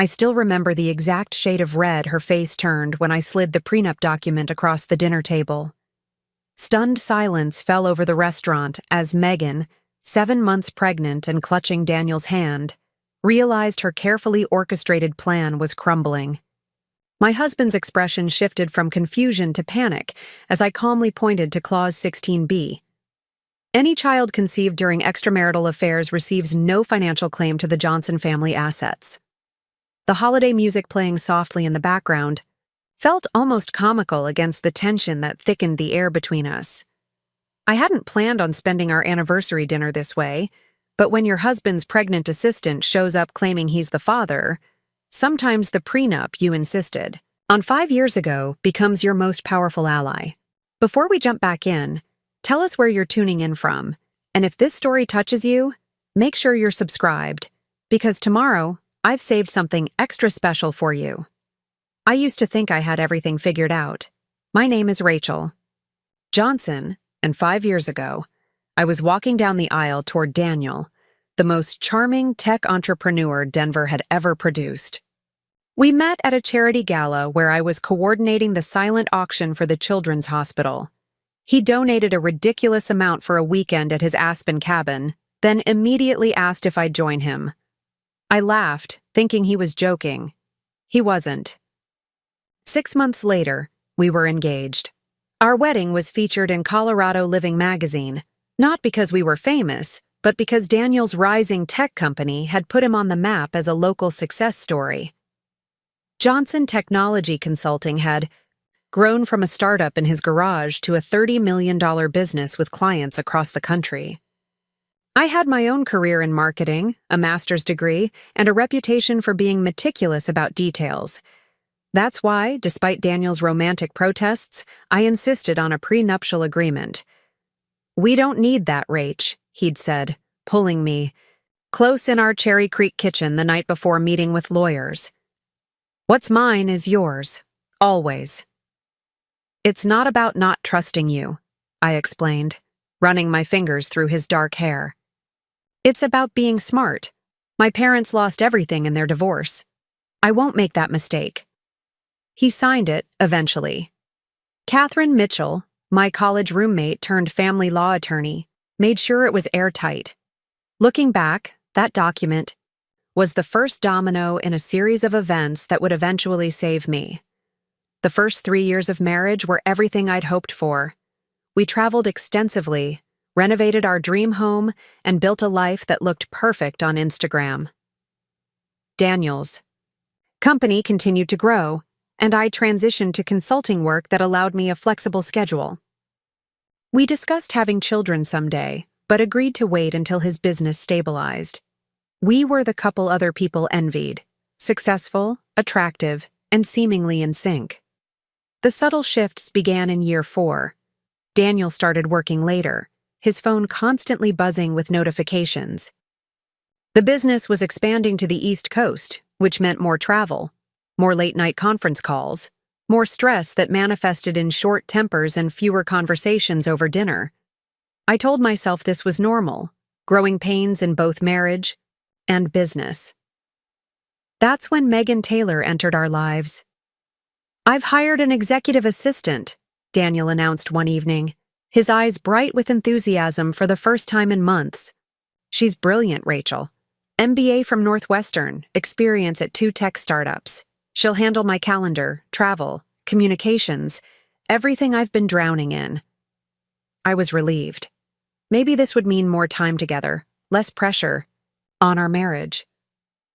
I still remember the exact shade of red her face turned when I slid the prenup document across the dinner table. Stunned silence fell over the restaurant as Megan, 7 months pregnant and clutching Daniel's hand, realized her carefully orchestrated plan was crumbling. My husband's expression shifted from confusion to panic as I calmly pointed to Clause 16b. Any child conceived during extramarital affairs receives no financial claim to the Johnson family assets. The holiday music playing softly in the background felt almost comical against the tension that thickened the air between us. I hadn't planned on spending our anniversary dinner this way, but when your husband's pregnant assistant shows up claiming he's the father, sometimes the prenup you insisted on 5 years ago becomes your most powerful ally. Before we jump back in, tell us where you're tuning in from, and if this story touches you, make sure you're subscribed, because tomorrow I've saved something extra special for you. I used to think I had everything figured out. My name is Rachel Johnson, and 5 years ago, I was walking down the aisle toward Daniel, the most charming tech entrepreneur Denver had ever produced. We met at a charity gala where I was coordinating the silent auction for the children's hospital. He donated a ridiculous amount for a weekend at his Aspen cabin, then immediately asked if I'd join him. I laughed, thinking he was joking. He wasn't. 6 months later, we were engaged. Our wedding was featured in Colorado Living magazine, not because we were famous, but because Daniel's rising tech company had put him on the map as a local success story. Johnson Technology Consulting had grown from a startup in his garage to a $30 million business with clients across the country. I had my own career in marketing, a master's degree, and a reputation for being meticulous about details. That's why, despite Daniel's romantic protests, I insisted on a prenuptial agreement. "We don't need that, Rach," he'd said, pulling me close in our Cherry Creek kitchen the night before meeting with lawyers. "What's mine is yours, always." "It's not about not trusting you," I explained, running my fingers through his dark hair. "It's about being smart. My parents lost everything in their divorce. I won't make that mistake." He signed it, eventually. Catherine Mitchell, my college roommate turned family law attorney, made sure it was airtight. Looking back, that document was the first domino in a series of events that would eventually save me. The first 3 years of marriage were everything I'd hoped for. We traveled extensively, renovated our dream home, and built a life that looked perfect on Instagram. Daniel's company continued to grow, and I transitioned to consulting work that allowed me a flexible schedule. We discussed having children someday, but agreed to wait until his business stabilized. We were the couple other people envied, successful, attractive, and seemingly in sync. The subtle shifts began in year 4. Daniel started working later, his phone constantly buzzing with notifications. The business was expanding to the East Coast, which meant more travel, more late-night conference calls, more stress that manifested in short tempers and fewer conversations over dinner. I told myself this was normal, growing pains in both marriage and business. That's when Megan Taylor entered our lives. "I've hired an executive assistant," Daniel announced one evening, his eyes bright with enthusiasm for the first time in months. "She's brilliant, Rachel. MBA from Northwestern, experience at 2 tech startups. She'll handle my calendar, travel, communications, everything I've been drowning in." I was relieved. Maybe this would mean more time together, less pressure on our marriage.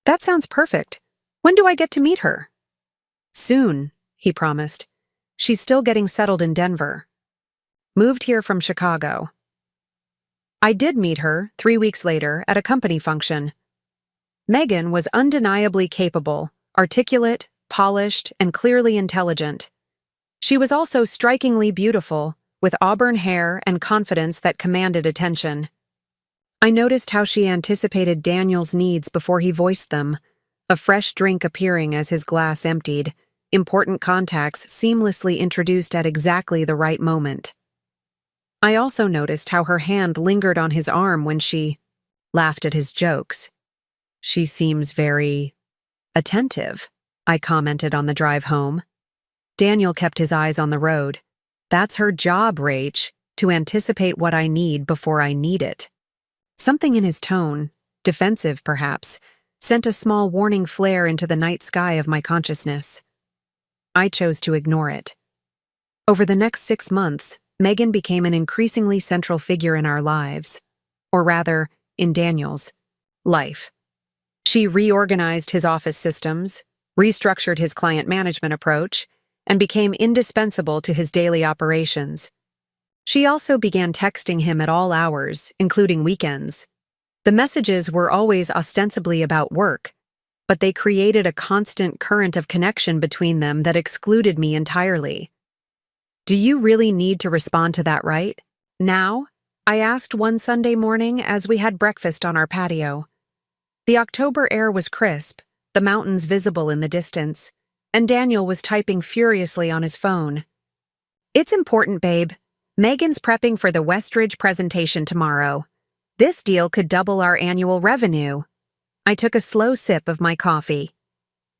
"That sounds perfect. When do I get to meet her?" "Soon," he promised. "She's still getting settled in Denver. Moved here from Chicago." I did meet her 3 weeks later at a company function. Megan was undeniably capable, articulate, polished, and clearly intelligent. She was also strikingly beautiful, with auburn hair and confidence that commanded attention. I noticed how she anticipated Daniel's needs before he voiced them, a fresh drink appearing as his glass emptied, important contacts seamlessly introduced at exactly the right moment. I also noticed how her hand lingered on his arm when she laughed at his jokes. "She seems very Attentive, I commented on the drive home. Daniel kept his eyes on the road. That's her job, Rach, to anticipate what I need before I need it. Something in his tone, defensive perhaps, sent a small warning flare into the night sky of my consciousness. I chose to ignore it. Over the next 6 months, Megan became an increasingly central figure in our lives, or rather, in Daniel's life. She reorganized his office systems, restructured his client management approach, and became indispensable to his daily operations. She also began texting him at all hours, including weekends. The messages were always ostensibly about work, but they created a constant current of connection between them that excluded me entirely. "Do you really need to respond to that right now?" I asked one Sunday morning as we had breakfast on our patio. The October air was crisp, the mountains visible in the distance, and Daniel was typing furiously on his phone. "It's important, babe. Megan's prepping for the Westridge presentation tomorrow. This deal could double our annual revenue." I took a slow sip of my coffee.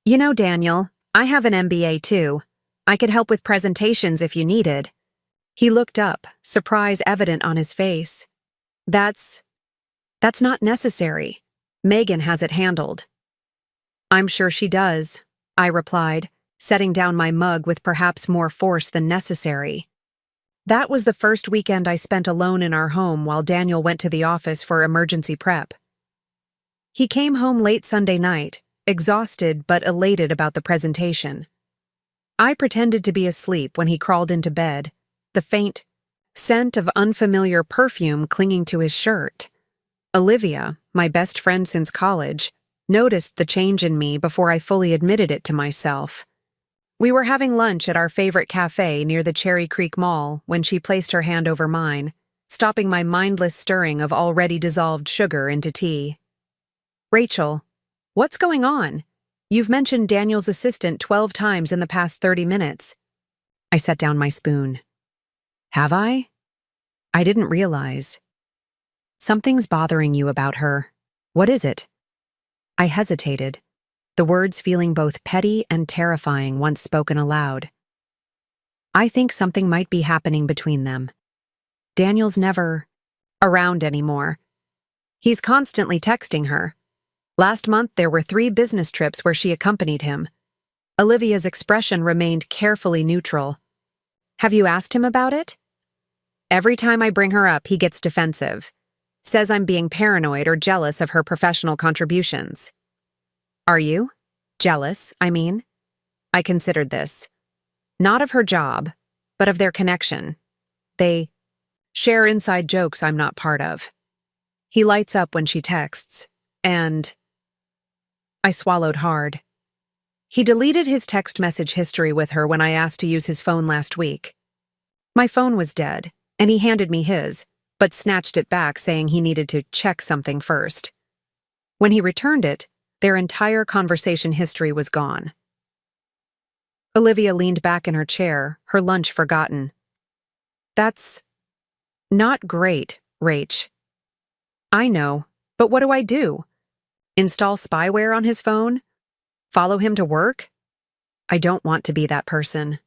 "You know, Daniel, I have an MBA too. I could help with presentations if you needed." He looked up, surprise evident on his face. That's not necessary. Megan has it handled." "I'm sure she does," I replied, setting down my mug with perhaps more force than necessary. That was the first weekend I spent alone in our home while Daniel went to the office for emergency prep. He came home late Sunday night, exhausted but elated about the presentation. I pretended to be asleep when he crawled into bed, the faint scent of unfamiliar perfume clinging to his shirt. Olivia, my best friend since college, noticed the change in me before I fully admitted it to myself. We were having lunch at our favorite cafe near the Cherry Creek Mall when she placed her hand over mine, stopping my mindless stirring of already dissolved sugar into tea. "Rachel, what's going on? You've mentioned Daniel's assistant 12 times in the past 30 minutes. I set down my spoon. "Have I? I didn't realize." "Something's bothering you about her. What is it?" I hesitated, the words feeling both petty and terrifying once spoken aloud. "I think something might be happening between them. Daniel's never around anymore. He's constantly texting her. Last month there were 3 business trips where she accompanied him." Olivia's expression remained carefully neutral. "Have you asked him about it?" "Every time I bring her up, he gets defensive. Says I'm being paranoid or jealous of her professional contributions." "Are you? Jealous, I mean?" I considered this. Not of her job, but of their connection. They share inside jokes I'm not part of. He lights up when she texts, and I swallowed hard. He deleted his text message history with her when I asked to use his phone last week. My phone was dead, and he handed me his, but snatched it back saying he needed to check something first. When he returned it, their entire conversation history was gone. Olivia leaned back in her chair, her lunch forgotten. "That's not great, Rach." "I know, but what do I do? Install spyware on his phone? Follow him to work? I don't want to be that person."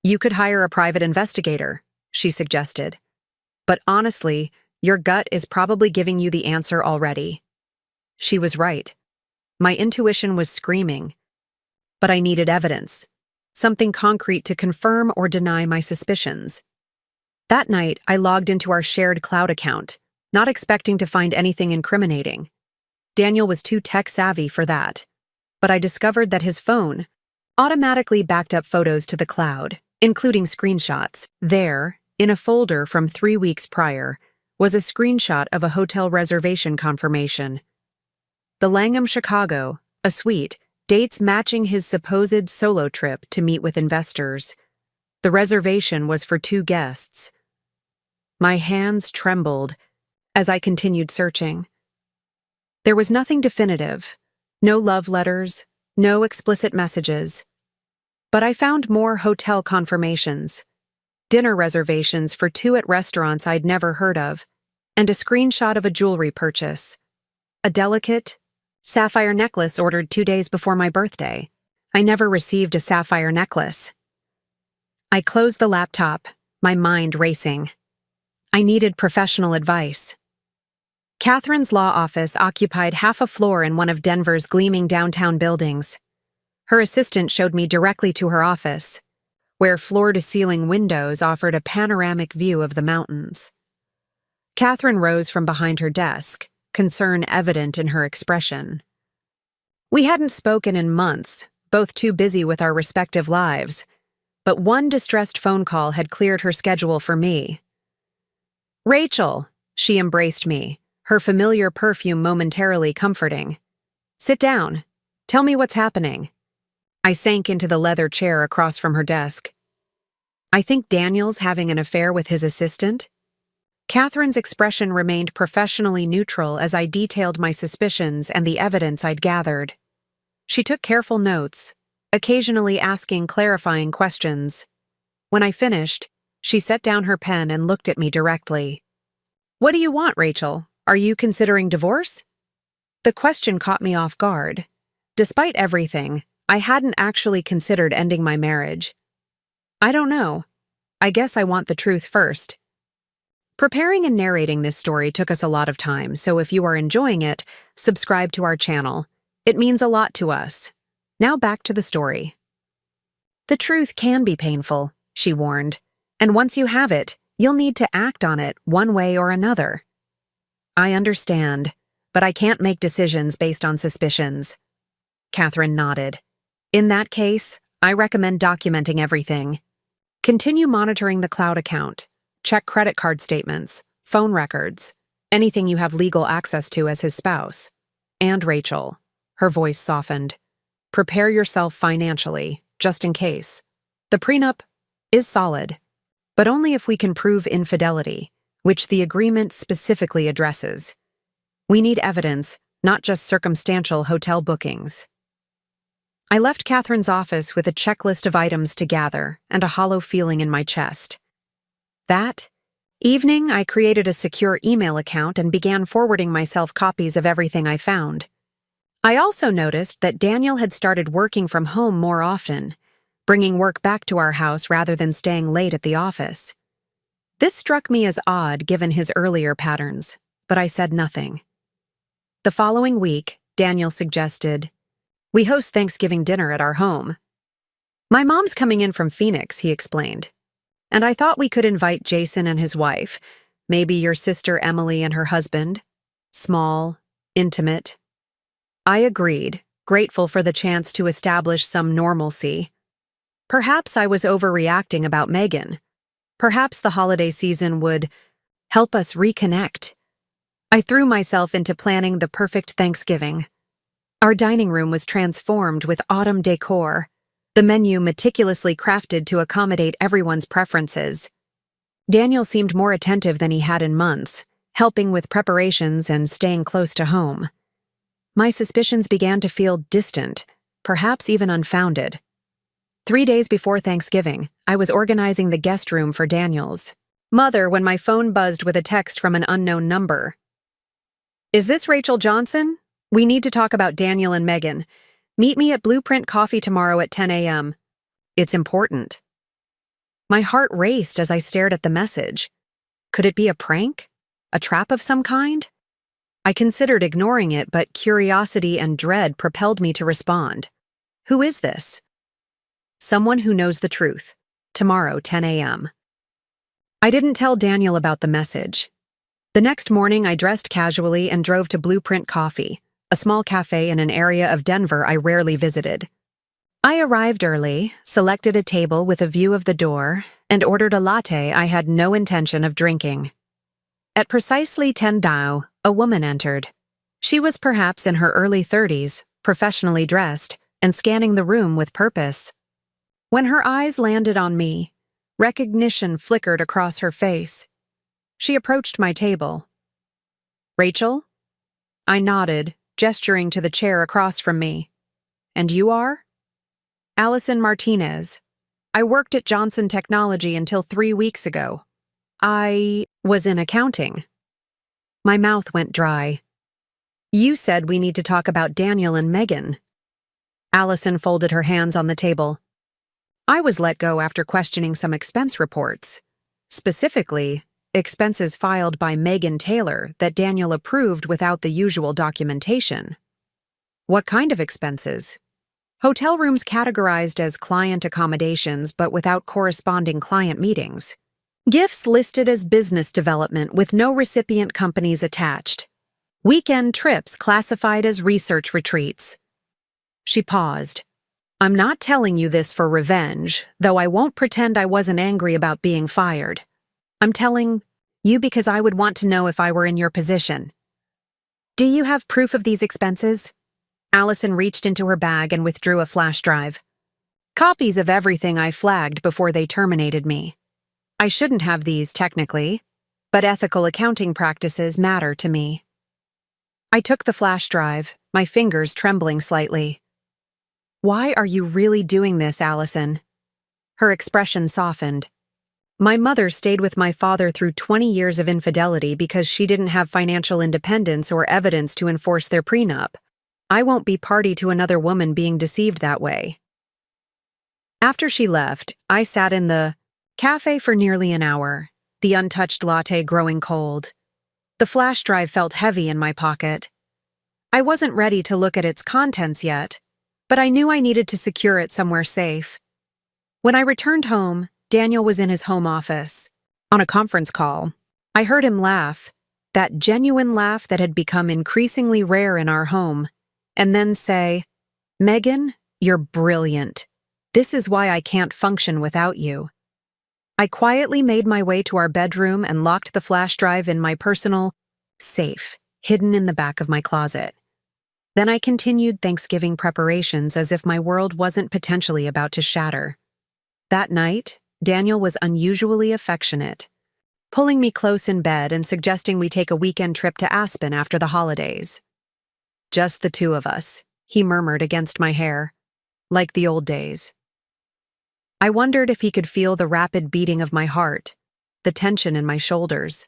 "You could hire a private investigator," she suggested. "But honestly, your gut is probably giving you the answer already." She was right. My intuition was screaming. But I needed evidence, something concrete to confirm or deny my suspicions. That night, I logged into our shared cloud account, not expecting to find anything incriminating. Daniel was too tech-savvy for that. But I discovered that his phone automatically backed up photos to the cloud, including screenshots. There, in a folder from 3 weeks prior, was a screenshot of a hotel reservation confirmation. The Langham, Chicago, a suite, dates matching his supposed solo trip to meet with investors. The reservation was for 2 guests. My hands trembled as I continued searching. There was nothing definitive, no love letters, no explicit messages. But I found more hotel confirmations, dinner reservations for 2 at restaurants I'd never heard of, and a screenshot of a jewelry purchase. A delicate, Sapphire necklace ordered 2 days before my birthday. I never received a sapphire necklace. I closed the laptop, my mind racing. I needed professional advice. Catherine's law office occupied half a floor in one of Denver's gleaming downtown buildings. Her assistant showed me directly to her office, where floor-to-ceiling windows offered a panoramic view of the mountains. Catherine rose from behind her desk, concern evident in her expression. We hadn't spoken in months, both too busy with our respective lives, but one distressed phone call had cleared her schedule for me. "Rachel," she embraced me, her familiar perfume momentarily comforting. "Sit down. Tell me what's happening." I sank into the leather chair across from her desk. "I think Daniel's having an affair with his assistant." Catherine's expression remained professionally neutral as I detailed my suspicions and the evidence I'd gathered. She took careful notes, occasionally asking clarifying questions. When I finished, she set down her pen and looked at me directly. "What do you want, Rachel? Are you considering divorce?" The question caught me off guard. Despite everything, I hadn't actually considered ending my marriage. "I don't know. I guess I want the truth first." Preparing and narrating this story took us a lot of time, so if you are enjoying it, subscribe to our channel. It means a lot to us. Now back to the story. "The truth can be painful," she warned, "and once you have it, you'll need to act on it one way or another." "I understand, but I can't make decisions based on suspicions." Catherine nodded. "In that case, I recommend documenting everything. Continue monitoring the cloud account. Check credit card statements, phone records, anything you have legal access to as his spouse. And Rachel," her voice softened, "prepare yourself financially, just in case. The prenup is solid, but only if we can prove infidelity, which the agreement specifically addresses. We need evidence, not just circumstantial hotel bookings." I left Catherine's office with a checklist of items to gather and a hollow feeling in my chest. That evening, I created a secure email account and began forwarding myself copies of everything I found. I also noticed that Daniel had started working from home more often, bringing work back to our house rather than staying late at the office. This struck me as odd given his earlier patterns, but I said nothing. The following week, Daniel suggested, "We host Thanksgiving dinner at our home." "My mom's coming in from Phoenix," he explained, "and I thought we could invite Jason and his wife, maybe your sister Emily and her husband. Small, intimate." I agreed, grateful for the chance to establish some normalcy. Perhaps I was overreacting about Megan. Perhaps the holiday season would help us reconnect. I threw myself into planning the perfect Thanksgiving. Our dining room was transformed with autumn decor, the menu meticulously crafted to accommodate everyone's preferences. Daniel seemed more attentive than he had in months, helping with preparations and staying close to home. My suspicions began to feel distant, perhaps even unfounded. 3 days before Thanksgiving, I was organizing the guest room for Daniel's mother when my phone buzzed with a text from an unknown number. "Is this Rachel Johnson? We need to talk about Daniel and Megan. Meet me at Blueprint Coffee tomorrow at 10 a.m. It's important." My heart raced as I stared at the message. Could it be a prank? A trap of some kind? I considered ignoring it, but curiosity and dread propelled me to respond. "Who is this?" "Someone who knows the truth. Tomorrow, 10 a.m. I didn't tell Daniel about the message. The next morning, I dressed casually and drove to Blueprint Coffee, a small cafe in an area of Denver I rarely visited. I arrived early, selected a table with a view of the door, and ordered a latte I had no intention of drinking. At precisely 10 Dao, a woman entered. She was perhaps in her early 30s, professionally dressed, and scanning the room with purpose. When her eyes landed on me, recognition flickered across her face. She approached my table. "Rachel?" I nodded, gesturing to the chair across from me. "And you are?" "Allison Martinez. I worked at Johnson Technology until 3 weeks ago. I was in accounting." My mouth went dry. You said we need to talk about Daniel and Megan. Allison folded her hands on the table. I was let go after questioning some expense reports. Specifically, expenses filed by Megan Taylor that Daniel approved without the usual documentation. What kind of expenses? Hotel rooms categorized as client accommodations but without corresponding client meetings. Gifts listed as business development with no recipient companies attached. Weekend trips classified as research retreats. She paused. I'm not telling you this for revenge, though I won't pretend I wasn't angry about being fired. I'm telling you because I would want to know if I were in your position. Do you have proof of these expenses? Allison reached into her bag and withdrew a flash drive. Copies of everything I flagged before they terminated me. I shouldn't have these technically, but ethical accounting practices matter to me. I took the flash drive, my fingers trembling slightly. Why are you really doing this, Allison? Her expression softened. My mother stayed with my father through 20 years of infidelity because she didn't have financial independence or evidence to enforce their prenup. I won't be party to another woman being deceived that way. After she left, I sat in the cafe for nearly an hour, the untouched latte growing cold. The flash drive felt heavy in my pocket. I wasn't ready to look at its contents yet, but I knew I needed to secure it somewhere safe. When I returned home, Daniel was in his home office. On a conference call, I heard him laugh, that genuine laugh that had become increasingly rare in our home, and then say, Megan, you're brilliant. This is why I can't function without you. I quietly made my way to our bedroom and locked the flash drive in my personal safe, hidden in the back of my closet. Then I continued Thanksgiving preparations as if my world wasn't potentially about to shatter. That night, Daniel was unusually affectionate, pulling me close in bed and suggesting we take a weekend trip to Aspen after the holidays. Just the two of us, he murmured against my hair, like the old days. I wondered if he could feel the rapid beating of my heart, the tension in my shoulders.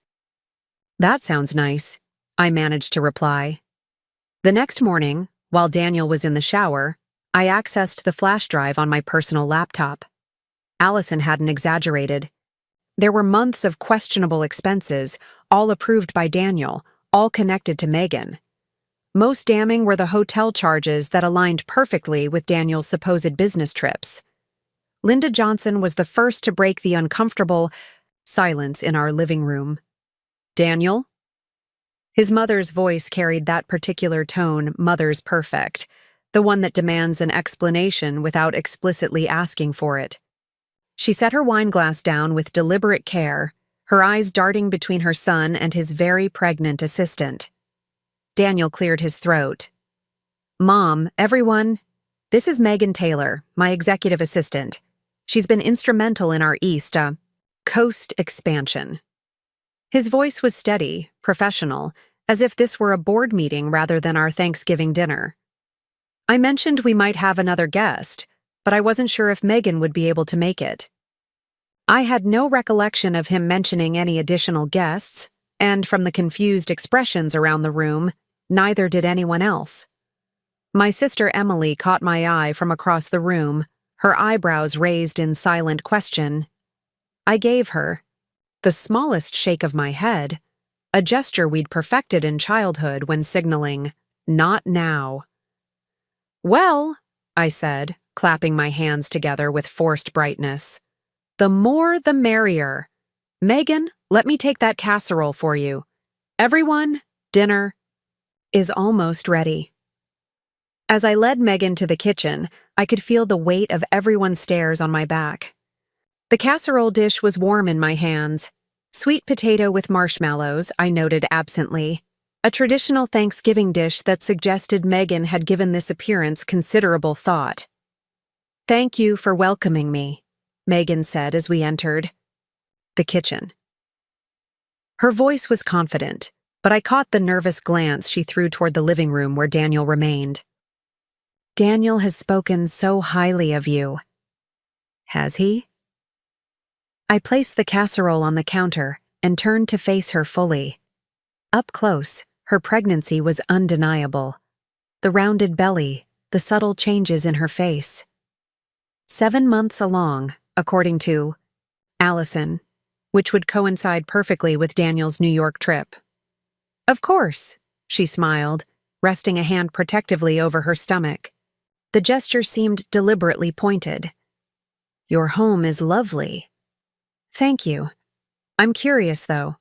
That sounds nice, I managed to reply. The next morning, while Daniel was in the shower, I accessed the flash drive on my personal laptop. Allison hadn't exaggerated. There were months of questionable expenses, all approved by Daniel, all connected to Megan. Most damning were the hotel charges that aligned perfectly with Daniel's supposed business trips. Linda Johnson was the first to break the uncomfortable silence in our living room. Daniel? His mother's voice carried that particular tone, mother's perfect, the one that demands an explanation without explicitly asking for it. She set her wine glass down with deliberate care, her eyes darting between her son and his very pregnant assistant. Daniel cleared his throat. Mom, everyone, this is Megan Taylor, my executive assistant. She's been instrumental in our East Coast expansion. His voice was steady, professional, as if this were a board meeting rather than our Thanksgiving dinner. I mentioned we might have another guest, but I wasn't sure if Megan would be able to make it. I had no recollection of him mentioning any additional guests, and from the confused expressions around the room, neither did anyone else. My sister Emily caught my eye from across the room, her eyebrows raised in silent question. I gave her the smallest shake of my head, a gesture we'd perfected in childhood when signaling, not now. Well, I said, clapping my hands together with forced brightness. The more the merrier. Megan, let me take that casserole for you. Everyone, dinner is almost ready. As I led Megan to the kitchen, I could feel the weight of everyone's stares on my back. The casserole dish was warm in my hands. Sweet potato with marshmallows, I noted absently. A traditional Thanksgiving dish that suggested Megan had given this appearance considerable thought. Thank you for welcoming me, Megan said as we entered the kitchen. Her voice was confident, but I caught the nervous glance she threw toward the living room where Daniel remained. Daniel has spoken so highly of you. Has he? I placed the casserole on the counter and turned to face her fully. Up close, Her pregnancy was undeniable. The rounded belly, the subtle changes in her face. 7 months along, according to Allison, which would coincide perfectly with Daniel's New York trip. Of course, she smiled, resting a hand protectively over her stomach. The gesture seemed deliberately pointed. Your home is lovely. Thank you. I'm curious, though.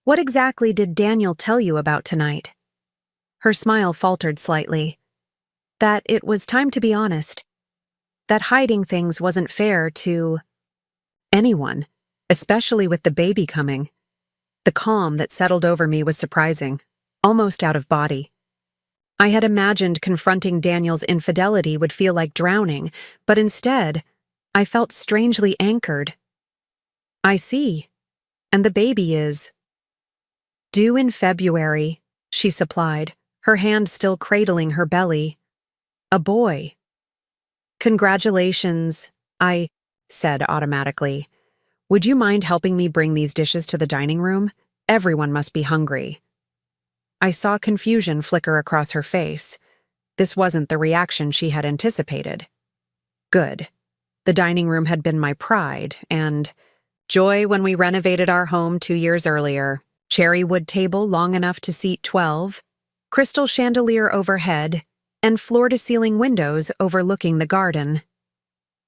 What exactly did Daniel tell you about tonight? Her smile faltered slightly. That it was time to be honest. That hiding things wasn't fair to anyone, especially with the baby coming. The calm that settled over me was surprising, almost out of body. I had imagined confronting Daniel's infidelity would feel like drowning, but instead, I felt strangely anchored. I see. And the baby is due in February, she supplied, her hand still cradling her belly. A boy. Congratulations, I said automatically. Would you mind helping me bring these dishes to the dining room? Everyone must be hungry. I saw confusion flicker across her face. This wasn't the reaction she had anticipated. Good. The dining room had been my pride, and joy when we renovated our home 2 years earlier. Cherry wood table long enough to seat 12, crystal chandelier overhead, and floor-to-ceiling windows overlooking the garden.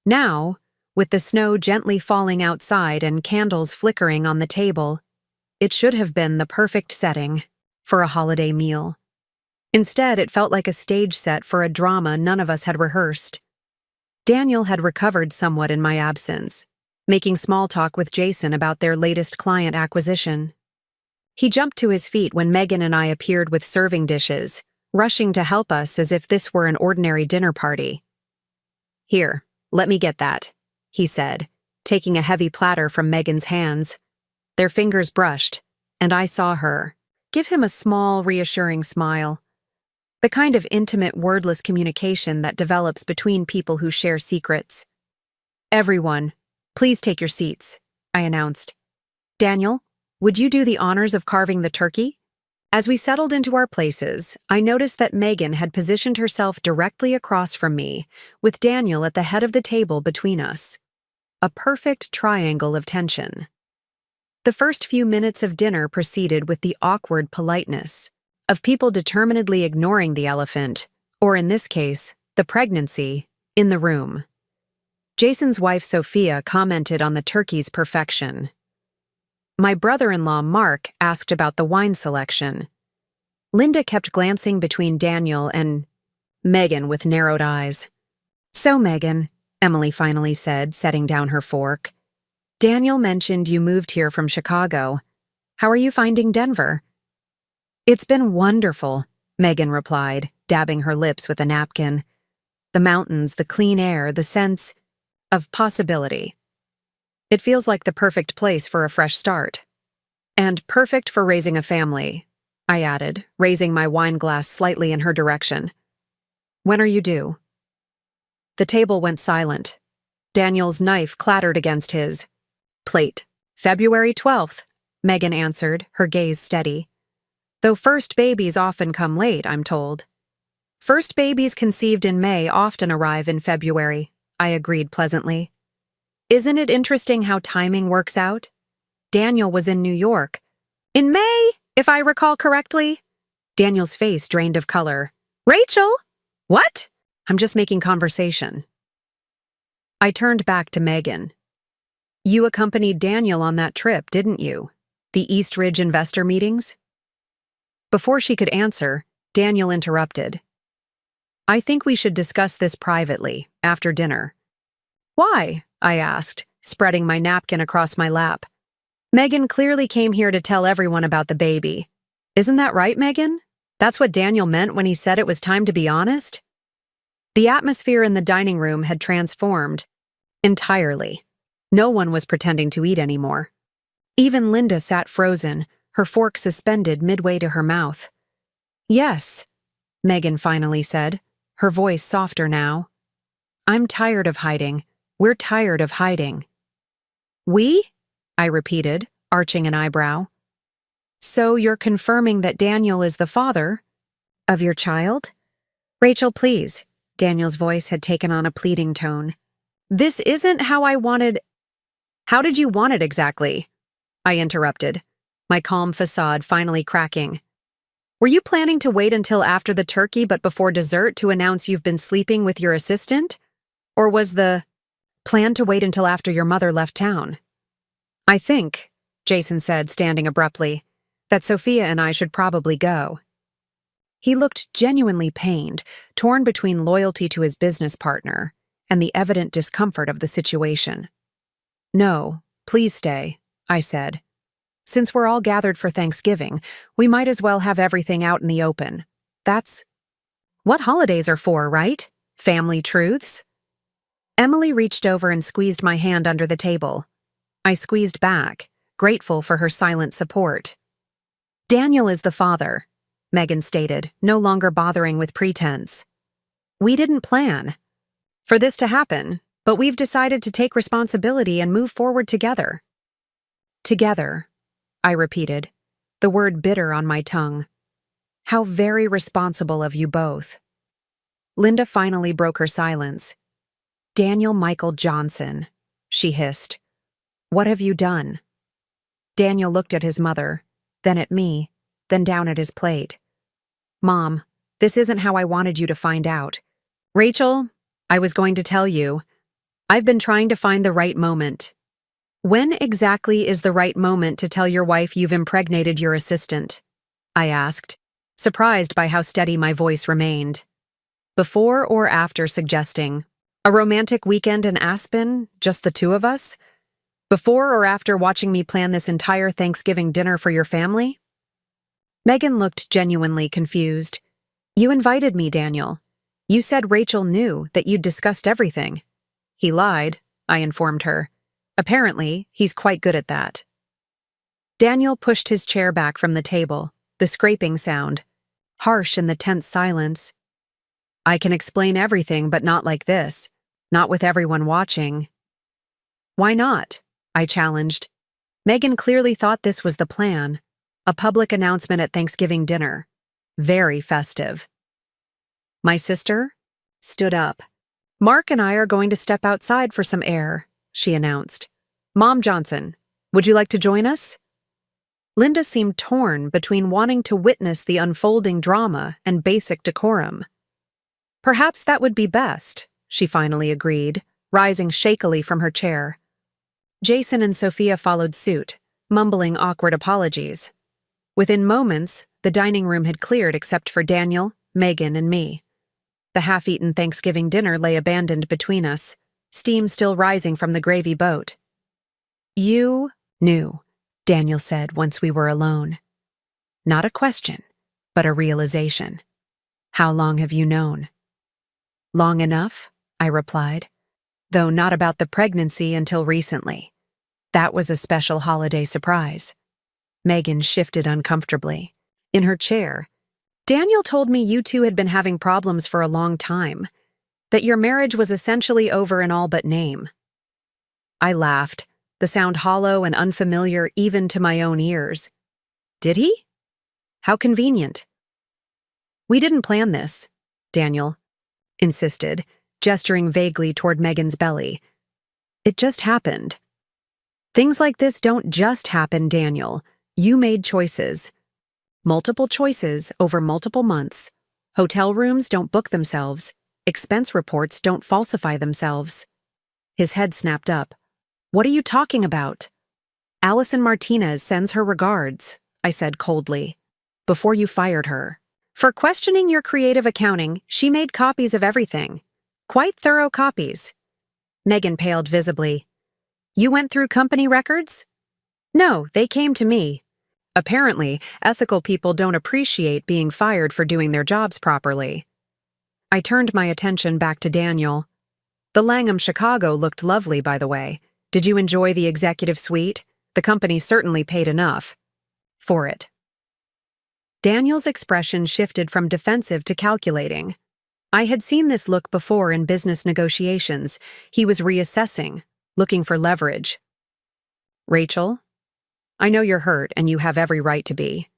Now, with the snow gently falling outside and candles flickering on the table, it should have been the perfect setting for a holiday meal. Instead, it felt like a stage set for a drama none of us had rehearsed. Daniel had recovered somewhat in my absence, making small talk with Jason about their latest client acquisition. He jumped to his feet when Megan and I appeared with serving dishes, rushing to help us as if this were an ordinary dinner party. Here, let me get that, he said, taking a heavy platter from Megan's hands. Their fingers brushed, and I saw her give him a small, reassuring smile. The kind of intimate, wordless communication that develops between people who share secrets. Everyone, please take your seats, I announced. Daniel, would you do the honors of carving the turkey? As we settled into our places, I noticed that Megan had positioned herself directly across from me, with Daniel at the head of the table between us. A perfect triangle of tension. The first few minutes of dinner proceeded with the awkward politeness of people determinedly ignoring the elephant, or in this case, the pregnancy, in the room. Jason's wife Sophia commented on the turkey's perfection. My brother-in-law Mark asked about the wine selection. Linda kept glancing between Daniel and Megan with narrowed eyes. So, Megan, Emily finally said, setting down her fork. Daniel mentioned you moved here from Chicago. How are you finding Denver? It's been wonderful, Megan replied, dabbing her lips with a napkin. The mountains, the clean air, the sense of possibility. It feels like the perfect place for a fresh start. And perfect for raising a family, I added, raising my wine glass slightly in her direction. When are you due? The table went silent. Daniel's knife clattered against his plate. February 12th, Megan answered, her gaze steady. Though first babies often come late, I'm told. First babies conceived in May often arrive in February, I agreed pleasantly. Isn't it interesting how timing works out? Daniel was in New York. In May, if I recall correctly. Daniel's face drained of color. Rachel? What? I'm just making conversation. I turned back to Megan. You accompanied Daniel on that trip, didn't you? The East Ridge investor meetings? Before she could answer, Daniel interrupted. I think we should discuss this privately, after dinner. Why? I asked, spreading my napkin across my lap. Megan clearly came here to tell everyone about the baby. Isn't that right, Megan? That's what Daniel meant when he said it was time to be honest? The atmosphere in the dining room had transformed. Entirely. No one was pretending to eat anymore. Even Linda sat frozen, her fork suspended midway to her mouth. Yes, Megan finally said, her voice softer now. I'm tired of hiding. We're tired of hiding. We? I repeated, arching an eyebrow. So you're confirming that Daniel is the father of your child? Rachel, please. Daniel's voice had taken on a pleading tone. This isn't how I wanted. How did you want it exactly? I interrupted, my calm facade finally cracking. Were you planning to wait until after the turkey but before dessert to announce you've been sleeping with your assistant? Or was the plan to wait until after your mother left town? I think, Jason said, standing abruptly, that Sophia and I should probably go. He looked genuinely pained, torn between loyalty to his business partner and the evident discomfort of the situation. No, please stay, I said. Since we're all gathered for Thanksgiving, we might as well have everything out in the open. That's what holidays are for, right? Family truths? Emily reached over and squeezed my hand under the table. I squeezed back, grateful for her silent support. Daniel is the father, Megan stated, no longer bothering with pretense. We didn't plan for this to happen, but we've decided to take responsibility and move forward together. Together, I repeated, the word bitter on my tongue. How very responsible of you both. Linda finally broke her silence. Daniel Michael Johnson, she hissed. What have you done? Daniel looked at his mother, then at me, then down at his plate. Mom, this isn't how I wanted you to find out. Rachel, I was going to tell you. I've been trying to find the right moment. When exactly is the right moment to tell your wife you've impregnated your assistant? I asked, surprised by how steady my voice remained. Before or after suggesting, a romantic weekend in Aspen, just the two of us? Before or after watching me plan this entire Thanksgiving dinner for your family? Megan looked genuinely confused. You invited me, Daniel. You said Rachel knew that you'd discussed everything. He lied, I informed her. Apparently, he's quite good at that. Daniel pushed his chair back from the table, the scraping sound, harsh in the tense silence. I can explain everything, but not like this, not with everyone watching. Why not? I challenged. Megan clearly thought this was the plan, a public announcement at Thanksgiving dinner. Very festive. My sister stood up. Mark and I are going to step outside for some air, she announced. Mom Johnson, would you like to join us? Linda seemed torn between wanting to witness the unfolding drama and basic decorum. Perhaps that would be best, she finally agreed, rising shakily from her chair. Jason and Sophia followed suit, mumbling awkward apologies. Within moments, the dining room had cleared except for Daniel, Megan, and me. The half-eaten Thanksgiving dinner lay abandoned between us, steam still rising from the gravy boat. You knew, Daniel said once we were alone. Not a question, but a realization. How long have you known? Long enough, I replied, though not about the pregnancy until recently. That was a special holiday surprise. Megan shifted uncomfortably. In her chair, Daniel told me you two had been having problems for a long time, that your marriage was essentially over in all but name. I laughed, the sound hollow and unfamiliar even to my own ears. Did he? How convenient. We didn't plan this, Daniel insisted, gesturing vaguely toward Megan's belly. It just happened. Things like this don't just happen, Daniel. You made choices. Multiple choices over multiple months. Hotel rooms don't book themselves. Expense reports don't falsify themselves. His head snapped up. What are you talking about? Allison Martinez sends her regards, I said coldly, before you fired her. For questioning your creative accounting, she made copies of everything. Quite thorough copies. Megan paled visibly. You went through company records? No, they came to me. Apparently, ethical people don't appreciate being fired for doing their jobs properly. I turned my attention back to Daniel. The Langham Chicago looked lovely, by the way. Did you enjoy the executive suite? The company certainly paid enough for it. Daniel's expression shifted from defensive to calculating. I had seen this look before in business negotiations. He was reassessing, looking for leverage. Rachel? I know you're hurt and you have every right to be.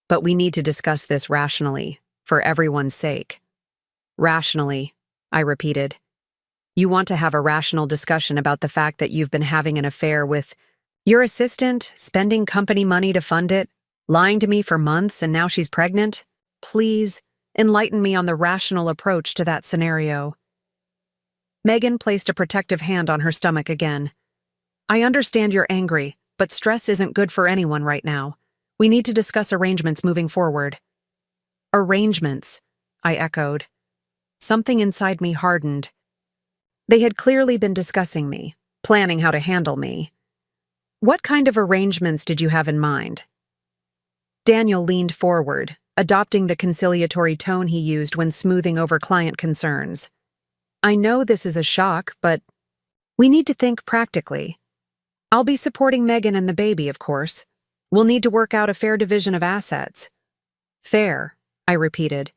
But we need to discuss this rationally, for everyone's sake. Rationally, I repeated. You want to have a rational discussion about the fact that you've been having an affair with your assistant, spending company money to fund it, lying to me for months, and now she's pregnant? Please, enlighten me on the rational approach to that scenario. Megan placed a protective hand on her stomach again. I understand you're angry, but stress isn't good for anyone right now. We need to discuss arrangements moving forward. Arrangements, I echoed. Something inside me hardened. They had clearly been discussing me, planning how to handle me. What kind of arrangements did you have in mind? Daniel leaned forward, adopting the conciliatory tone he used when smoothing over client concerns. I know this is a shock, but we need to think practically. I'll be supporting Megan and the baby, of course. We'll need to work out a fair division of assets. Fair, I repeated.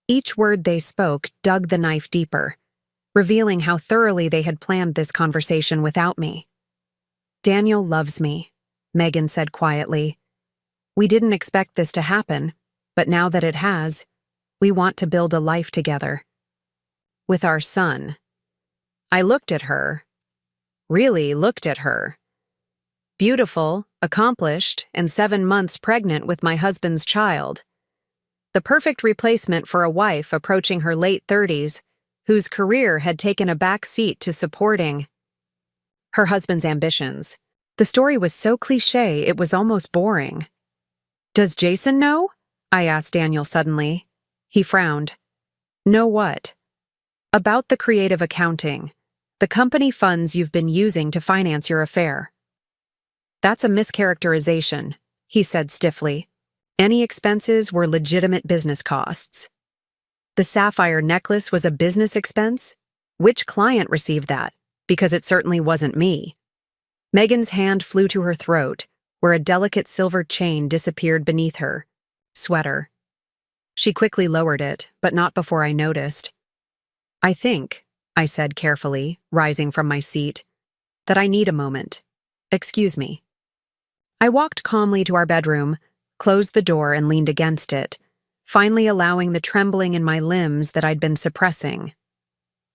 Each word they spoke dug the knife deeper, revealing how thoroughly they had planned this conversation without me. Daniel loves me, Megan said quietly. We didn't expect this to happen, but now that it has, we want to build a life together. With our son. I looked at her. Really looked at her. Beautiful, accomplished, and 7 months pregnant with my husband's child. The perfect replacement for a wife approaching her late 30s, whose career had taken a back seat to supporting her husband's ambitions. The story was so cliché it was almost boring. Does Jason know? I asked Daniel suddenly. He frowned. Know what? About the creative accounting, the company funds you've been using to finance your affair. That's a mischaracterization, he said stiffly. Any expenses were legitimate business costs. The sapphire necklace was a business expense? Which client received that? Because it certainly wasn't me. Megan's hand flew to her throat, where a delicate silver chain disappeared beneath her sweater. She quickly lowered it, but not before I noticed. I think, I said carefully, rising from my seat, that I need a moment. Excuse me. I walked calmly to our bedroom, closed the door and leaned against it, finally allowing the trembling in my limbs that I'd been suppressing.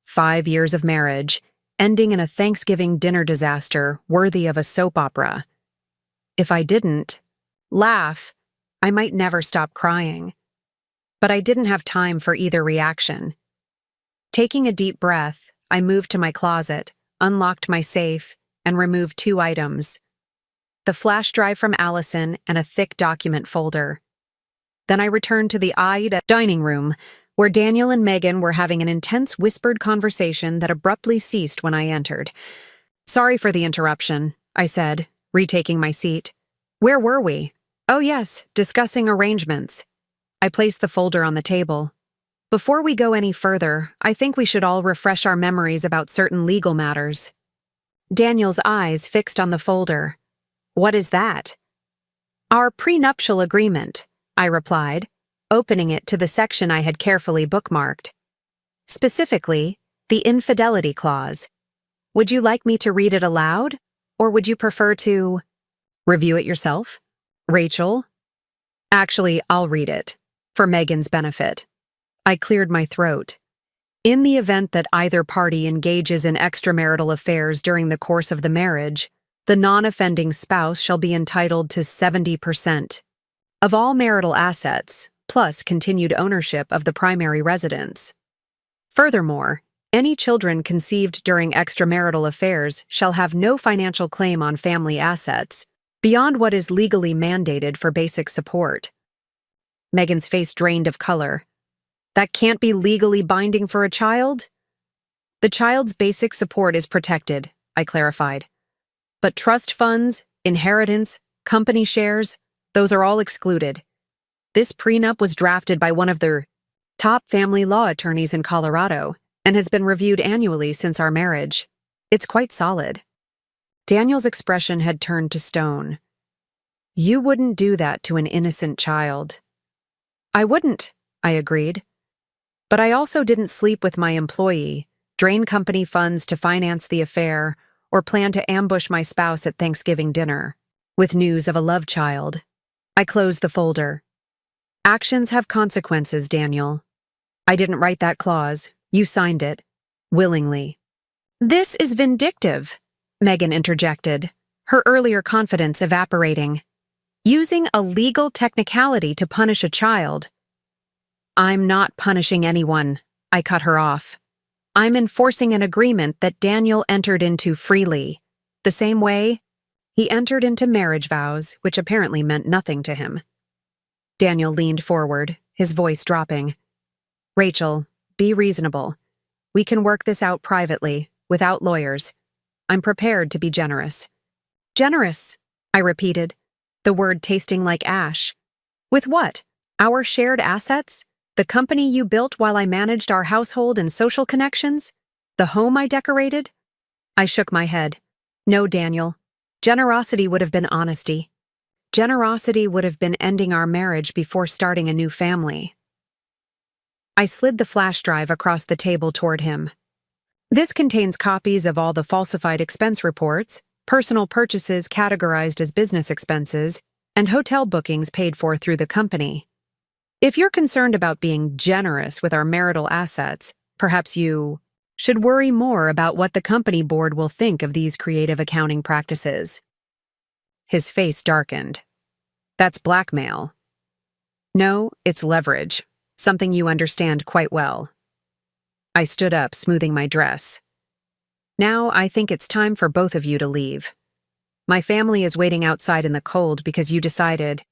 5 years of marriage, ending in a Thanksgiving dinner disaster worthy of a soap opera. If I didn't laugh, I might never stop crying. But I didn't have time for either reaction. Taking a deep breath, I moved to my closet, unlocked my safe, and removed 2 items. The flash drive from Allison and a thick document folder. Then I returned to the dining room, where Daniel and Megan were having an intense whispered conversation that abruptly ceased when I entered. Sorry for the interruption, I said, retaking my seat. Where were we? Oh yes, discussing arrangements. I placed the folder on the table. Before we go any further, I think we should all refresh our memories about certain legal matters. Daniel's eyes fixed on the folder. What is that? Our prenuptial agreement, I replied, opening it to the section I had carefully bookmarked. Specifically, the infidelity clause. Would you like me to read it aloud, or would you prefer to review it yourself? Rachel? Actually, I'll read it, for Megan's benefit. I cleared my throat. In the event that either party engages in extramarital affairs during the course of the marriage, the non-offending spouse shall be entitled to 70% of all marital assets, plus continued ownership of the primary residence. Furthermore, any children conceived during extramarital affairs shall have no financial claim on family assets, beyond what is legally mandated for basic support. Megan's face drained of color. That can't be legally binding for a child? The child's basic support is protected, I clarified. But trust funds, inheritance, company shares, those are all excluded. This prenup was drafted by one of the top family law attorneys in Colorado and has been reviewed annually since our marriage. It's quite solid. Daniel's expression had turned to stone. You wouldn't do that to an innocent child. I wouldn't, I agreed. But I also didn't sleep with my employee, drain company funds to finance the affair, or plan to ambush my spouse at Thanksgiving dinner. with news of a love child. I closed the folder. Actions have consequences, Daniel. I didn't write that clause. You signed it. Willingly. This is vindictive, Megan interjected, her earlier confidence evaporating. Using a legal technicality to punish a child. I'm not punishing anyone, I cut her off. I'm enforcing an agreement that Daniel entered into freely. The same way he entered into marriage vows, which apparently meant nothing to him. Daniel leaned forward, his voice dropping. Rachel, be reasonable. We can work this out privately, without lawyers. I'm prepared to be generous. Generous, I repeated, the word tasting like ash. With what? Our shared assets? The company you built while I managed our household and social connections? The home I decorated? I shook my head. No, Daniel. Generosity would have been honesty. Generosity would have been ending our marriage before starting a new family. I slid the flash drive across the table toward him. This contains copies of all the falsified expense reports, personal purchases categorized as business expenses, and hotel bookings paid for through the company. If you're concerned about being generous with our marital assets, perhaps you should worry more about what the company board will think of these creative accounting practices. His face darkened. That's blackmail. No, it's leverage, something you understand quite well. I stood up, smoothing my dress. Now I think it's time for both of you to leave. My family is waiting outside in the cold because you decided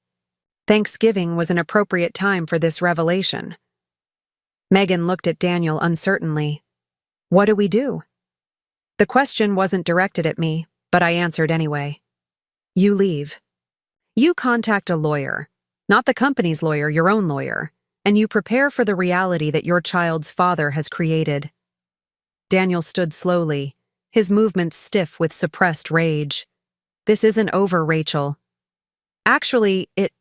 Thanksgiving was an appropriate time for this revelation. Megan looked at Daniel uncertainly. What do we do? The question wasn't directed at me, but I answered anyway. You leave. You contact a lawyer, not the company's lawyer, your own lawyer, and you prepare for the reality that your child's father has created. Daniel stood slowly, his movements stiff with suppressed rage. This isn't over, Rachel. Actually, it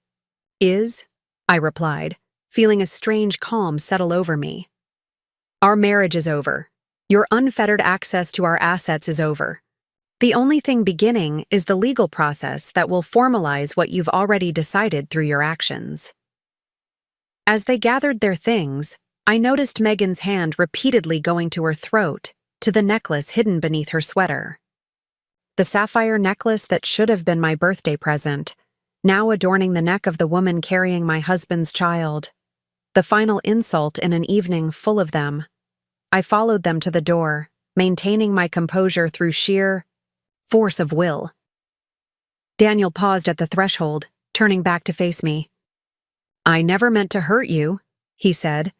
is, I replied, feeling a strange calm settle over me. Our marriage is over. Your unfettered access to our assets is over. The only thing beginning is the legal process that will formalize what you've already decided through your actions. As they gathered their things, I noticed Megan's hand repeatedly going to her throat, to the necklace hidden beneath her sweater. The sapphire necklace that should have been my birthday present, now adorning the neck of the woman carrying my husband's child. The final insult in an evening full of them. I followed them to the door, maintaining my composure through sheer force of will. Daniel paused at the threshold, turning back to face me. I never meant to hurt you, he said,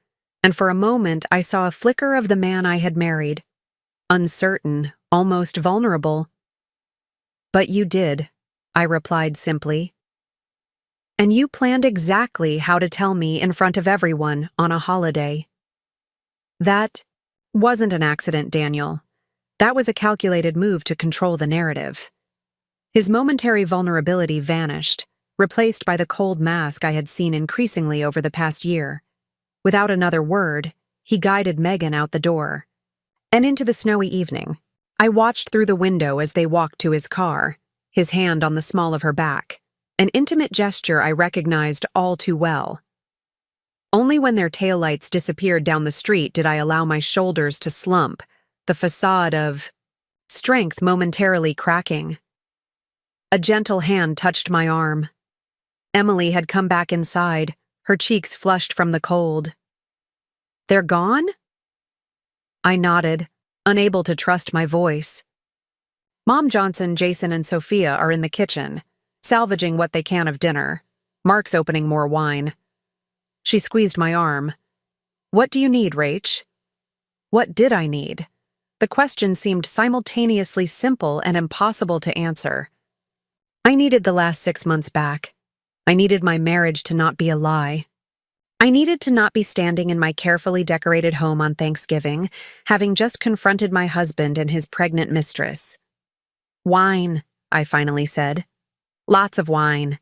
and for a moment I saw a flicker of the man I had married. Uncertain, almost vulnerable. But you did, I replied simply. And you planned exactly how to tell me in front of everyone on a holiday. That wasn't an accident, Daniel. That was a calculated move to control the narrative. His momentary vulnerability vanished, replaced by the cold mask I had seen increasingly over the past year. Without another word, he guided Megan out the door. And into the snowy evening, I watched through the window as they walked to his car, his hand on the small of her back, an intimate gesture I recognized all too well. Only when their taillights disappeared down the street did I allow my shoulders to slump, the facade of strength momentarily cracking. A gentle hand touched my arm. Emily had come back inside, her cheeks flushed from the cold. They're gone? I nodded, unable to trust my voice. Mom Johnson, Jason, and Sophia are in the kitchen, salvaging what they can of dinner. Mark's opening more wine. She squeezed my arm. What do you need, Rach? What did I need? The question seemed simultaneously simple and impossible to answer. I needed the last 6 months back. I needed my marriage to not be a lie. I needed to not be standing in my carefully decorated home on Thanksgiving, having just confronted my husband and his pregnant mistress. Wine, I finally said. Lots of wine.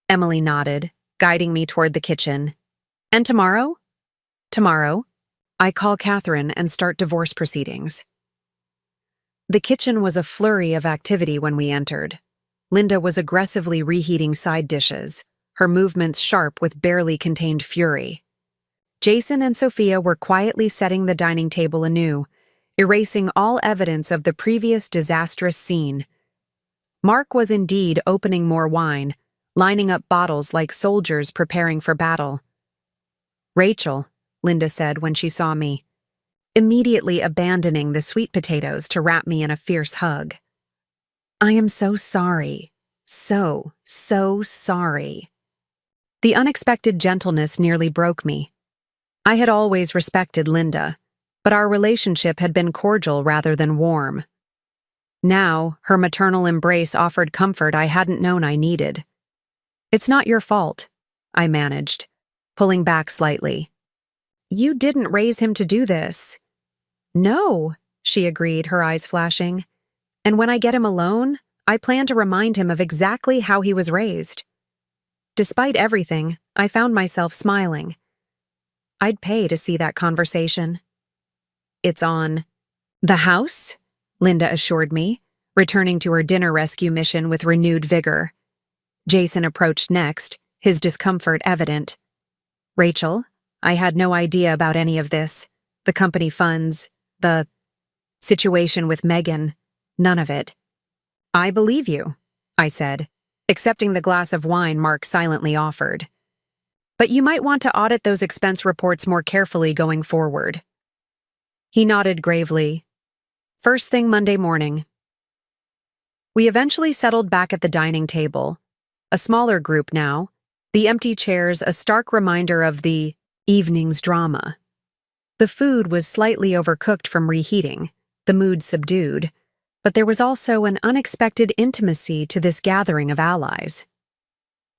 Emily nodded, guiding me toward the kitchen. And tomorrow? Tomorrow, I call Catherine and start divorce proceedings. The kitchen was a flurry of activity when we entered. Linda was aggressively reheating side dishes, her movements sharp with barely contained fury. Jason and Sophia were quietly setting the dining table anew, erasing all evidence of the previous disastrous scene. Mark was indeed opening more wine, lining up bottles like soldiers preparing for battle. "Rachel," Linda said when she saw me, immediately abandoning the sweet potatoes to wrap me in a fierce hug. "I am so sorry. So sorry." The unexpected gentleness nearly broke me. I had always respected Linda, but our relationship had been cordial rather than warm. Now, her maternal embrace offered comfort I hadn't known I needed. "It's not your fault," I managed, pulling back slightly. "You didn't raise him to do this." "No," she agreed, her eyes flashing. "And when I get him alone, I plan to remind him of exactly how he was raised." Despite everything, I found myself smiling. I'd pay to see that conversation. "It's on the house," Linda assured me, returning to her dinner rescue mission with renewed vigor. Jason approached next, his discomfort evident. "Rachel, I had no idea about any of this. The company funds, the situation with Megan, none of it." "I believe you," I said, accepting the glass of wine Mark silently offered. "But you might want to audit those expense reports more carefully going forward." He nodded gravely. "First thing Monday morning." We eventually settled back at the dining table, a smaller group now, the empty chairs a stark reminder of the evening's drama. The food was slightly overcooked from reheating, the mood subdued, but there was also an unexpected intimacy to this gathering of allies.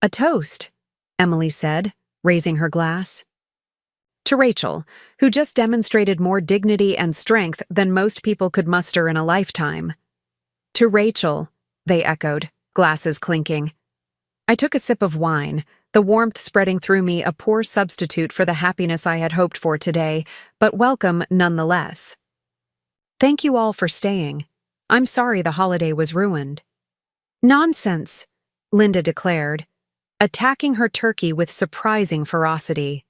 "A toast," Emily said, raising her glass. "To Rachel, who just demonstrated more dignity and strength than most people could muster in a lifetime." "To Rachel," they echoed, glasses clinking. I took a sip of wine, the warmth spreading through me a poor substitute for the happiness I had hoped for today, but welcome nonetheless. "Thank you all for staying. I'm sorry the holiday was ruined." "Nonsense," Linda declared, attacking her turkey with surprising ferocity.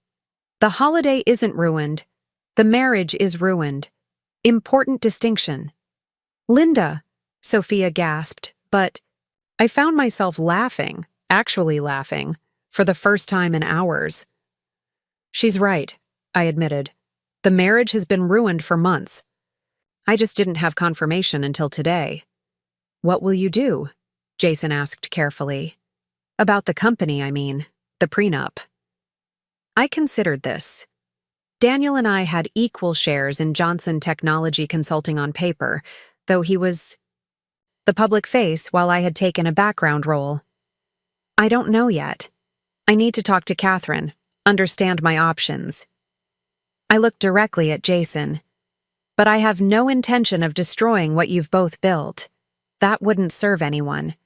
"The holiday isn't ruined. The marriage is ruined. Important distinction." "Linda," Sophia gasped, but I found myself laughing, actually laughing, for the first time in hours. "She's right," I admitted. "The marriage has been ruined for months. I just didn't have confirmation until today." "What will you do?" Jason asked carefully. "About the company, I mean, the prenup." I considered this. Daniel and I had equal shares in Johnson Technology Consulting on paper, though he was the public face while I had taken a background role. "I don't know yet. I need to talk to Catherine, understand my options." I looked directly at Jason. "But I have no intention of destroying what you've both built. That wouldn't serve anyone."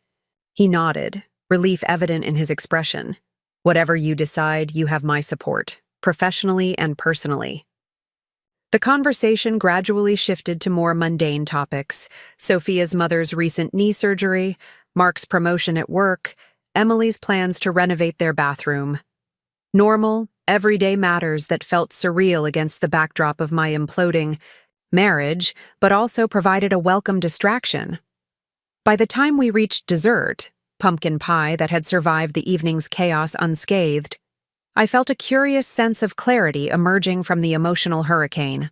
He nodded, relief evident in his expression. "Whatever you decide, you have my support, professionally and personally." The conversation gradually shifted to more mundane topics: Sophia's mother's recent knee surgery, Mark's promotion at work, Emily's plans to renovate their bathroom. Normal, everyday matters that felt surreal against the backdrop of my imploding marriage, but also provided a welcome distraction. By the time we reached dessert, pumpkin pie that had survived the evening's chaos unscathed, I felt a curious sense of clarity emerging from the emotional hurricane.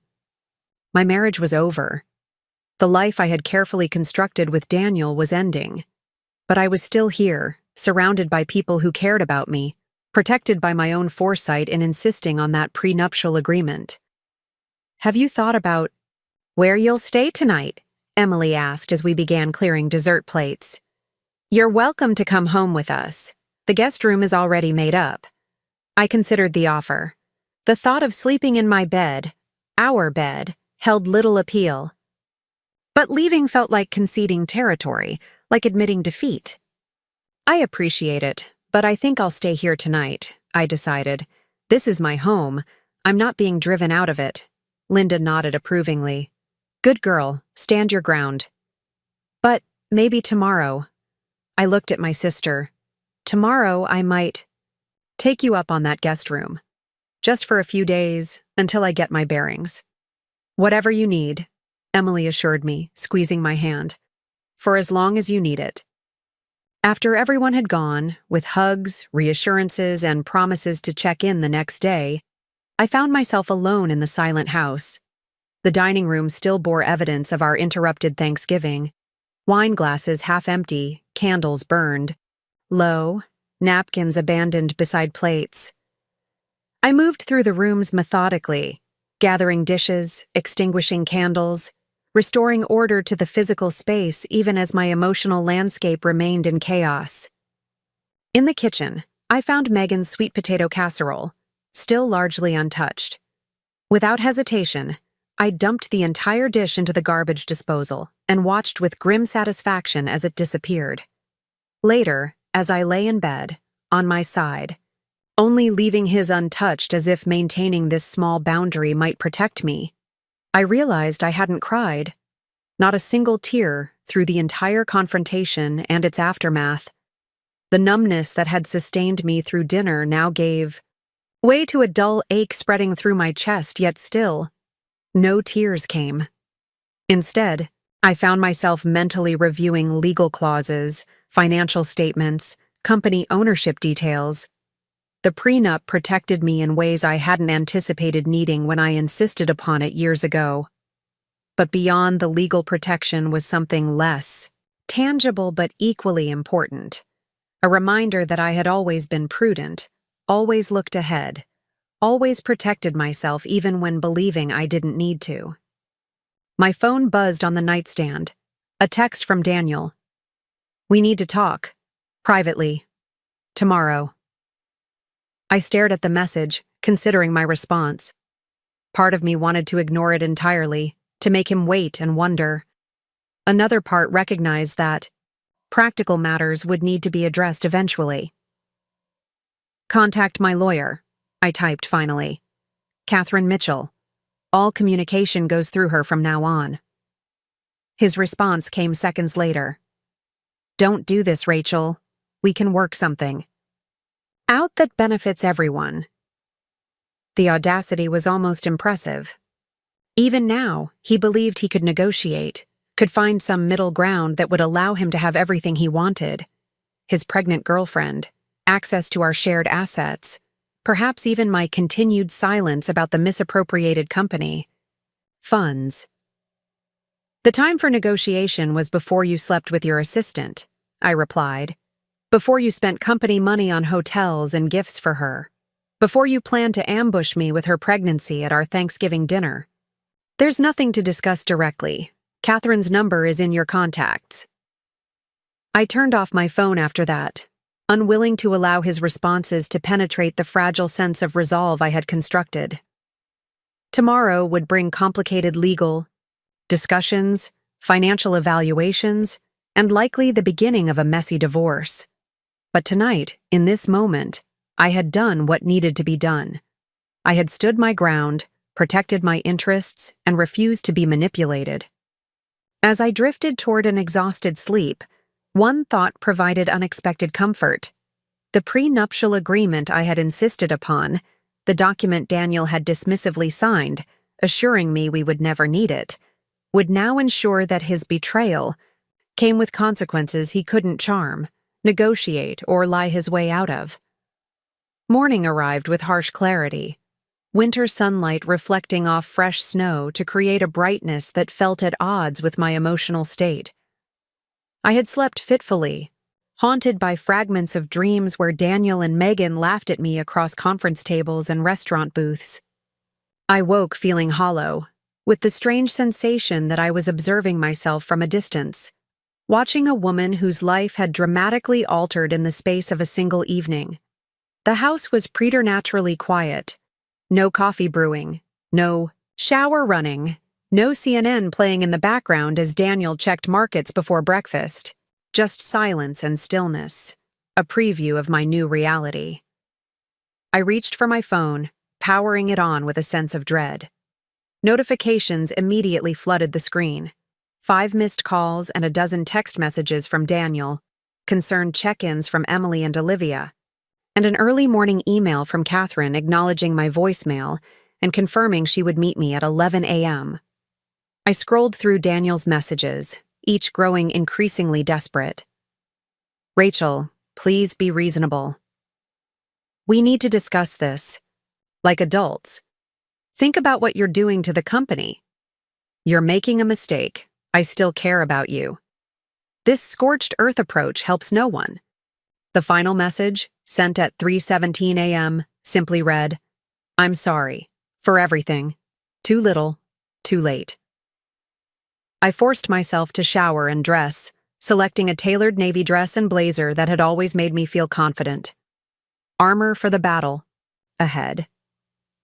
My marriage was over. The life I had carefully constructed with Daniel was ending. But I was still here, surrounded by people who cared about me, protected by my own foresight in insisting on that prenuptial agreement. "Have you thought about where you'll stay tonight?" Emily asked as we began clearing dessert plates. "You're welcome to come home with us. The guest room is already made up." I considered the offer. The thought of sleeping in my bed, our bed, held little appeal. But leaving felt like conceding territory, like admitting defeat. "I appreciate it, but I think I'll stay here tonight," I decided. "This is my home. I'm not being driven out of it." Linda nodded approvingly. "Good girl, stand your ground." "But maybe tomorrow." I looked at my sister. Tomorrow I might take you up on that guest room. Just for a few days, until I get my bearings. Whatever you need, Emily assured me, squeezing my hand. For as long as you need it. After everyone had gone, with hugs, reassurances, and promises to check in the next day, I found myself alone in the silent house. The dining room still bore evidence of our interrupted Thanksgiving. Wine glasses half empty, candles burned. Low, napkins abandoned beside plates. I moved through the rooms methodically, gathering dishes, extinguishing candles, restoring order to the physical space even as my emotional landscape remained in chaos. In the kitchen, I found Megan's sweet potato casserole, still largely untouched. Without hesitation, I dumped the entire dish into the garbage disposal and watched with grim satisfaction as it disappeared. Later, as I lay in bed, on my side, only leaving his untouched as if maintaining this small boundary might protect me, I realized I hadn't cried. Not a single tear through the entire confrontation and its aftermath. The numbness that had sustained me through dinner now gave way to a dull ache spreading through my chest, yet still, no tears came. Instead, I found myself mentally reviewing legal clauses, financial statements, company ownership details. The prenup protected me in ways I hadn't anticipated needing when I insisted upon it years ago. But beyond the legal protection was something less, tangible but equally important. A reminder that I had always been prudent, always looked ahead, always protected myself even when believing I didn't need to. My phone buzzed on the nightstand. A text from Daniel. "We need to talk. Privately. Tomorrow." I stared at the message, considering my response. Part of me wanted to ignore it entirely, to make him wait and wonder. Another part recognized that practical matters would need to be addressed eventually. "Contact my lawyer," I typed finally. "Catherine Mitchell. All communication goes through her from now on." His response came seconds later. "Don't do this, Rachel. We can work something out that benefits everyone." The audacity was almost impressive. Even now, he believed he could negotiate, could find some middle ground that would allow him to have everything he wanted. His pregnant girlfriend, access to our shared assets, perhaps even my continued silence about the misappropriated company. Funds. "The time for negotiation was before you slept with your assistant," I replied. "Before you spent company money on hotels and gifts for her. Before you planned to ambush me with her pregnancy at our Thanksgiving dinner. There's nothing to discuss directly. Catherine's number is in your contacts." I turned off my phone after that, unwilling to allow his responses to penetrate the fragile sense of resolve I had constructed. Tomorrow would bring complicated legal discussions, financial evaluations, and likely the beginning of a messy divorce. But tonight, in this moment, I had done what needed to be done. I had stood my ground, protected my interests, and refused to be manipulated. As I drifted toward an exhausted sleep, one thought provided unexpected comfort. The prenuptial agreement I had insisted upon, the document Daniel had dismissively signed, assuring me we would never need it, would now ensure that his betrayal came with consequences he couldn't charm, negotiate, or lie his way out of. Morning arrived with harsh clarity, winter sunlight reflecting off fresh snow to create a brightness that felt at odds with my emotional state. I had slept fitfully, haunted by fragments of dreams where Daniel and Megan laughed at me across conference tables and restaurant booths. I woke feeling hollow, with the strange sensation that I was observing myself from a distance, watching a woman whose life had dramatically altered in the space of a single evening. The house was preternaturally quiet. No coffee brewing, no shower running, no CNN playing in the background as Daniel checked markets before breakfast. Just silence and stillness, a preview of my new reality. I reached for my phone, powering it on with a sense of dread. Notifications immediately flooded the screen. 5 missed calls and a dozen text messages from Daniel. concerned check-ins from Emily and Olivia, and an early morning email from Catherine acknowledging my voicemail and confirming she would meet me at 11 a.m. I scrolled through Daniel's messages, each growing increasingly desperate. Rachel, please be reasonable. We need to discuss this. Like adults. Think about what you're doing to the company. You're making a mistake. I still care about you. This scorched earth approach helps no one. The final message, sent at 3:17 a.m., simply read, I'm sorry. For everything. Too little. Too late. I forced myself to shower and dress, selecting a tailored navy dress and blazer that had always made me feel confident. Armor for the battle. Ahead.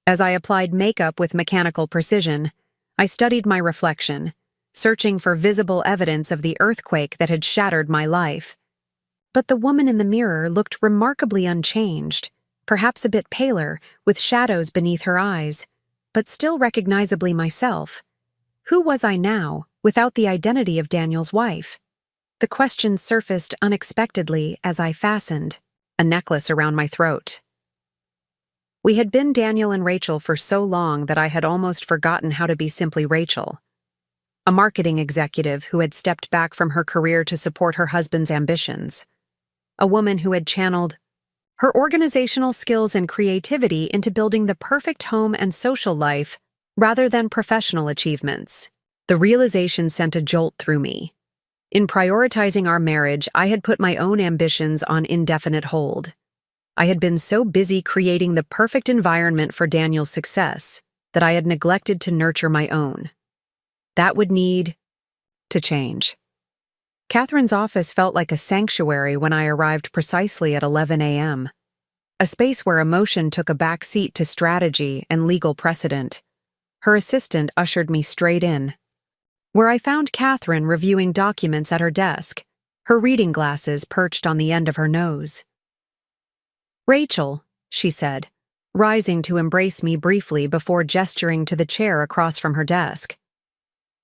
As I applied makeup with mechanical precision, I studied my reflection, searching for visible evidence of the earthquake that had shattered my life. But the woman in the mirror looked remarkably unchanged, perhaps a bit paler, with shadows beneath her eyes, but still recognizably myself. Who was I now, without the identity of Daniel's wife? The question surfaced unexpectedly as I fastened a necklace around my throat. We had been Daniel and Rachel for so long that I had almost forgotten how to be simply Rachel. A marketing executive who had stepped back from her career to support her husband's ambitions. A woman who had channeled her organizational skills and creativity into building the perfect home and social life rather than professional achievements. The realization sent a jolt through me. In prioritizing our marriage, I had put my own ambitions on indefinite hold. I had been so busy creating the perfect environment for Daniel's success that I had neglected to nurture my own. That would need to change. Catherine's office felt like a sanctuary when I arrived precisely at 11 a.m., a space where emotion took a back seat to strategy and legal precedent. Her assistant ushered me straight in, where I found Catherine reviewing documents at her desk, her reading glasses perched on the end of her nose. Rachel, she said, rising to embrace me briefly before gesturing to the chair across from her desk.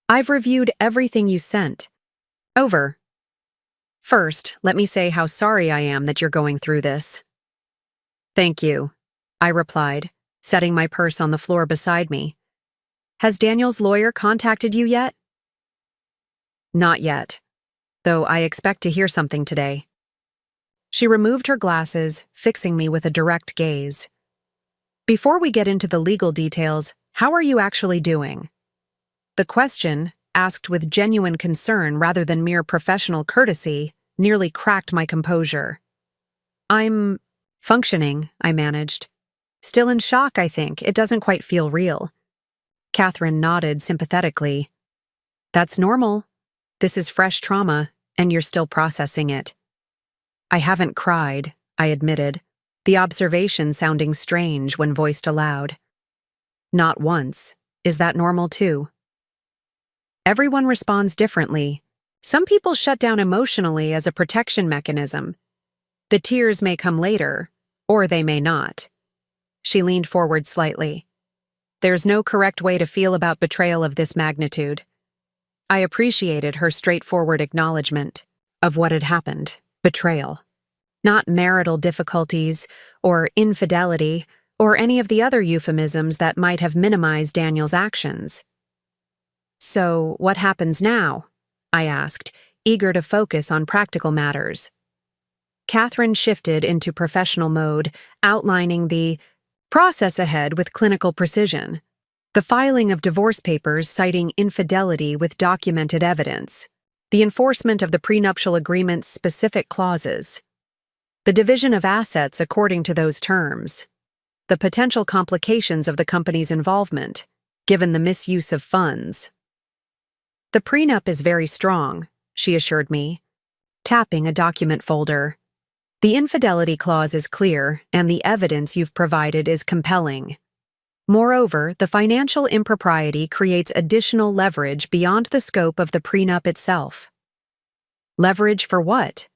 I've reviewed everything you sent. Over. First, let me say how sorry I am that you're going through this. Thank you, I replied, setting my purse on the floor beside me. Has Daniel's lawyer contacted you yet? Not yet, though I expect to hear something today. She removed her glasses, fixing me with a direct gaze. Before we get into the legal details, how are you actually doing? The question, asked with genuine concern rather than mere professional courtesy, nearly cracked my composure. I'm functioning, I managed. Still in shock, I think. It doesn't quite feel real. Catherine nodded sympathetically. That's normal. This is fresh trauma, and you're still processing it. I haven't cried, I admitted, the observation sounding strange when voiced aloud. Not once. Is that normal too? Everyone responds differently. Some people shut down emotionally as a protection mechanism. The tears may come later, or they may not. She leaned forward slightly. There's no correct way to feel about betrayal of this magnitude. I appreciated her straightforward acknowledgement of what had happened. Betrayal. Not marital difficulties, or infidelity, or any of the other euphemisms that might have minimized Daniel's actions. So, what happens now? I asked, eager to focus on practical matters. Catherine shifted into professional mode, outlining the process ahead with clinical precision. The filing of divorce papers citing infidelity with documented evidence. The enforcement of the prenuptial agreement's specific clauses. The division of assets according to those terms. The potential complications of the company's involvement, given the misuse of funds. The prenup is very strong, she assured me, tapping a document folder. The infidelity clause is clear, and the evidence you've provided is compelling. Moreover, the financial impropriety creates additional leverage beyond the scope of the prenup itself. Leverage for what?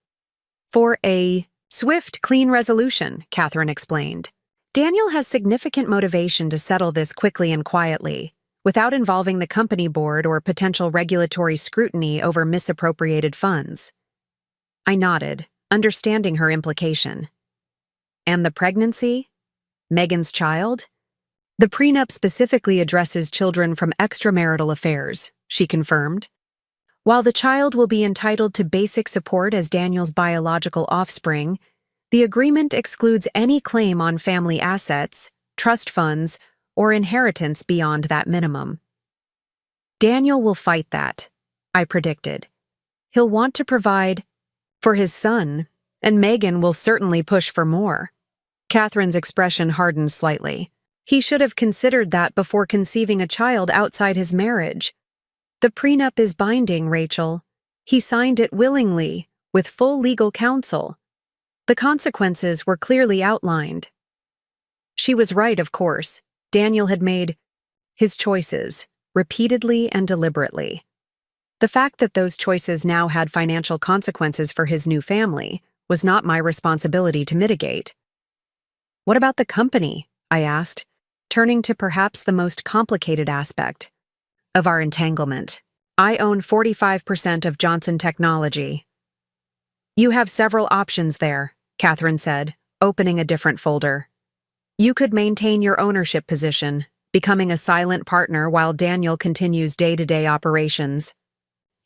For a swift, clean resolution, Catherine explained. Daniel has significant motivation to settle this quickly and quietly, without involving the company board or potential regulatory scrutiny over misappropriated funds. I nodded, understanding her implication. And the pregnancy? Megan's child? The prenup specifically addresses children from extramarital affairs, she confirmed. While the child will be entitled to basic support as Daniel's biological offspring, the agreement excludes any claim on family assets, trust funds, or inheritance beyond that minimum. Daniel will fight that, I predicted. He'll want to provide for his son, and Megan will certainly push for more. Catherine's expression hardened slightly. He should have considered that before conceiving a child outside his marriage. The prenup is binding, Rachel. He signed it willingly, with full legal counsel. The consequences were clearly outlined. She was right, of course. Daniel had made his choices, repeatedly and deliberately. The fact that those choices now had financial consequences for his new family was not my responsibility to mitigate. What about the company? I asked, turning to perhaps the most complicated aspect of our entanglement. I own 45% of Johnson Technology. You have several options there, Catherine said, opening a different folder. You could maintain your ownership position, becoming a silent partner while Daniel continues day-to-day operations.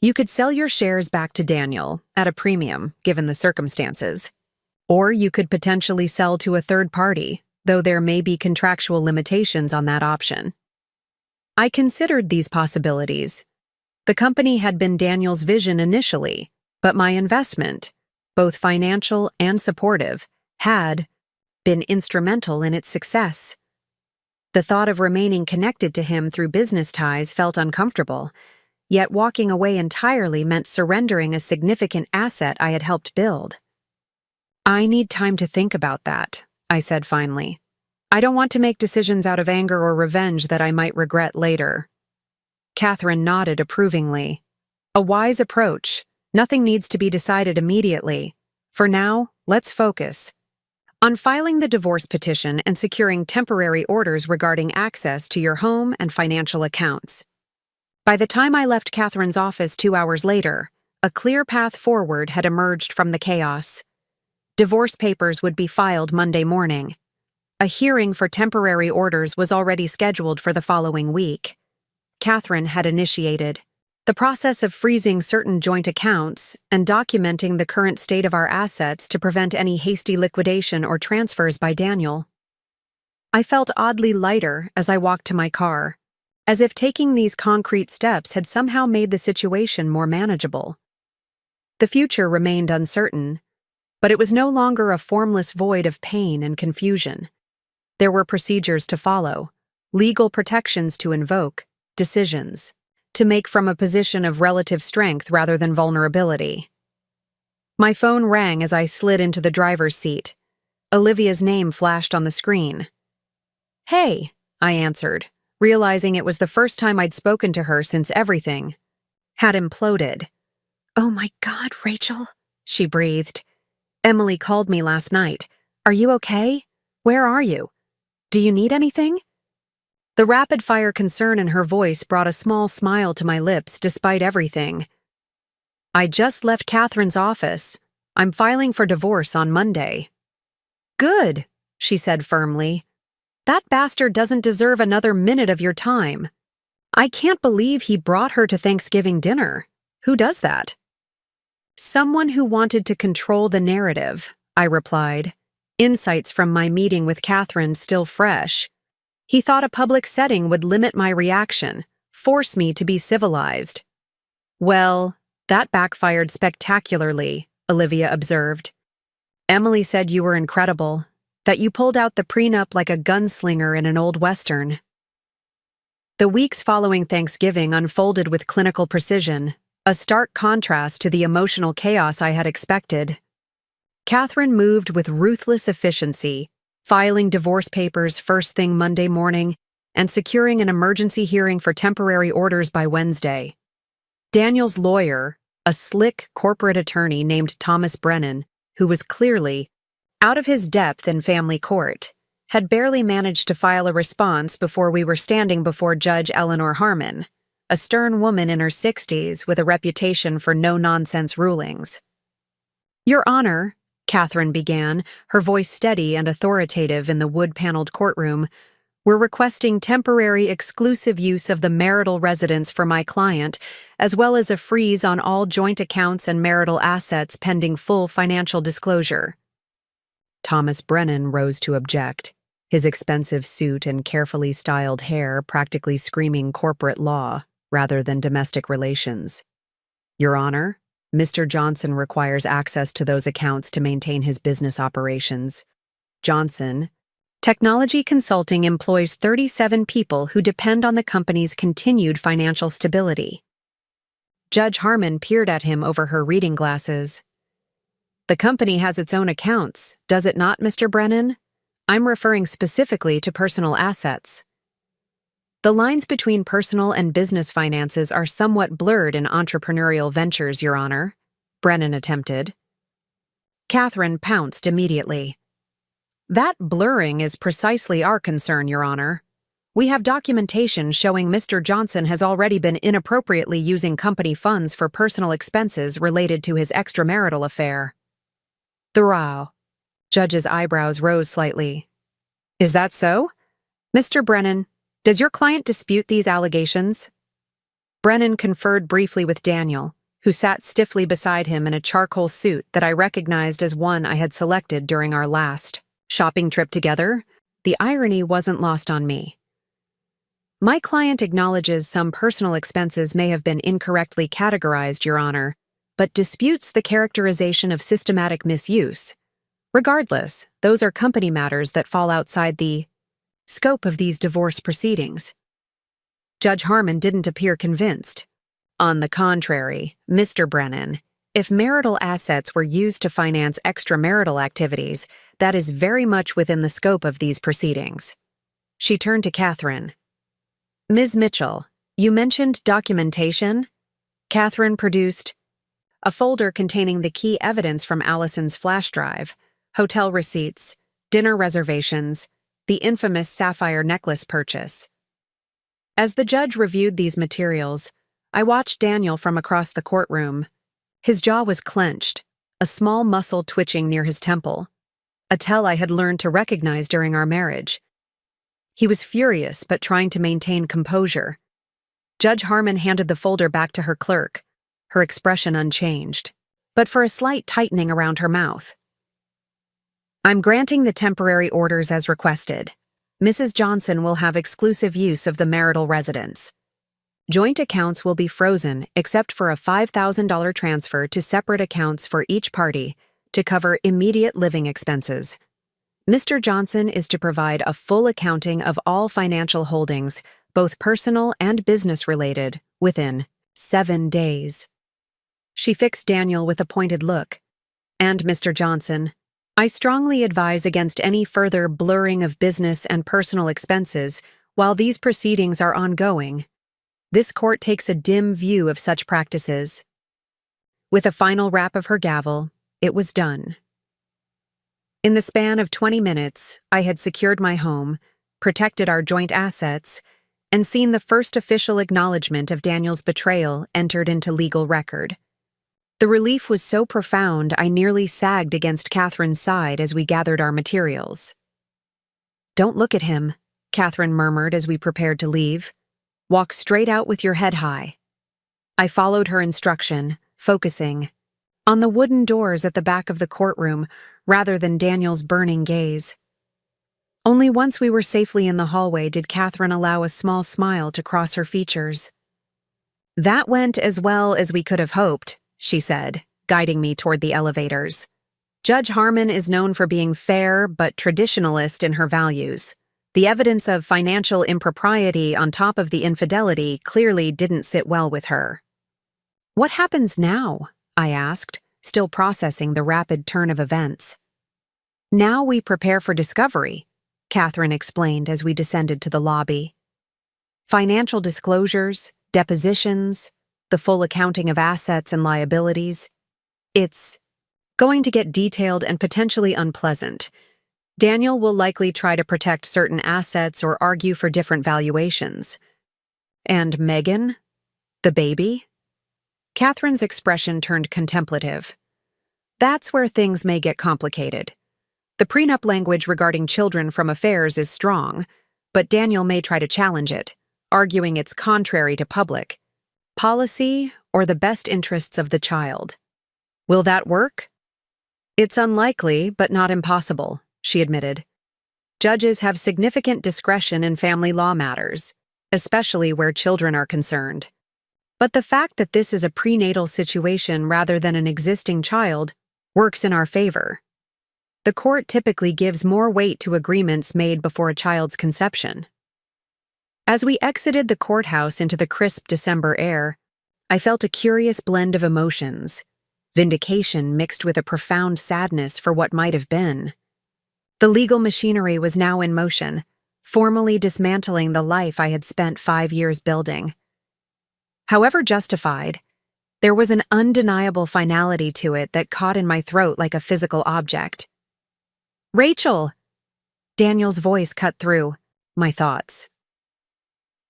You could sell your shares back to Daniel at a premium, given the circumstances. Or you could potentially sell to a third party, though there may be contractual limitations on that option. I considered these possibilities. The company had been Daniel's vision initially, but my investment, both financial and supportive, had been instrumental in its success. The thought of remaining connected to him through business ties felt uncomfortable, yet walking away entirely meant surrendering a significant asset I had helped build. I need time to think about that, I said finally. I don't want to make decisions out of anger or revenge that I might regret later. Catherine nodded approvingly. A wise approach. Nothing needs to be decided immediately. For now, let's focus on filing the divorce petition and securing temporary orders regarding access to your home and financial accounts. By the time I left Catherine's office 2 hours later, a clear path forward had emerged from the chaos. Divorce papers would be filed Monday morning. A hearing for temporary orders was already scheduled for the following week. Catherine had initiated the process of freezing certain joint accounts and documenting the current state of our assets to prevent any hasty liquidation or transfers by Daniel. I felt oddly lighter as I walked to my car, as if taking these concrete steps had somehow made the situation more manageable. The future remained uncertain, but it was no longer a formless void of pain and confusion. There were procedures to follow, legal protections to invoke, decisions to make from a position of relative strength rather than vulnerability. My phone rang as I slid into the driver's seat. Olivia's name flashed on the screen. Hey, I answered, realizing it was the first time I'd spoken to her since everything had imploded. Oh my God, Rachel, she breathed. Emily called me last night. Are you okay? Where are you? Do you need anything? The rapid-fire concern in her voice brought a small smile to my lips despite everything. I just left Catherine's office. I'm filing for divorce on Monday. Good, she said firmly. That bastard doesn't deserve another minute of your time. I can't believe he brought her to Thanksgiving dinner. Who does that? Someone who wanted to control the narrative, I replied, insights from my meeting with Catherine still fresh. He thought a public setting would limit my reaction, force me to be civilized. Well, that backfired spectacularly, Olivia observed. Emily said you were incredible, that you pulled out the prenup like a gunslinger in an old western. The weeks following Thanksgiving unfolded with clinical precision, a stark contrast to the emotional chaos I had expected. Catherine moved with ruthless efficiency, filing divorce papers first thing Monday morning and securing an emergency hearing for temporary orders by Wednesday. Daniel's lawyer, a slick corporate attorney named Thomas Brennan, who was clearly out of his depth in family court, had barely managed to file a response before we were standing before Judge Eleanor Harmon, a stern woman in her 60s with a reputation for no-nonsense rulings. Your Honor, Catherine began, her voice steady and authoritative in the wood-paneled courtroom, we're requesting temporary exclusive use of the marital residence for my client, as well as a freeze on all joint accounts and marital assets pending full financial disclosure. Thomas Brennan rose to object, his expensive suit and carefully styled hair practically screaming corporate law rather than domestic relations. Your Honor, Mr. Johnson requires access to those accounts to maintain his business operations. Johnson, Technology Consulting employs 37 people who depend on the company's continued financial stability. Judge Harmon peered at him over her reading glasses. The company has its own accounts, does it not, Mr. Brennan? I'm referring specifically to personal assets. The lines between personal and business finances are somewhat blurred in entrepreneurial ventures, Your Honor, Brennan attempted. Catherine pounced immediately. That blurring is precisely our concern, Your Honor. We have documentation showing Mr. Johnson has already been inappropriately using company funds for personal expenses related to his extramarital affair. The row. Judge's eyebrows rose slightly. Is that so? Mr. Brennan, does your client dispute these allegations? Brennan conferred briefly with Daniel, who sat stiffly beside him in a charcoal suit that I recognized as one I had selected during our last shopping trip together. The irony wasn't lost on me. My client acknowledges some personal expenses may have been incorrectly categorized, Your Honor, but disputes the characterization of systematic misuse. Regardless, those are company matters that fall outside the scope of these divorce proceedings. Judge Harmon didn't appear convinced. On the contrary, Mr. Brennan, if marital assets were used to finance extramarital activities, that is very much within the scope of these proceedings. She turned to Catherine. Ms. Mitchell, you mentioned documentation? Catherine produced a folder containing the key evidence from Allison's flash drive, hotel receipts, dinner reservations, the infamous sapphire necklace purchase. As the judge reviewed these materials, I watched Daniel from across the courtroom. His jaw was clenched, a small muscle twitching near his temple, a tell I had learned to recognize during our marriage. He was furious but trying to maintain composure. Judge Harmon handed the folder back to her clerk, her expression unchanged, but for a slight tightening around her mouth. I'm granting the temporary orders as requested. Mrs. Johnson will have exclusive use of the marital residence. Joint accounts will be frozen except for a $5,000 transfer to separate accounts for each party to cover immediate living expenses. Mr. Johnson is to provide a full accounting of all financial holdings, both personal and business-related, within 7 days. She fixed Daniel with a pointed look. And Mr. Johnson, I strongly advise against any further blurring of business and personal expenses while these proceedings are ongoing. This court takes a dim view of such practices. With a final rap of her gavel, it was done. In the span of 20 minutes, I had secured my home, protected our joint assets, and seen the first official acknowledgement of Daniel's betrayal entered into legal record. The relief was so profound I nearly sagged against Catherine's side as we gathered our materials. Don't look at him, Catherine murmured as we prepared to leave. Walk straight out with your head high. I followed her instruction, focusing on the wooden doors at the back of the courtroom rather than Daniel's burning gaze. Only once we were safely in the hallway did Catherine allow a small smile to cross her features. That went as well as we could have hoped, she said, guiding me toward the elevators. Judge Harmon is known for being fair but traditionalist in her values. The evidence of financial impropriety on top of the infidelity clearly didn't sit well with her. What happens now? I asked, still processing the rapid turn of events. Now we prepare for discovery, Catherine explained as we descended to the lobby. Financial disclosures, depositions, the full accounting of assets and liabilities. It's going to get detailed and potentially unpleasant. Daniel will likely try to protect certain assets or argue for different valuations. And Megan? The baby? Catherine's expression turned contemplative. That's where things may get complicated. The prenup language regarding children from affairs is strong, but Daniel may try to challenge it, arguing it's contrary to public policy or the best interests of the child. Will that work? It's unlikely, but not impossible, she admitted. Judges have significant discretion in family law matters, especially where children are concerned. But the fact that this is a prenatal situation rather than an existing child works in our favor. The court typically gives more weight to agreements made before a child's conception. As we exited the courthouse into the crisp December air, I felt a curious blend of emotions, vindication mixed with a profound sadness for what might have been. The legal machinery was now in motion, formally dismantling the life I had spent 5 years building. However justified, there was an undeniable finality to it that caught in my throat like a physical object. "Rachel!" Daniel's voice cut through my thoughts.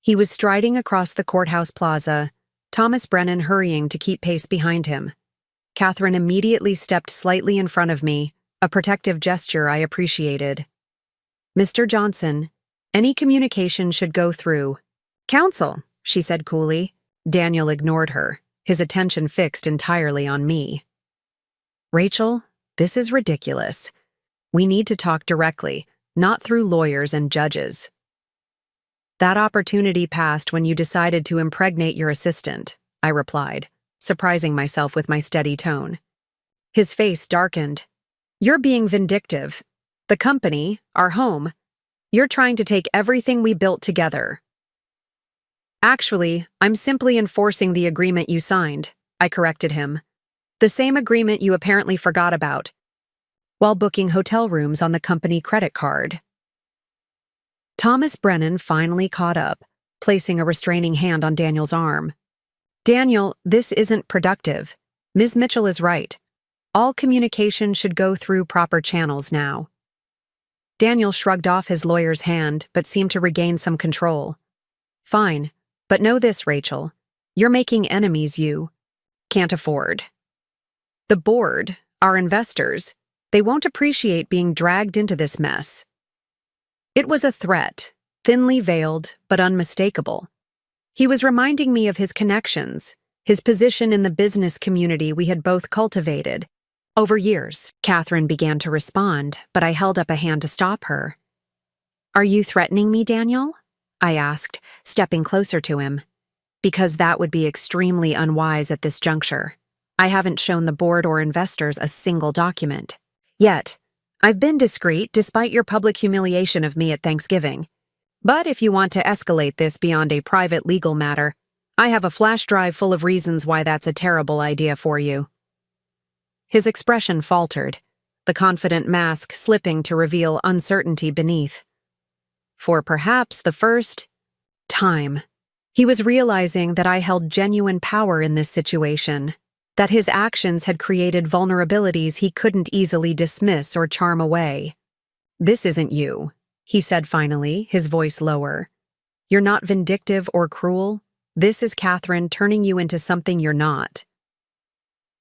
He was striding across the courthouse plaza, Thomas Brennan hurrying to keep pace behind him. Catherine immediately stepped slightly in front of me, a protective gesture I appreciated. "Mr. Johnson, any communication should go through counsel," she said coolly. Daniel ignored her, his attention fixed entirely on me. "Rachel, this is ridiculous. We need to talk directly, not through lawyers and judges." "That opportunity passed when you decided to impregnate your assistant," I replied, surprising myself with my steady tone. His face darkened. "You're being vindictive. The company, our home, you're trying to take everything we built together." "Actually, I'm simply enforcing the agreement you signed," I corrected him. "The same agreement you apparently forgot about, while booking hotel rooms on the company credit card." Thomas Brennan finally caught up, placing a restraining hand on Daniel's arm. "Daniel, this isn't productive. Ms. Mitchell is right. All communication should go through proper channels now." Daniel shrugged off his lawyer's hand but seemed to regain some control. "Fine, but know this, Rachel. You're making enemies you can't afford. The board, our investors, they won't appreciate being dragged into this mess." It was a threat, thinly veiled but unmistakable. He was reminding me of his connections, his position in the business community we had both cultivated. Over years, Catherine began to respond, but I held up a hand to stop her. "Are you threatening me, Daniel?" I asked, stepping closer to him. "Because that would be extremely unwise at this juncture. I haven't shown the board or investors a single document. Yet, I've been discreet despite your public humiliation of me at Thanksgiving. But if you want to escalate this beyond a private legal matter, I have a flash drive full of reasons why that's a terrible idea for you." His expression faltered, the confident mask slipping to reveal uncertainty beneath. For perhaps the first time, he was realizing that I held genuine power in this situation, that his actions had created vulnerabilities he couldn't easily dismiss or charm away. "This isn't you," he said finally, his voice lower. "You're not vindictive or cruel. This is Catherine turning you into something you're not."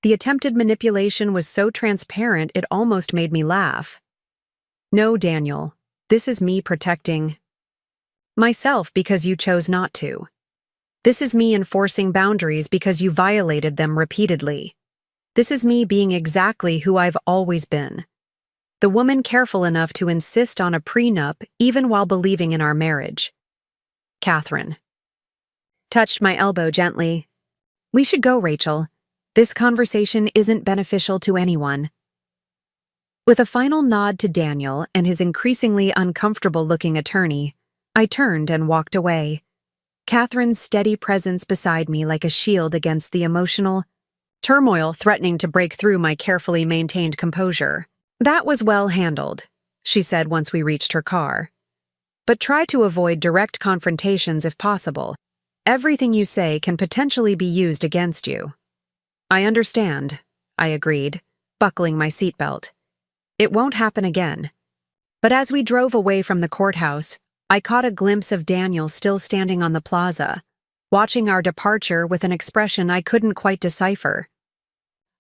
The attempted manipulation was so transparent it almost made me laugh. "No, Daniel, this is me protecting myself because you chose not to. This is me enforcing boundaries because you violated them repeatedly. This is me being exactly who I've always been. The woman careful enough to insist on a prenup even while believing in our marriage." Catherine touched my elbow gently. "We should go, Rachel. This conversation isn't beneficial to anyone." With a final nod to Daniel and his increasingly uncomfortable-looking attorney, I turned and walked away. Catherine's steady presence beside me like a shield against the emotional turmoil threatening to break through my carefully maintained composure. "That was well handled," she said once we reached her car. "But try to avoid direct confrontations if possible. Everything you say can potentially be used against you." "I understand," I agreed, buckling my seatbelt. "It won't happen again." But as we drove away from the courthouse, I caught a glimpse of Daniel still standing on the plaza, watching our departure with an expression I couldn't quite decipher.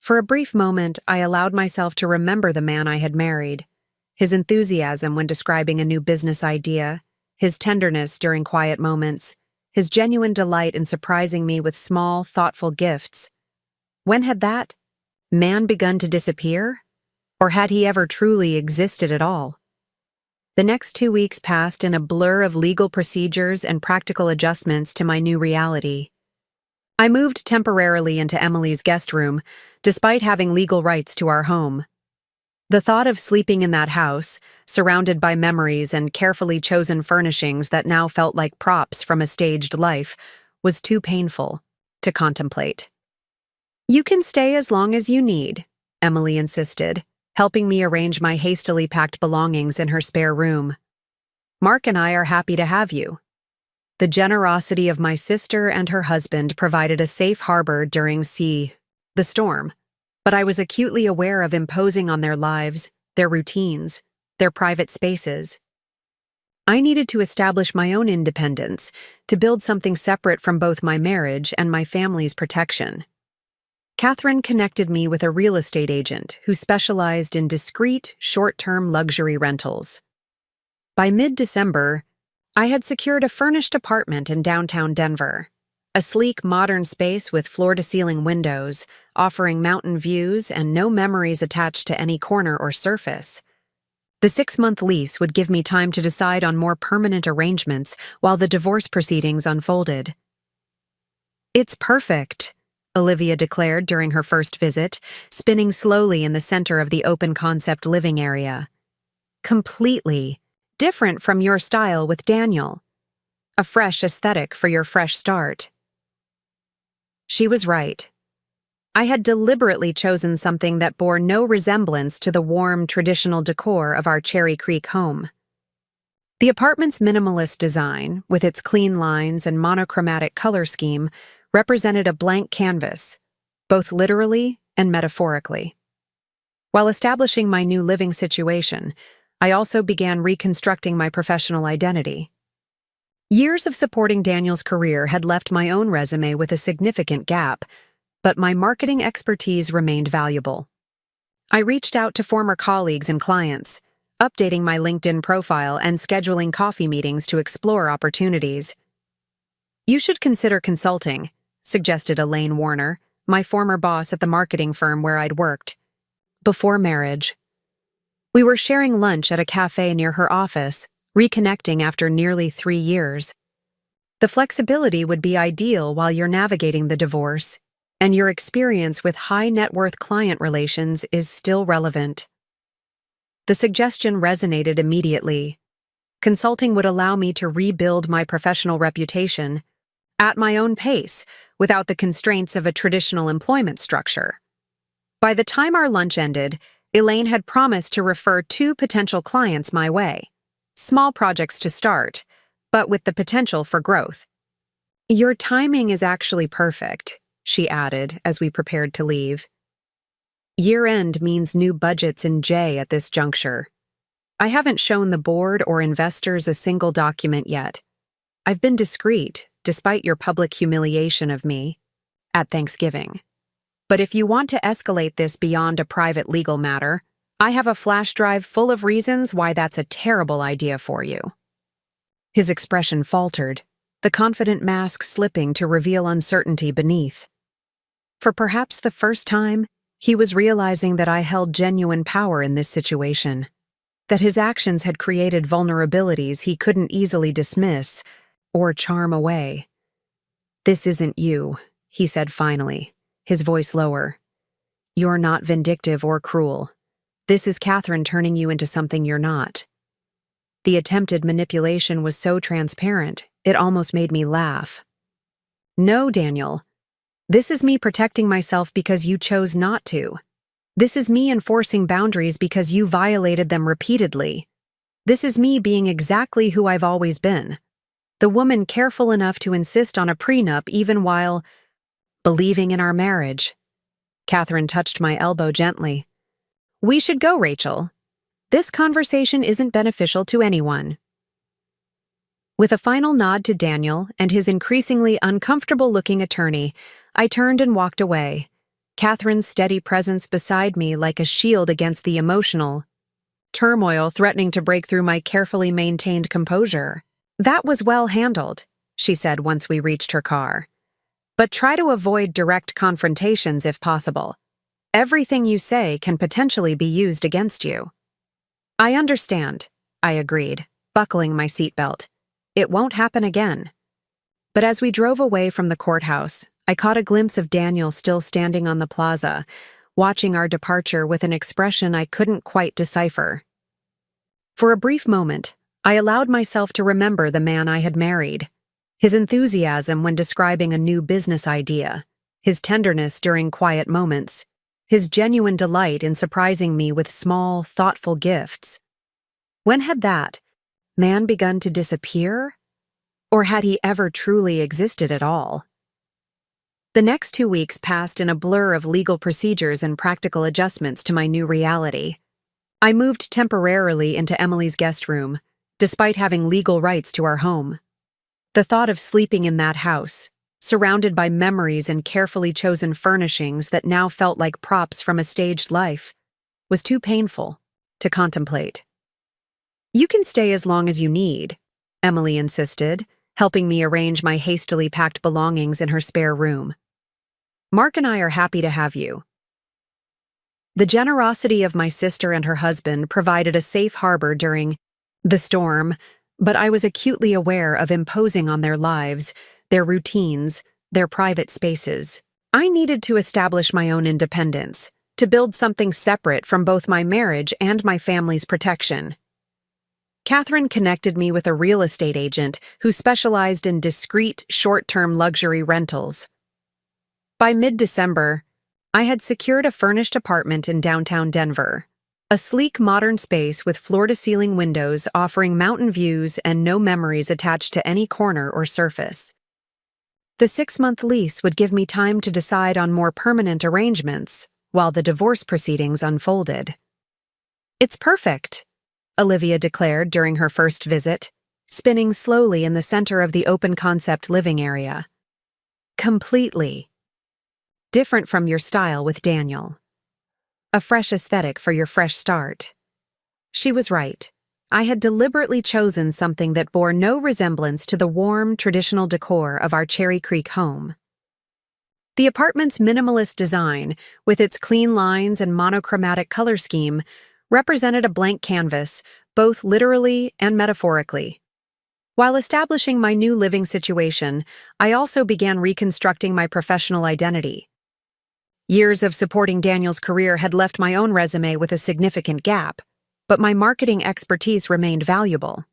For a brief moment, I allowed myself to remember the man I had married. His enthusiasm when describing a new business idea, his tenderness during quiet moments, his genuine delight in surprising me with small, thoughtful gifts. When had that man begun to disappear? Or had he ever truly existed at all? The next 2 weeks passed in a blur of legal procedures and practical adjustments to my new reality. I moved temporarily into Emily's guest room, despite having legal rights to our home. The thought of sleeping in that house, surrounded by memories and carefully chosen furnishings that now felt like props from a staged life, was too painful to contemplate. "You can stay as long as you need," Emily insisted, helping me arrange my hastily packed belongings in her spare room. "Mark and I are happy to have you." The generosity of my sister and her husband provided a safe harbor during the storm, but I was acutely aware of imposing on their lives, their routines, their private spaces. I needed to establish my own independence, to build something separate from both my marriage and my family's protection. Catherine connected me with a real estate agent who specialized in discreet, short-term luxury rentals. By mid-December, I had secured a furnished apartment in downtown Denver, a sleek, modern space with floor-to-ceiling windows, offering mountain views and no memories attached to any corner or surface. The 6-month lease would give me time to decide on more permanent arrangements while the divorce proceedings unfolded. "It's perfect," Olivia declared during her first visit, spinning slowly in the center of the open-concept living area. "Completely different from your style with Daniel. A fresh aesthetic for your fresh start." She was right. I had deliberately chosen something that bore no resemblance to the warm, traditional decor of our Cherry Creek home. The apartment's minimalist design, with its clean lines and monochromatic color scheme, represented a blank canvas, both literally and metaphorically. While establishing my new living situation, I also began reconstructing my professional identity. Years of supporting Daniel's career had left my own resume with a significant gap, but my marketing expertise remained valuable. I reached out to former colleagues and clients, updating my LinkedIn profile and scheduling coffee meetings to explore opportunities. "You should consider consulting," suggested Elaine Warner, my former boss at the marketing firm where I'd worked. Before marriage, we were sharing lunch at a cafe near her office, reconnecting after nearly 3 years. "The flexibility would be ideal while you're navigating the divorce, and your experience with high-net-worth client relations is still relevant." The suggestion resonated immediately. Consulting would allow me to rebuild my professional reputation at my own pace, without the constraints of a traditional employment structure. By the time our lunch ended, Elaine had promised to refer 2 potential clients my way. Small projects to start, but with the potential for growth. "Your timing is actually perfect," she added as we prepared to leave. "Year-end means new budgets in J at this juncture. I haven't shown the board or investors a single document yet. I've been discreet, despite your public humiliation of me, at Thanksgiving. But if you want to escalate this beyond a private legal matter, I have a flash drive full of reasons why that's a terrible idea for you." His expression faltered, the confident mask slipping to reveal uncertainty beneath. For perhaps the first time, he was realizing that I held genuine power in this situation, that his actions had created vulnerabilities he couldn't easily dismiss or charm away. "This isn't you," he said finally, his voice lower. "You're not vindictive or cruel. This is Catherine turning you into something you're not." The attempted manipulation was so transparent, it almost made me laugh. "No, Daniel. This is me protecting myself because you chose not to. This is me enforcing boundaries because you violated them repeatedly. This is me being exactly who I've always been. The woman careful enough to insist on a prenup even while believing in our marriage." Catherine touched my elbow gently. "We should go, Rachel. This conversation isn't beneficial to anyone." With a final nod to Daniel and his increasingly uncomfortable-looking attorney, I turned and walked away, Catherine's steady presence beside me like a shield against the emotional turmoil threatening to break through my carefully maintained composure. "That was well handled," she said once we reached her car. "But try to avoid direct confrontations if possible. Everything you say can potentially be used against you." "I understand," I agreed, buckling my seatbelt. "It won't happen again." But as we drove away from the courthouse, I caught a glimpse of Daniel still standing on the plaza, watching our departure with an expression I couldn't quite decipher. For a brief moment, I allowed myself to remember the man I had married. His enthusiasm when describing a new business idea, his tenderness during quiet moments, his genuine delight in surprising me with small, thoughtful gifts. When had that man begun to disappear? Or had he ever truly existed at all? The next 2 weeks passed in a blur of legal procedures and practical adjustments to my new reality. I moved temporarily into Emily's guest room, despite having legal rights to our home. The thought of sleeping in that house, surrounded by memories and carefully chosen furnishings that now felt like props from a staged life, was too painful to contemplate. "You can stay as long as you need," Emily insisted, helping me arrange my hastily packed belongings in her spare room. "Mark and I are happy to have you." The generosity of my sister and her husband provided a safe harbor during the storm, but I was acutely aware of imposing on their lives, their routines, their private spaces. I needed to establish my own independence, to build something separate from both my marriage and my family's protection. Catherine connected me with a real estate agent who specialized in discreet, short-term luxury rentals. By mid-December, I had secured a furnished apartment in downtown Denver, a sleek modern space with floor-to-ceiling windows offering mountain views and no memories attached to any corner or surface. The 6-month lease would give me time to decide on more permanent arrangements while the divorce proceedings unfolded. "It's perfect," Olivia declared during her first visit, spinning slowly in the center of the open-concept living area. "Completely different from your style with Daniel. A fresh aesthetic for your fresh start." She was right. I had deliberately chosen something that bore no resemblance to the warm, traditional decor of our Cherry Creek home. The apartment's minimalist design, with its clean lines and monochromatic color scheme, represented a blank canvas, both literally and metaphorically. While establishing my new living situation, I also began reconstructing my professional identity. Years of supporting Daniel's career had left my own resume with a significant gap, but my marketing expertise remained valuable.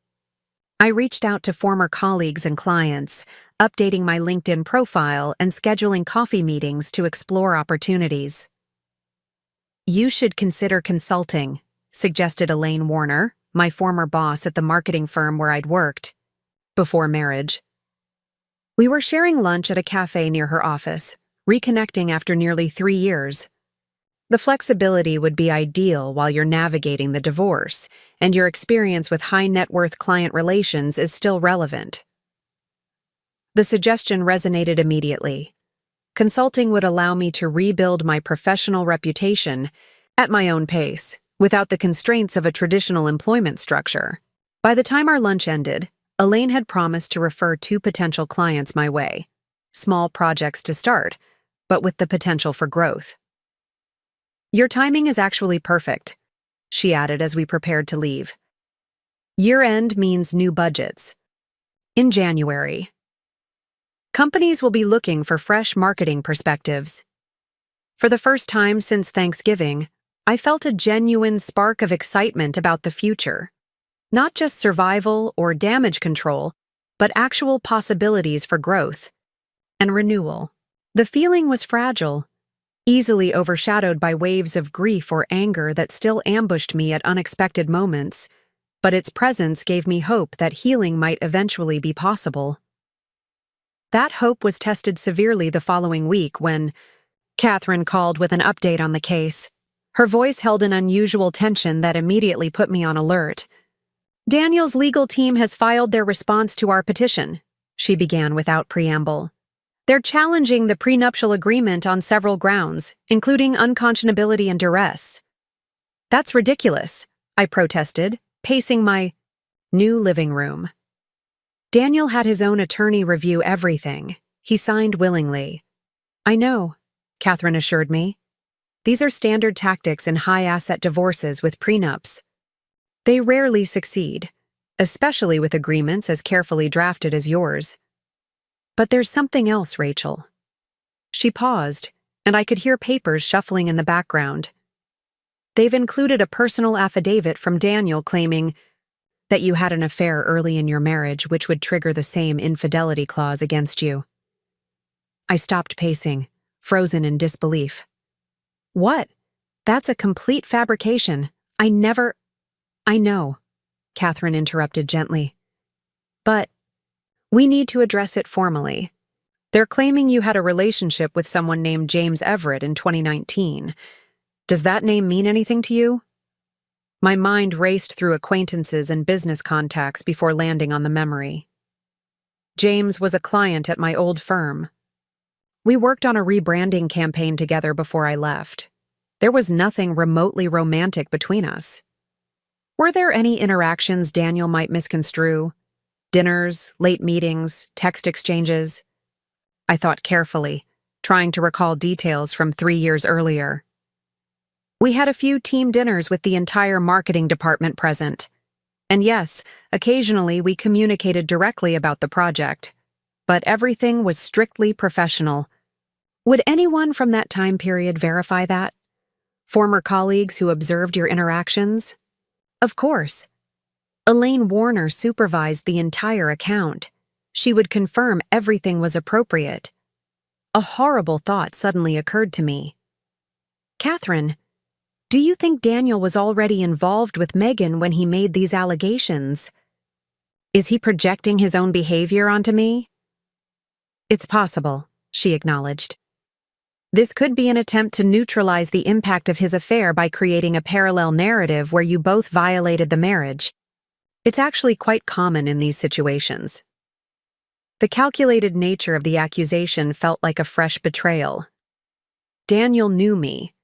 I reached out to former colleagues and clients, updating my LinkedIn profile and scheduling coffee meetings to explore opportunities. "You should consider consulting," suggested Elaine Warner, my former boss at the marketing firm where I'd worked before marriage. We were sharing lunch at a cafe near her office, reconnecting after nearly 3 years. "The flexibility would be ideal while you're navigating the divorce, and your experience with high-net-worth client relations is still relevant." The suggestion resonated immediately. Consulting would allow me to rebuild my professional reputation at my own pace, without the constraints of a traditional employment structure. By the time our lunch ended, Elaine had promised to refer 2 potential clients my way. Small projects to start, but with the potential for growth. "Your timing is actually perfect," she added as we prepared to leave. "Year-end means new budgets. In January, companies will be looking for fresh marketing perspectives." For the first time since Thanksgiving, I felt a genuine spark of excitement about the future. Not just survival or damage control, but actual possibilities for growth and renewal. The feeling was fragile, easily overshadowed by waves of grief or anger that still ambushed me at unexpected moments, but its presence gave me hope that healing might eventually be possible. That hope was tested severely the following week when Catherine called with an update on the case. Her voice held an unusual tension that immediately put me on alert. "Daniel's legal team has filed their response to our petition," she began without preamble. They're challenging the prenuptial agreement on several grounds, including unconscionability and duress. That's ridiculous, I protested, pacing my new living room. Daniel had his own attorney review everything. He signed willingly. I know, Catherine assured me. These are standard tactics in high-asset divorces with prenups. They rarely succeed, especially with agreements as carefully drafted as yours. But there's something else, Rachel. She paused, and I could hear papers shuffling in the background. They've included a personal affidavit from Daniel claiming that you had an affair early in your marriage, which would trigger the same infidelity clause against you. I stopped pacing, frozen in disbelief. What? That's a complete fabrication. I know, Catherine interrupted gently. But we need to address it formally. They're claiming you had a relationship with someone named James Everett in 2019. Does that name mean anything to you? My mind raced through acquaintances and business contacts before landing on the memory. James was a client at my old firm. We worked on a rebranding campaign together before I left. There was nothing remotely romantic between us. Were there any interactions Daniel might misconstrue? Dinners, late meetings, text exchanges? I thought carefully, trying to recall details from 3 years earlier. We had a few team dinners with the entire marketing department present. And yes, occasionally we communicated directly about the project. But everything was strictly professional. Would anyone from that time period verify that? Former colleagues who observed your interactions? Of course. Elaine Warner supervised the entire account. She would confirm everything was appropriate. A horrible thought suddenly occurred to me. Catherine, do you think Daniel was already involved with Megan when he made these allegations? Is he projecting his own behavior onto me? It's possible, she acknowledged. This could be an attempt to neutralize the impact of his affair by creating a parallel narrative where you both violated the marriage. It's actually quite common in these situations. The calculated nature of the accusation felt like a fresh betrayal. Daniel knew me,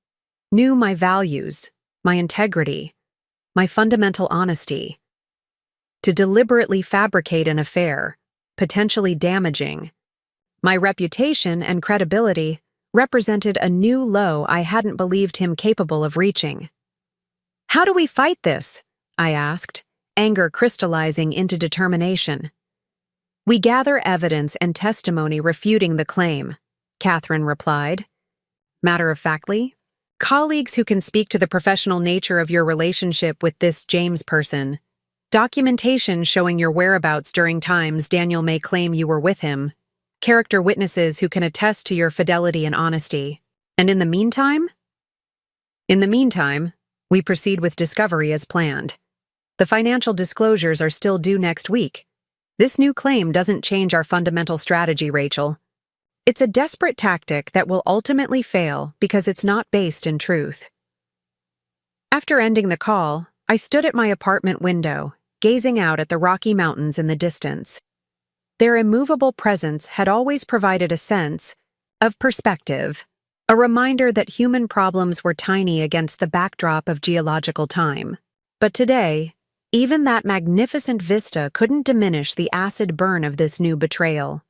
knew my values, my integrity, my fundamental honesty. To deliberately fabricate an affair, potentially damaging, my reputation and credibility represented a new low I hadn't believed him capable of reaching. How do we fight this? I asked, anger crystallizing into determination. We gather evidence and testimony refuting the claim, Catherine replied. Matter-of-factly, colleagues who can speak to the professional nature of your relationship with this James person, documentation showing your whereabouts during times Daniel may claim you were with him, character witnesses who can attest to your fidelity and honesty. And in the meantime? In the meantime, we proceed with discovery as planned. The financial disclosures are still due next week. This new claim doesn't change our fundamental strategy, Rachel. It's a desperate tactic that will ultimately fail because it's not based in truth. After ending the call, I stood at my apartment window, gazing out at the Rocky Mountains in the distance. Their immovable presence had always provided a sense of perspective, a reminder that human problems were tiny against the backdrop of geological time. But today, even that magnificent vista couldn't diminish the acid burn of this new betrayal.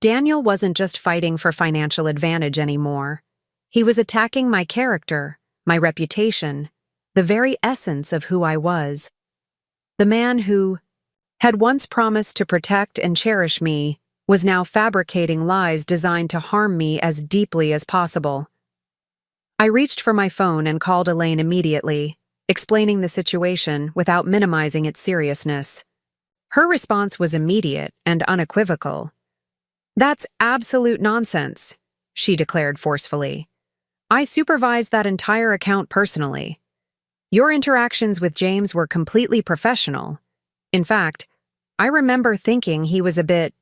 Daniel wasn't just fighting for financial advantage anymore. He was attacking my character, my reputation, the very essence of who I was. The man who had once promised to protect and cherish me was now fabricating lies designed to harm me as deeply as possible. I reached for my phone and called Elaine immediately, explaining the situation without minimizing its seriousness. Her response was immediate and unequivocal. "That's absolute nonsense," she declared forcefully. "I supervised that entire account personally. Your interactions with James were completely professional. In fact, I remember thinking he was a bit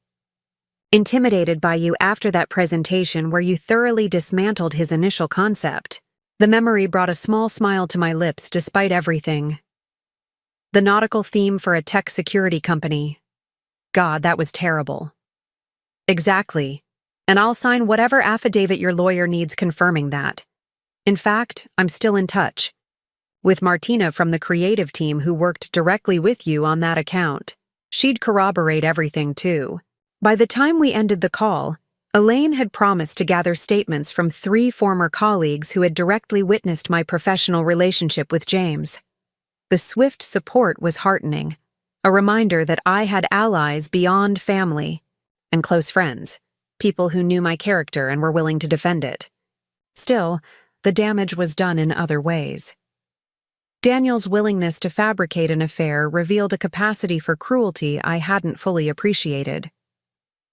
intimidated by you after that presentation where you thoroughly dismantled his initial concept." The memory brought a small smile to my lips despite everything. The nautical theme for a tech security company. God, that was terrible. Exactly, and I'll sign whatever affidavit your lawyer needs confirming that. In fact, I'm still in touch with Martina from the creative team who worked directly with you on that account. She'd corroborate everything, too. By the time we ended the call, Elaine had promised to gather statements from 3 former colleagues who had directly witnessed my professional relationship with James. The swift support was heartening, a reminder that I had allies beyond family and close friends, people who knew my character and were willing to defend it. Still, the damage was done in other ways. Daniel's willingness to fabricate an affair revealed a capacity for cruelty I hadn't fully appreciated.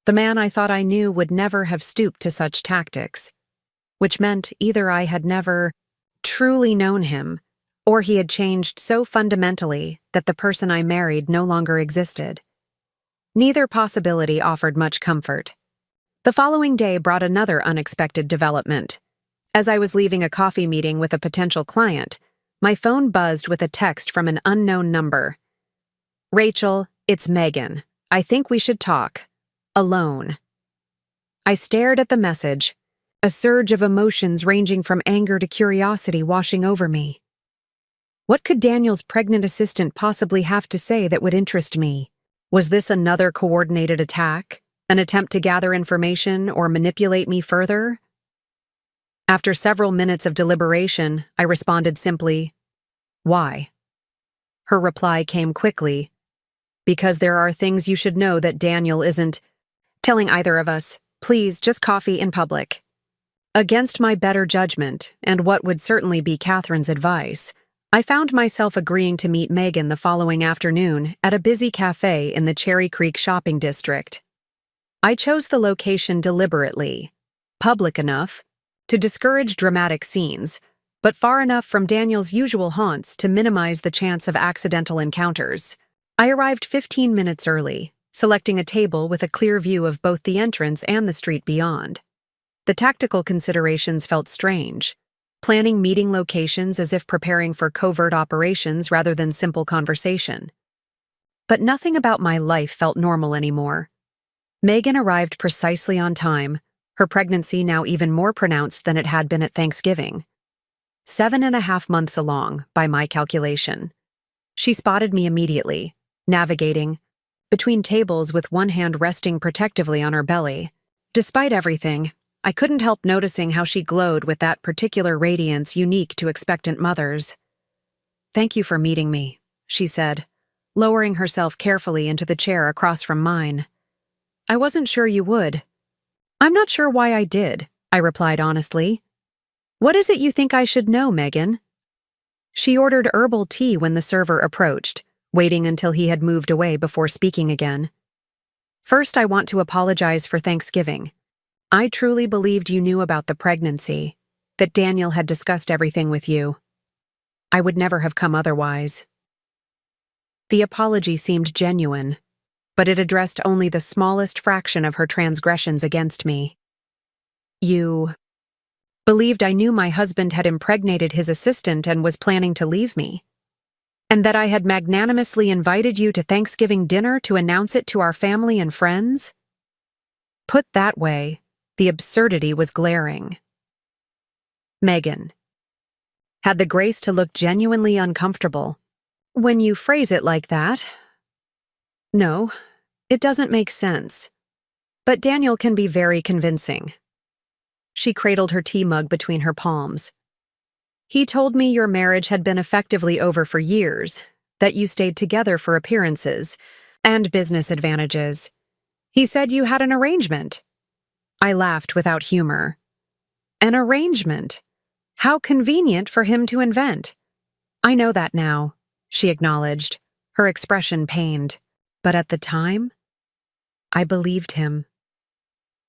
The man I thought I knew would never have stooped to such tactics, which meant either I had never truly known him, or he had changed so fundamentally that the person I married no longer existed. Neither possibility offered much comfort. The following day brought another unexpected development. As I was leaving a coffee meeting with a potential client, my phone buzzed with a text from an unknown number. "Rachel, it's Megan. I think we should talk. Alone." I stared at the message, a surge of emotions ranging from anger to curiosity washing over me. What could Daniel's pregnant assistant possibly have to say that would interest me? Was this another coordinated attack, an attempt to gather information or manipulate me further? After several minutes of deliberation, I responded simply, "Why?" Her reply came quickly, "Because there are things you should know that Daniel isn't telling either of us. Please, just coffee in public." Against my better judgment, and what would certainly be Catherine's advice, I found myself agreeing to meet Megan the following afternoon at a busy cafe in the Cherry Creek shopping district. I chose the location deliberately, public enough to discourage dramatic scenes, but far enough from Daniel's usual haunts to minimize the chance of accidental encounters. I arrived 15 minutes early, selecting a table with a clear view of both the entrance and the street beyond. The tactical considerations felt strange, planning meeting locations as if preparing for covert operations rather than simple conversation. But nothing about my life felt normal anymore. Megan arrived precisely on time, her pregnancy now even more pronounced than it had been at Thanksgiving. 7.5 months along, by my calculation. She spotted me immediately, navigating between tables with one hand resting protectively on her belly. Despite everything, I couldn't help noticing how she glowed with that particular radiance unique to expectant mothers. "Thank you for meeting me," she said, lowering herself carefully into the chair across from mine. "I wasn't sure you would." "I'm not sure why I did," I replied honestly. "What is it you think I should know, Megan?" She ordered herbal tea when the server approached, waiting until he had moved away before speaking again. "First, I want to apologize for Thanksgiving. I truly believed you knew about the pregnancy, that Daniel had discussed everything with you. I would never have come otherwise." The apology seemed genuine, but it addressed only the smallest fraction of her transgressions against me. "You believed I knew my husband had impregnated his assistant and was planning to leave me, and that I had magnanimously invited you to Thanksgiving dinner to announce it to our family and friends?" Put that way, the absurdity was glaring. Megan had the grace to look genuinely uncomfortable. "When you phrase it like that, no, it doesn't make sense. But Daniel can be very convincing." She cradled her tea mug between her palms. "He told me your marriage had been effectively over for years, that you stayed together for appearances and business advantages. He said you had an arrangement." I laughed without humor. "An arrangement? How convenient for him to invent." "I know that now," she acknowledged, her expression pained. "But at the time, I believed him.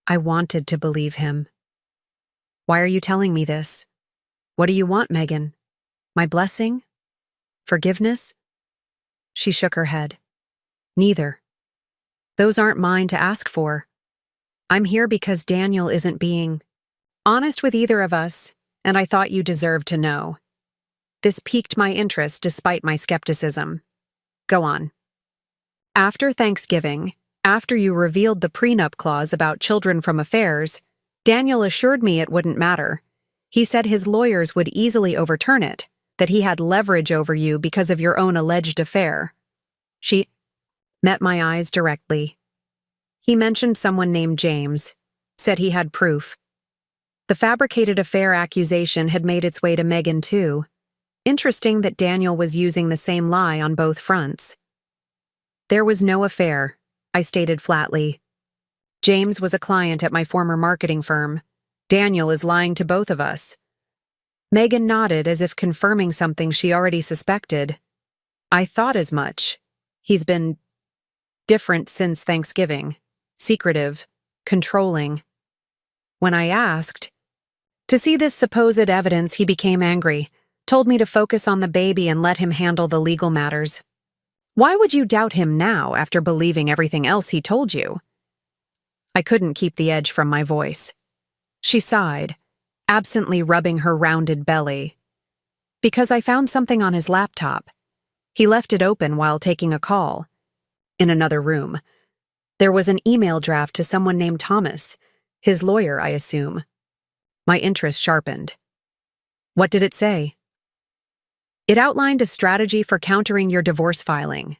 I wanted to believe him." "Why are you telling me this? What do you want, Megan? My blessing? Forgiveness?" She shook her head. "Neither. Those aren't mine to ask for. I'm here because Daniel isn't being honest with either of us, and I thought you deserved to know. This piqued my interest despite my skepticism. Go on." After Thanksgiving, After you revealed the prenup clause about children from affairs, Daniel assured me it wouldn't matter. He said his lawyers would easily overturn it, that he had leverage over you because of your own alleged affair. She met my eyes directly. He mentioned someone named James, said he had proof. The fabricated affair accusation had made its way to Megan too. Interesting that Daniel was using the same lie on both fronts. There was no affair, I stated flatly. James was a client at my former marketing firm. Daniel is lying to both of us. Megan nodded as if confirming something she already suspected. I thought as much. He's been different since Thanksgiving. Secretive. Controlling. When I asked, to see this supposed evidence, he became angry, told me to focus on the baby and let him handle the legal matters. Why would you doubt him now after believing everything else he told you? I couldn't keep the edge from my voice. She sighed, absently rubbing her rounded belly. Because I found something on his laptop. He left it open while taking a call. In another room. There was an email draft to someone named Thomas, his lawyer, I assume. My interest sharpened. What did it say? It outlined a strategy for countering your divorce filing.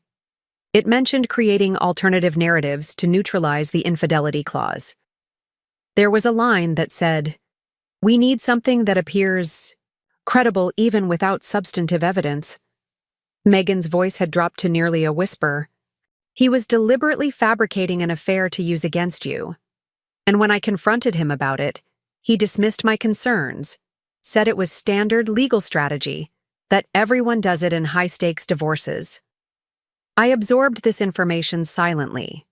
It mentioned creating alternative narratives to neutralize the infidelity clause. There was a line that said, "We need something that appears credible even without substantive evidence." Megan's voice had dropped to nearly a whisper. He was deliberately fabricating an affair to use against you. And when I confronted him about it, he dismissed my concerns, said it was standard legal strategy, that everyone does it in high-stakes divorces. I absorbed this information silently.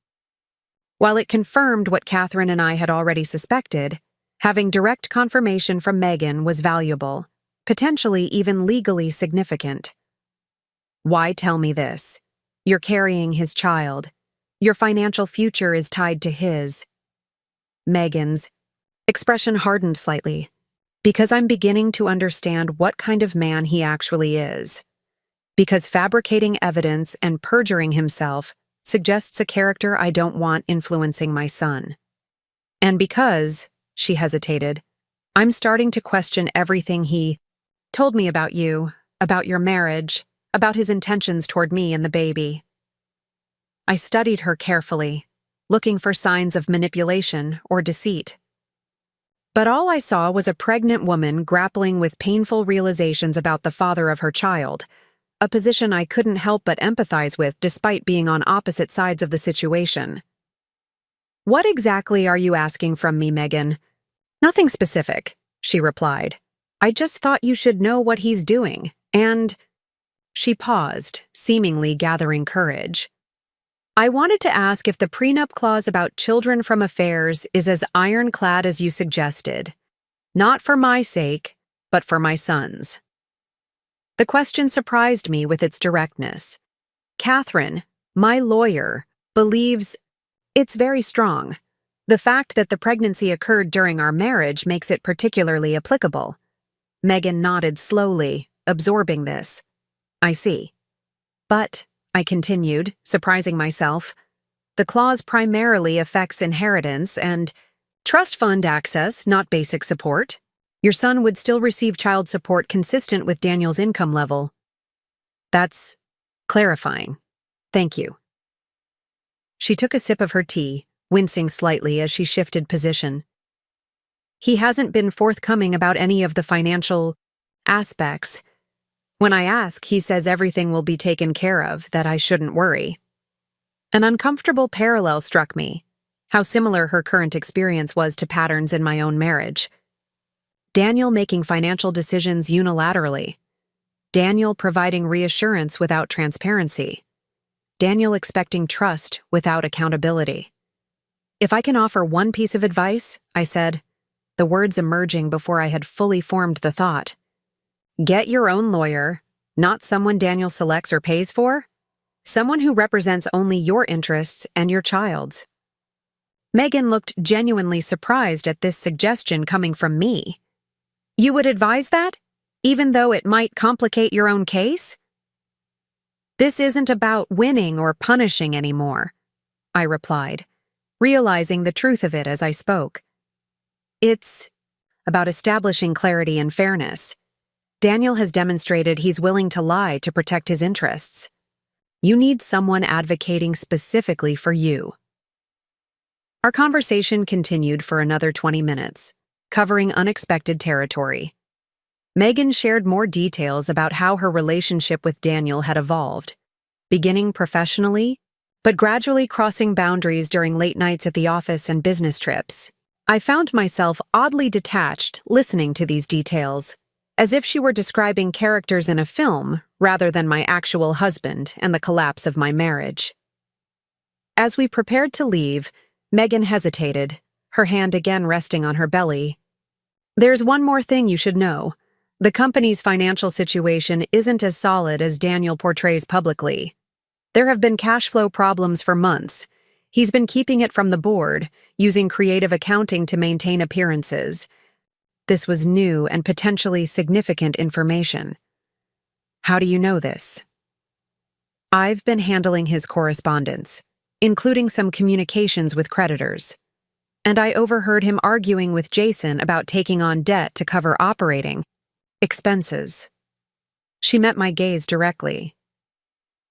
While it confirmed what Catherine and I had already suspected, having direct confirmation from Megan was valuable, potentially even legally significant. Why tell me this? You're carrying his child. Your financial future is tied to his. Megan's expression hardened slightly. Because I'm beginning to understand what kind of man he actually is. Because fabricating evidence and perjuring himself suggests a character I don't want influencing my son. And because, she hesitated, I'm starting to question everything he told me about you, about your marriage, about his intentions toward me and the baby. I studied her carefully, looking for signs of manipulation or deceit. But all I saw was a pregnant woman grappling with painful realizations about the father of her child, a position I couldn't help but empathize with despite being on opposite sides of the situation. What exactly are you asking from me, Megan? Nothing specific, she replied. I just thought you should know what he's doing, and… She paused, seemingly gathering courage. I wanted to ask if the prenup clause about children from affairs is as ironclad as you suggested. Not for my sake, but for my son's. The question surprised me with its directness. Catherine, my lawyer, believes it's very strong. The fact that the pregnancy occurred during our marriage makes it particularly applicable. Megan nodded slowly, absorbing this. I see. But, I continued, surprising myself, the clause primarily affects inheritance and trust fund access, not basic support. Your son would still receive child support consistent with Daniel's income level. That's clarifying. Thank you. She took a sip of her tea, wincing slightly as she shifted position. He hasn't been forthcoming about any of the financial aspects. When I ask, he says everything will be taken care of, that I shouldn't worry. An uncomfortable parallel struck me, how similar her current experience was to patterns in my own marriage. Daniel making financial decisions unilaterally. Daniel providing reassurance without transparency. Daniel expecting trust without accountability. If I can offer one piece of advice, I said, the words emerging before I had fully formed the thought. Get your own lawyer, not someone Daniel selects or pays for. Someone who represents only your interests and your child's. Megan looked genuinely surprised at this suggestion coming from me. You would advise that, even though it might complicate your own case? This isn't about winning or punishing anymore. I replied, realizing the truth of it as I spoke. It's about establishing clarity and fairness. Daniel has demonstrated he's willing to lie to protect his interests. You need someone advocating specifically for you. Our conversation continued for another 20 minutes, covering unexpected territory. Megan shared more details about how her relationship with Daniel had evolved, beginning professionally, but gradually crossing boundaries during late nights at the office and business trips. I found myself oddly detached listening to these details, as if she were describing characters in a film rather than my actual husband and the collapse of my marriage. As we prepared to leave, Megan hesitated, her hand again resting on her belly. There's one more thing you should know. The company's financial situation isn't as solid as Daniel portrays publicly. There have been cash flow problems for months. He's been keeping it from the board, using creative accounting to maintain appearances. This was new and potentially significant information. How do you know this? I've been handling his correspondence, including some communications with creditors. And I overheard him arguing with Jason about taking on debt to cover operating expenses. She met my gaze directly.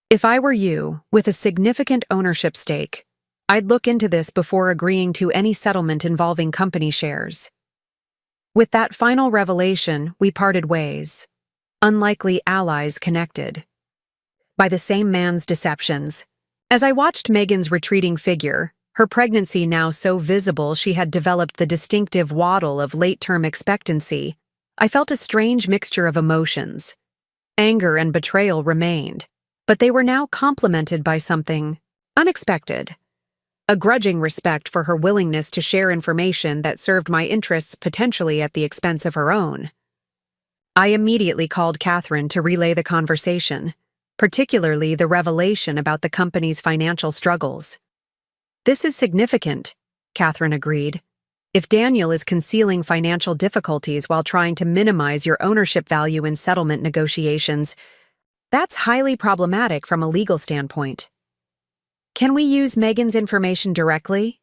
If I were you, with a significant ownership stake, I'd look into this before agreeing to any settlement involving company shares. With that final revelation, we parted ways, unlikely allies connected by the same man's deceptions. As I watched Megan's retreating figure, her pregnancy now so visible she had developed the distinctive waddle of late-term expectancy, I felt a strange mixture of emotions. Anger and betrayal remained, but they were now complemented by something unexpected. A grudging respect for her willingness to share information that served my interests potentially at the expense of her own. I immediately called Catherine to relay the conversation, particularly the revelation about the company's financial struggles. This is significant, Catherine agreed. If Daniel is concealing financial difficulties while trying to minimize your ownership value in settlement negotiations, that's highly problematic from a legal standpoint. Can we use Megan's information directly?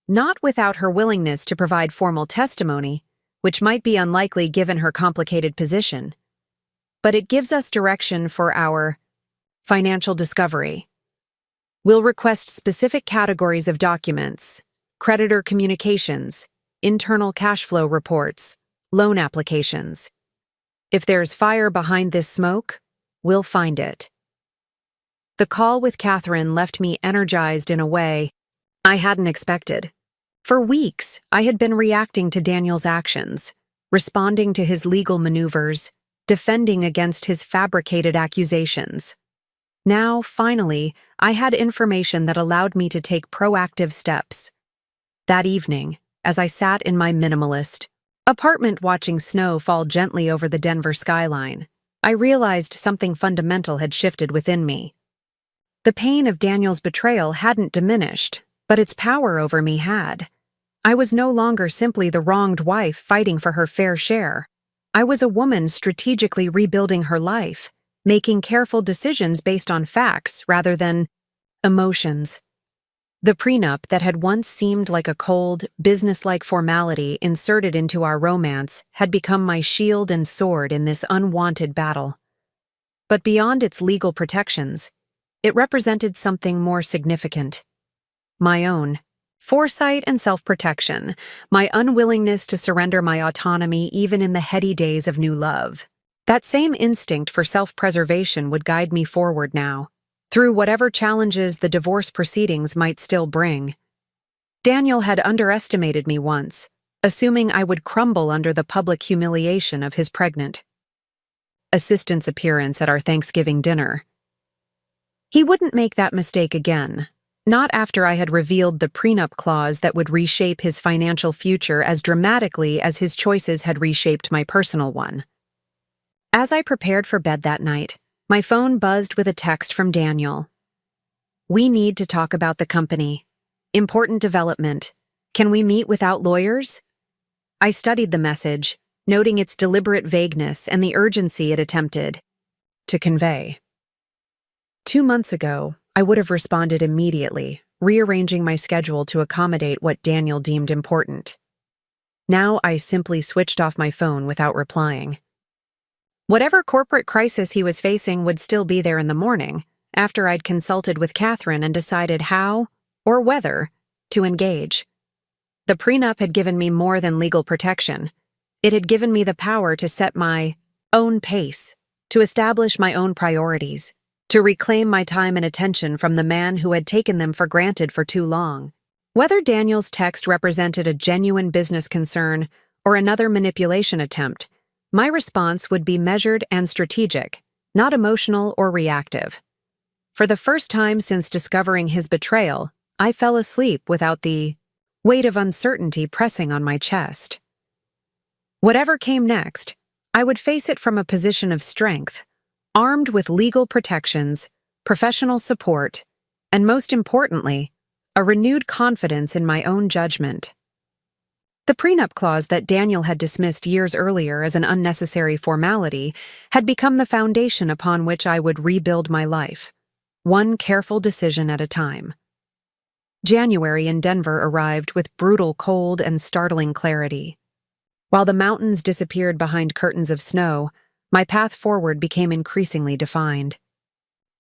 Not without her willingness to provide formal testimony, which might be unlikely given her complicated position. But it gives us direction for our financial discovery. We'll request specific categories of documents, creditor communications, internal cash flow reports, loan applications. If there's fire behind this smoke, we'll find it. The call with Catherine left me energized in a way I hadn't expected. For weeks, I had been reacting to Daniel's actions, responding to his legal maneuvers, defending against his fabricated accusations. Now, finally, I had information that allowed me to take proactive steps. That evening, as I sat in my minimalist apartment watching snow fall gently over the Denver skyline, I realized something fundamental had shifted within me. The pain of Daniel's betrayal hadn't diminished, but its power over me had. I was no longer simply the wronged wife fighting for her fair share. I was a woman strategically rebuilding her life, making careful decisions based on facts rather than emotions. The prenup that had once seemed like a cold, business-like formality inserted into our romance had become my shield and sword in this unwanted battle. But beyond its legal protections, it represented something more significant. My own foresight and self-protection, my unwillingness to surrender my autonomy even in the heady days of new love. That same instinct for self-preservation would guide me forward now, through whatever challenges the divorce proceedings might still bring. Daniel had underestimated me once, assuming I would crumble under the public humiliation of his pregnant assistant's appearance at our Thanksgiving dinner. He wouldn't make that mistake again, not after I had revealed the prenup clause that would reshape his financial future as dramatically as his choices had reshaped my personal one. As I prepared for bed that night, my phone buzzed with a text from Daniel. "We need to talk about the company. Important development. Can we meet without lawyers?" I studied the message, noting its deliberate vagueness and the urgency it attempted to convey. 2 months ago, I would have responded immediately, rearranging my schedule to accommodate what Daniel deemed important. Now I simply switched off my phone without replying. Whatever corporate crisis he was facing would still be there in the morning, after I'd consulted with Catherine and decided how, or whether, to engage. The prenup had given me more than legal protection. It had given me the power to set my own pace, to establish my own priorities, to reclaim my time and attention from the man who had taken them for granted for too long. Whether Daniel's text represented a genuine business concern or another manipulation attempt, my response would be measured and strategic, not emotional or reactive. For the first time since discovering his betrayal, I fell asleep without the weight of uncertainty pressing on my chest. Whatever came next, I would face it from a position of strength, armed with legal protections, professional support, and most importantly, a renewed confidence in my own judgment. The prenup clause that Daniel had dismissed years earlier as an unnecessary formality had become the foundation upon which I would rebuild my life, one careful decision at a time. January in Denver arrived with brutal cold and startling clarity. While the mountains disappeared behind curtains of snow, my path forward became increasingly defined.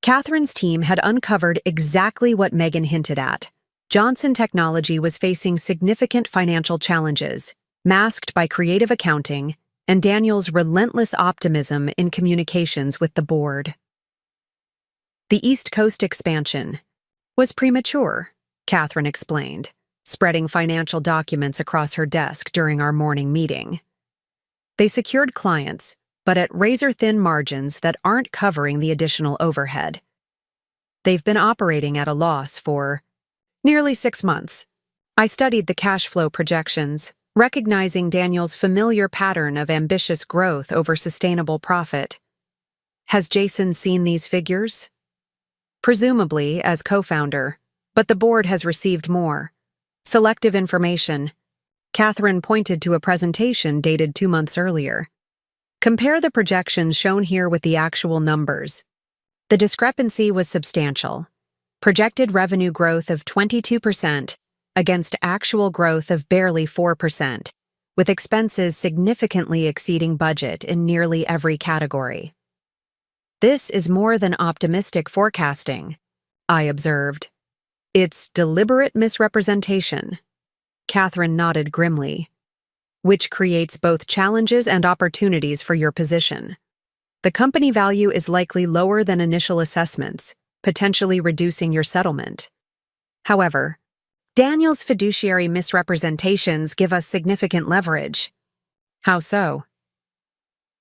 Catherine's team had uncovered exactly what Megan hinted at. Johnson Technology was facing significant financial challenges, masked by creative accounting and Daniel's relentless optimism in communications with the board. The East Coast expansion was premature, Catherine explained, spreading financial documents across her desk during our morning meeting. They secured clients, but at razor-thin margins that aren't covering the additional overhead. They've been operating at a loss for nearly 6 months. I studied the cash flow projections, recognizing Daniel's familiar pattern of ambitious growth over sustainable profit. Has Jason seen these figures? Presumably as co-founder, but the board has received more. Selective information. Catherine pointed to a presentation dated 2 months earlier. Compare the projections shown here with the actual numbers. The discrepancy was substantial. Projected revenue growth of 22% against actual growth of barely 4%, with expenses significantly exceeding budget in nearly every category. This is more than optimistic forecasting, I observed. It's deliberate misrepresentation. Catherine nodded grimly, which creates both challenges and opportunities for your position. The company value is likely lower than initial assessments, potentially reducing your settlement. However, Daniel's fiduciary misrepresentations give us significant leverage. How so?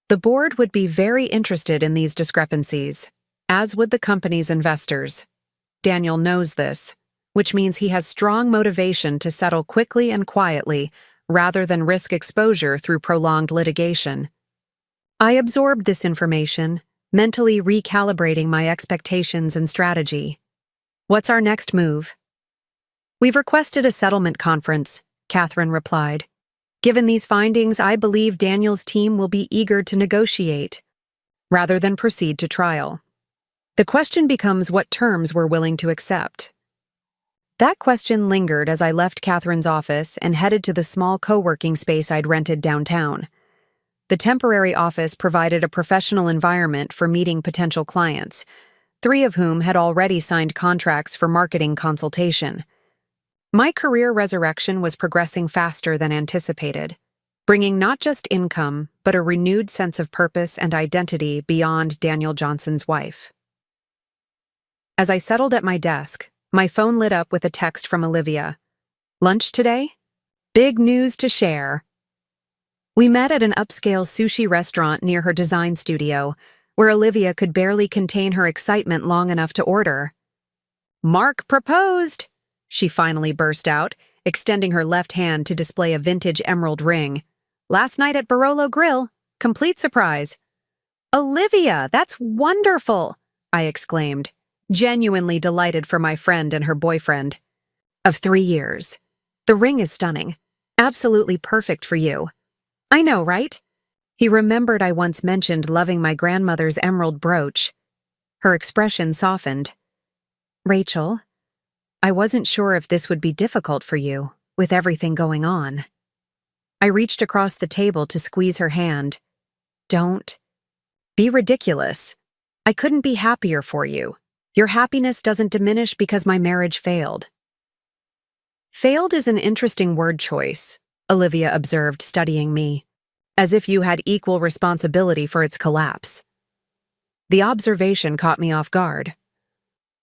The board would be very interested in these discrepancies, as would the company's investors. Daniel knows this, which means he has strong motivation to settle quickly and quietly rather than risk exposure through prolonged litigation. I absorbed this information, mentally recalibrating my expectations and strategy. What's our next move? We've requested a settlement conference, Catherine replied. Given these findings, I believe Daniel's team will be eager to negotiate, rather than proceed to trial. The question becomes what terms we're willing to accept. That question lingered as I left Catherine's office and headed to the small co-working space I'd rented downtown. The temporary office provided a professional environment for meeting potential clients, 3 of whom had already signed contracts for marketing consultation. My career resurrection was progressing faster than anticipated, bringing not just income, but a renewed sense of purpose and identity beyond Daniel Johnson's wife. As I settled at my desk, my phone lit up with a text from Olivia. Lunch today? Big news to share. We met at an upscale sushi restaurant near her design studio, where Olivia could barely contain her excitement long enough to order. Mark proposed, she finally burst out, extending her left hand to display a vintage emerald ring. Last night at Barolo Grill, complete surprise. Olivia, that's wonderful, I exclaimed, genuinely delighted for my friend and her boyfriend. Of 3 years. The ring is stunning. Absolutely perfect for you. I know, right? He remembered I once mentioned loving my grandmother's emerald brooch. Her expression softened. Rachel, I wasn't sure if this would be difficult for you, with everything going on. I reached across the table to squeeze her hand. Don't be ridiculous. I couldn't be happier for you. Your happiness doesn't diminish because my marriage failed. Failed is an interesting word choice, Olivia observed, studying me, as if you had equal responsibility for its collapse. The observation caught me off guard.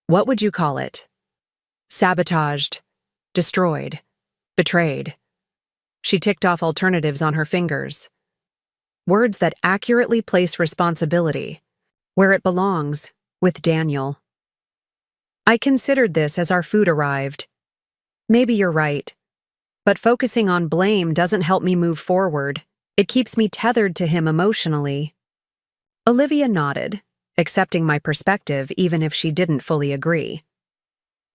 What would you call it? Sabotaged, destroyed, betrayed. She ticked off alternatives on her fingers. Words that accurately place responsibility where it belongs, with Daniel. I considered this as our food arrived. Maybe you're right. But focusing on blame doesn't help me move forward. It keeps me tethered to him emotionally. Olivia nodded, accepting my perspective even if she didn't fully agree.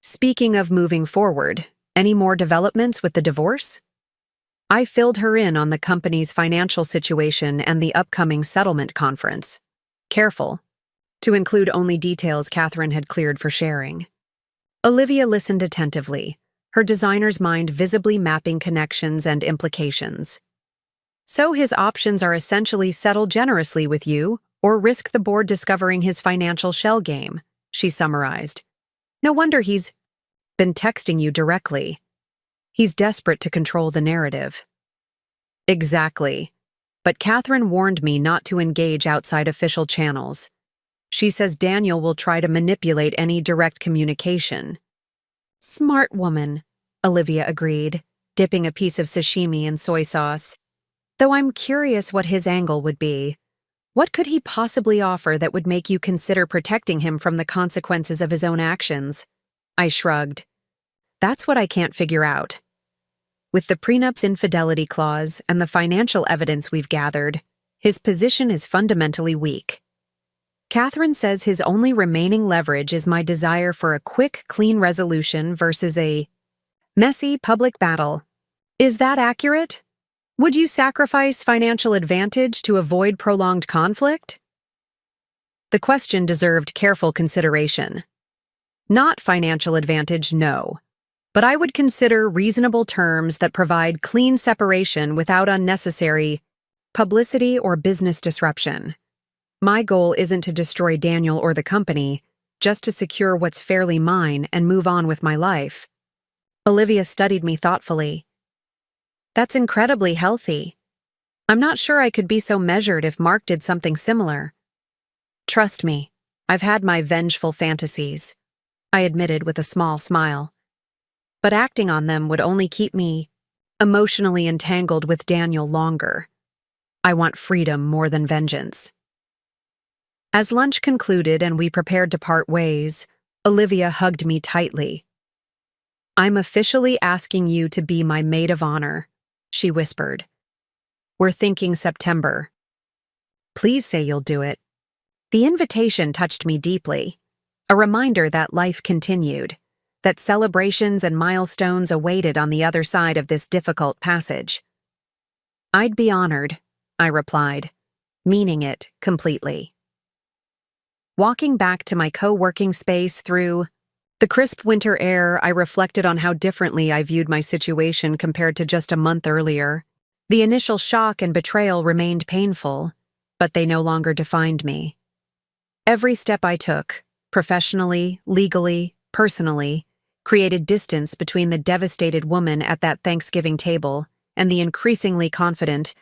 Speaking of moving forward, any more developments with the divorce? I filled her in on the company's financial situation and the upcoming settlement conference. Careful to include only details Catherine had cleared for sharing. Olivia listened attentively, her designer's mind visibly mapping connections and implications. So his options are essentially settle generously with you or risk the board discovering his financial shell game, she summarized. No wonder he's been texting you directly. He's desperate to control the narrative. Exactly. But Catherine warned me not to engage outside official channels. She says Daniel will try to manipulate any direct communication. Smart woman, Olivia agreed, dipping a piece of sashimi in soy sauce. Though I'm curious what his angle would be. What could he possibly offer that would make you consider protecting him from the consequences of his own actions? I shrugged. That's what I can't figure out. With the prenup's infidelity clause and the financial evidence we've gathered, his position is fundamentally weak. Catherine says his only remaining leverage is my desire for a quick, clean resolution versus a messy public battle. Is that accurate? Would you sacrifice financial advantage to avoid prolonged conflict? The question deserved careful consideration. Not financial advantage, no. But I would consider reasonable terms that provide clean separation without unnecessary publicity or business disruption. My goal isn't to destroy Daniel or the company, just to secure what's fairly mine and move on with my life. Olivia studied me thoughtfully. That's incredibly healthy. I'm not sure I could be so measured if Mark did something similar. Trust me, I've had my vengeful fantasies, I admitted with a small smile. But acting on them would only keep me emotionally entangled with Daniel longer. I want freedom more than vengeance. As lunch concluded and we prepared to part ways, Olivia hugged me tightly. I'm officially asking you to be my maid of honor, she whispered. We're thinking September. Please say you'll do it. The invitation touched me deeply, a reminder that life continued, that celebrations and milestones awaited on the other side of this difficult passage. I'd be honored, I replied, meaning it completely. Walking back to my co-working space through the crisp winter air, I reflected on how differently I viewed my situation compared to just a month earlier. The initial shock and betrayal remained painful, but they no longer defined me. Every step I took, professionally, legally, personally, created distance between the devastated woman at that Thanksgiving table and the increasingly confident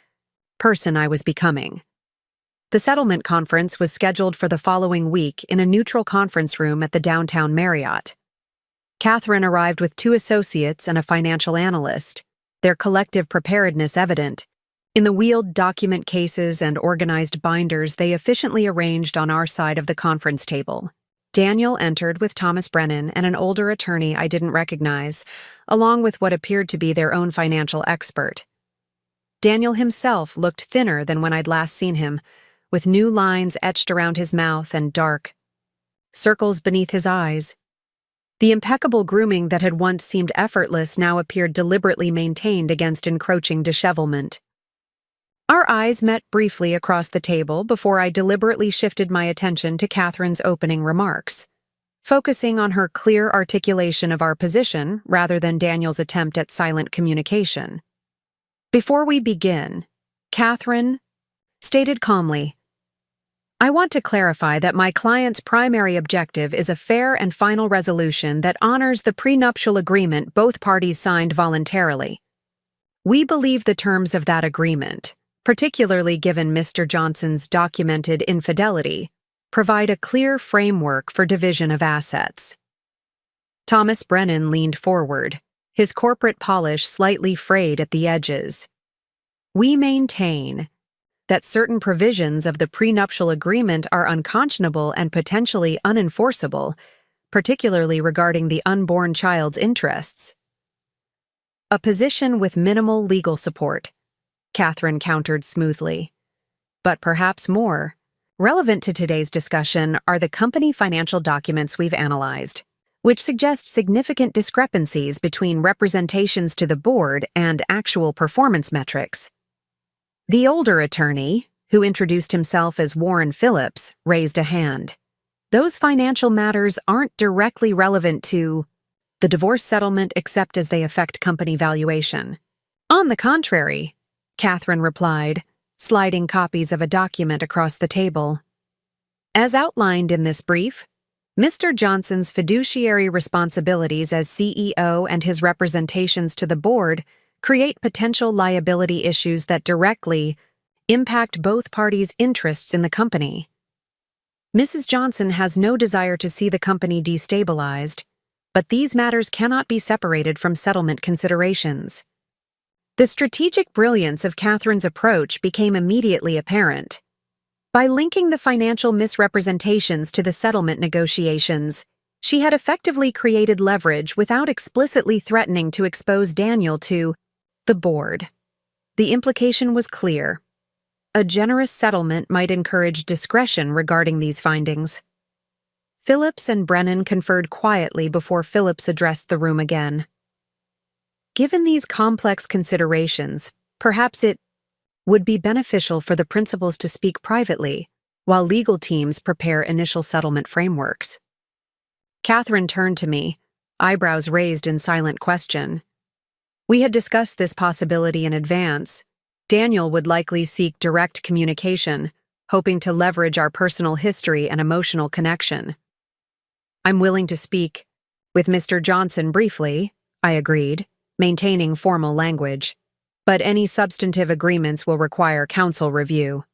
person I was becoming. The settlement conference was scheduled for the following week in a neutral conference room at the downtown Marriott. Catherine arrived with 2 associates and a financial analyst, their collective preparedness evident. In the wheeled document cases and organized binders they efficiently arranged on our side of the conference table. Daniel entered with Thomas Brennan and an older attorney I didn't recognize, along with what appeared to be their own financial expert. Daniel himself looked thinner than when I'd last seen him, with new lines etched around his mouth and dark circles beneath his eyes. The impeccable grooming that had once seemed effortless now appeared deliberately maintained against encroaching dishevelment. Our eyes met briefly across the table before I deliberately shifted my attention to Catherine's opening remarks. focusing on her clear articulation of our position rather than Daniel's attempt at silent communication. Before we begin, Catherine stated calmly, I want to clarify that my client's primary objective is a fair and final resolution that honors the prenuptial agreement both parties signed voluntarily. We believe the terms of that agreement, particularly given Mr. Johnson's documented infidelity, provide a clear framework for division of assets. Thomas Brennan leaned forward, his corporate polish slightly frayed at the edges. We maintain that certain provisions of the prenuptial agreement are unconscionable and potentially unenforceable, particularly regarding the unborn child's interests. A position with minimal legal support, Catherine countered smoothly. But perhaps more relevant to today's discussion are the company financial documents we've analyzed, which suggest significant discrepancies between representations to the board and actual performance metrics. The older attorney, who introduced himself as Warren Phillips, raised a hand. Those financial matters aren't directly relevant to the divorce settlement except as they affect company valuation. On the contrary, Catherine replied, sliding copies of a document across the table. As outlined in this brief, Mr. Johnson's fiduciary responsibilities as CEO and his representations to the board create potential liability issues that directly impact both parties' interests in the company. Mrs. Johnson has no desire to see the company destabilized, but these matters cannot be separated from settlement considerations. The strategic brilliance of Catherine's approach became immediately apparent. By linking the financial misrepresentations to the settlement negotiations, she had effectively created leverage without explicitly threatening to expose Daniel to the board. The implication was clear. A generous settlement might encourage discretion regarding these findings. Phillips and Brennan conferred quietly before Phillips addressed the room again. Given these complex considerations, perhaps it would be beneficial for the principals to speak privately while legal teams prepare initial settlement frameworks. Catherine turned to me, eyebrows raised in silent question. We had discussed this possibility in advance. Daniel would likely seek direct communication, hoping to leverage our personal history and emotional connection. I'm willing to speak with Mr. Johnson briefly, I agreed, maintaining formal language, but any substantive agreements will require counsel review.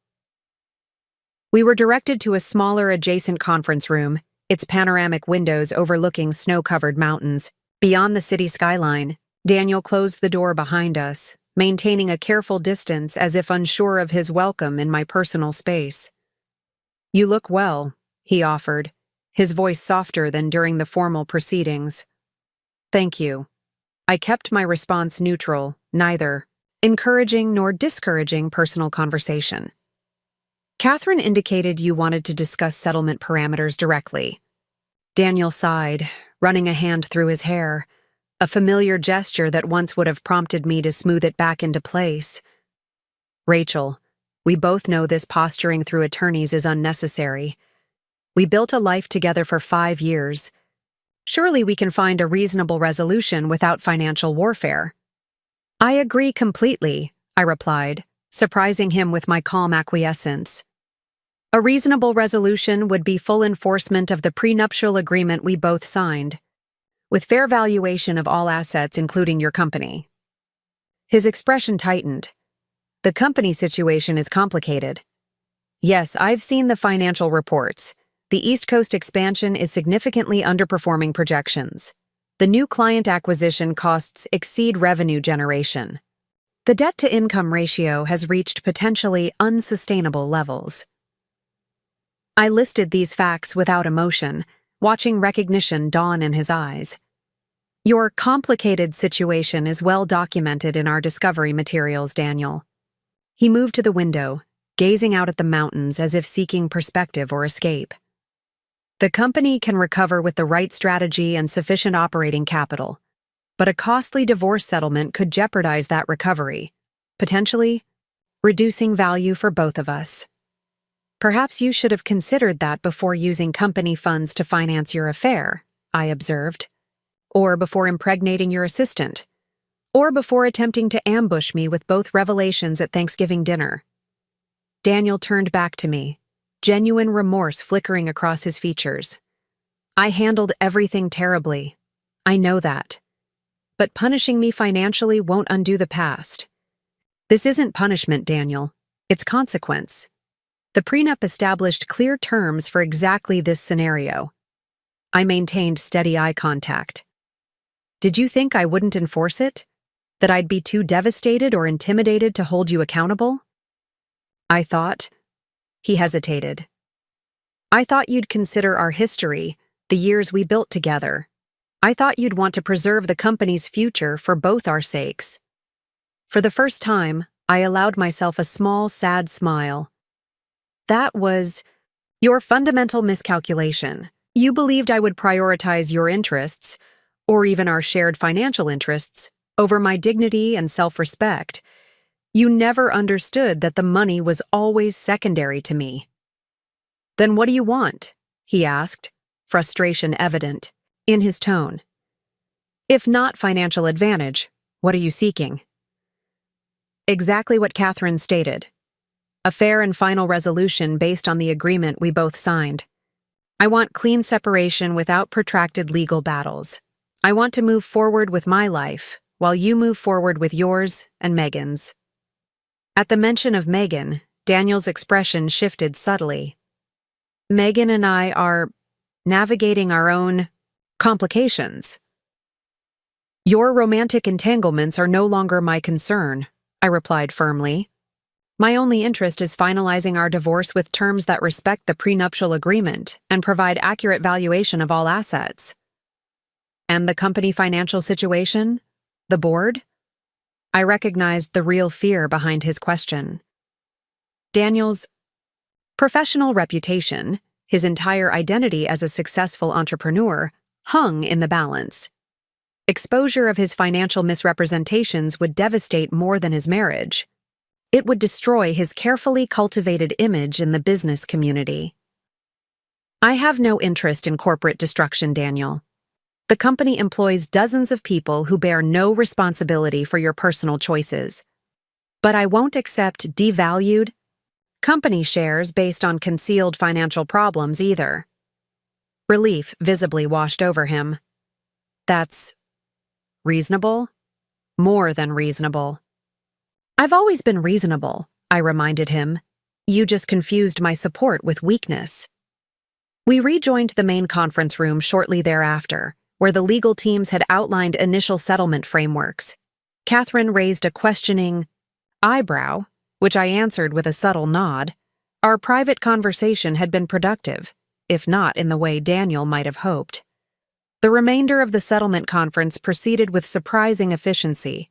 We were directed to a smaller adjacent conference room, its panoramic windows overlooking snow-covered mountains. Beyond the city skyline, Daniel closed the door behind us, maintaining a careful distance as if unsure of his welcome in my personal space. You look well, he offered, his voice softer than during the formal proceedings. Thank you. I kept my response neutral, neither encouraging nor discouraging personal conversation. Catherine indicated you wanted to discuss settlement parameters directly. Daniel sighed, running a hand through his hair, a familiar gesture that once would have prompted me to smooth it back into place. Rachel, we both know this posturing through attorneys is unnecessary. We built a life together for 5 years. Surely we can find a reasonable resolution without financial warfare. I agree completely, I replied, surprising him with my calm acquiescence. A reasonable resolution would be full enforcement of the prenuptial agreement we both signed, with fair valuation of all assets including your company. His expression tightened. The company situation is complicated. Yes, I've seen the financial reports. The East Coast expansion is significantly underperforming projections. The new client acquisition costs exceed revenue generation. The debt-to-income ratio has reached potentially unsustainable levels. I listed these facts without emotion, watching recognition dawn in his eyes. Your complicated situation is well documented in our discovery materials, Daniel. He moved to the window, gazing out at the mountains as if seeking perspective or escape. The company can recover with the right strategy and sufficient operating capital, but a costly divorce settlement could jeopardize that recovery, potentially reducing value for both of us. Perhaps you should have considered that before using company funds to finance your affair, I observed. Or before impregnating your assistant. Or before attempting to ambush me with both revelations at Thanksgiving dinner. Daniel turned back to me, genuine remorse flickering across his features. I handled everything terribly. I know that. But punishing me financially won't undo the past. This isn't punishment, Daniel. It's consequence. The prenup established clear terms for exactly this scenario. I maintained steady eye contact. Did you think I wouldn't enforce it? That I'd be too devastated or intimidated to hold you accountable? I thought. He hesitated. I thought you'd consider our history, the years we built together. I thought you'd want to preserve the company's future for both our sakes. For the first time, I allowed myself a small, sad smile. That was your fundamental miscalculation. You believed I would prioritize your interests, or even our shared financial interests, over my dignity and self-respect. You never understood that the money was always secondary to me. Then what do you want? He asked, frustration evident in his tone. If not financial advantage, what are you seeking? Exactly what Catherine stated. A fair and final resolution based on the agreement we both signed. I want clean separation without protracted legal battles. I want to move forward with my life, while you move forward with yours and Megan's. At the mention of Megan, Daniel's expression shifted subtly. Megan and I are navigating our own complications. Your romantic entanglements are no longer my concern, I replied firmly. My only interest is finalizing our divorce with terms that respect the prenuptial agreement and provide accurate valuation of all assets. And the company financial situation? The board? I recognized the real fear behind his question. Daniel's professional reputation, his entire identity as a successful entrepreneur, hung in the balance. Exposure of his financial misrepresentations would devastate more than his marriage. It would destroy his carefully cultivated image in the business community. I have no interest in corporate destruction, Daniel. The company employs dozens of people who bear no responsibility for your personal choices. But I won't accept devalued company shares based on concealed financial problems either. Relief visibly washed over him. That's reasonable? More than reasonable. I've always been reasonable, I reminded him. You just confused my support with weakness. We rejoined the main conference room shortly thereafter, where the legal teams had outlined initial settlement frameworks. Catherine raised a questioning eyebrow, which I answered with a subtle nod. Our private conversation had been productive, if not in the way Daniel might have hoped. The remainder of the settlement conference proceeded with surprising efficiency.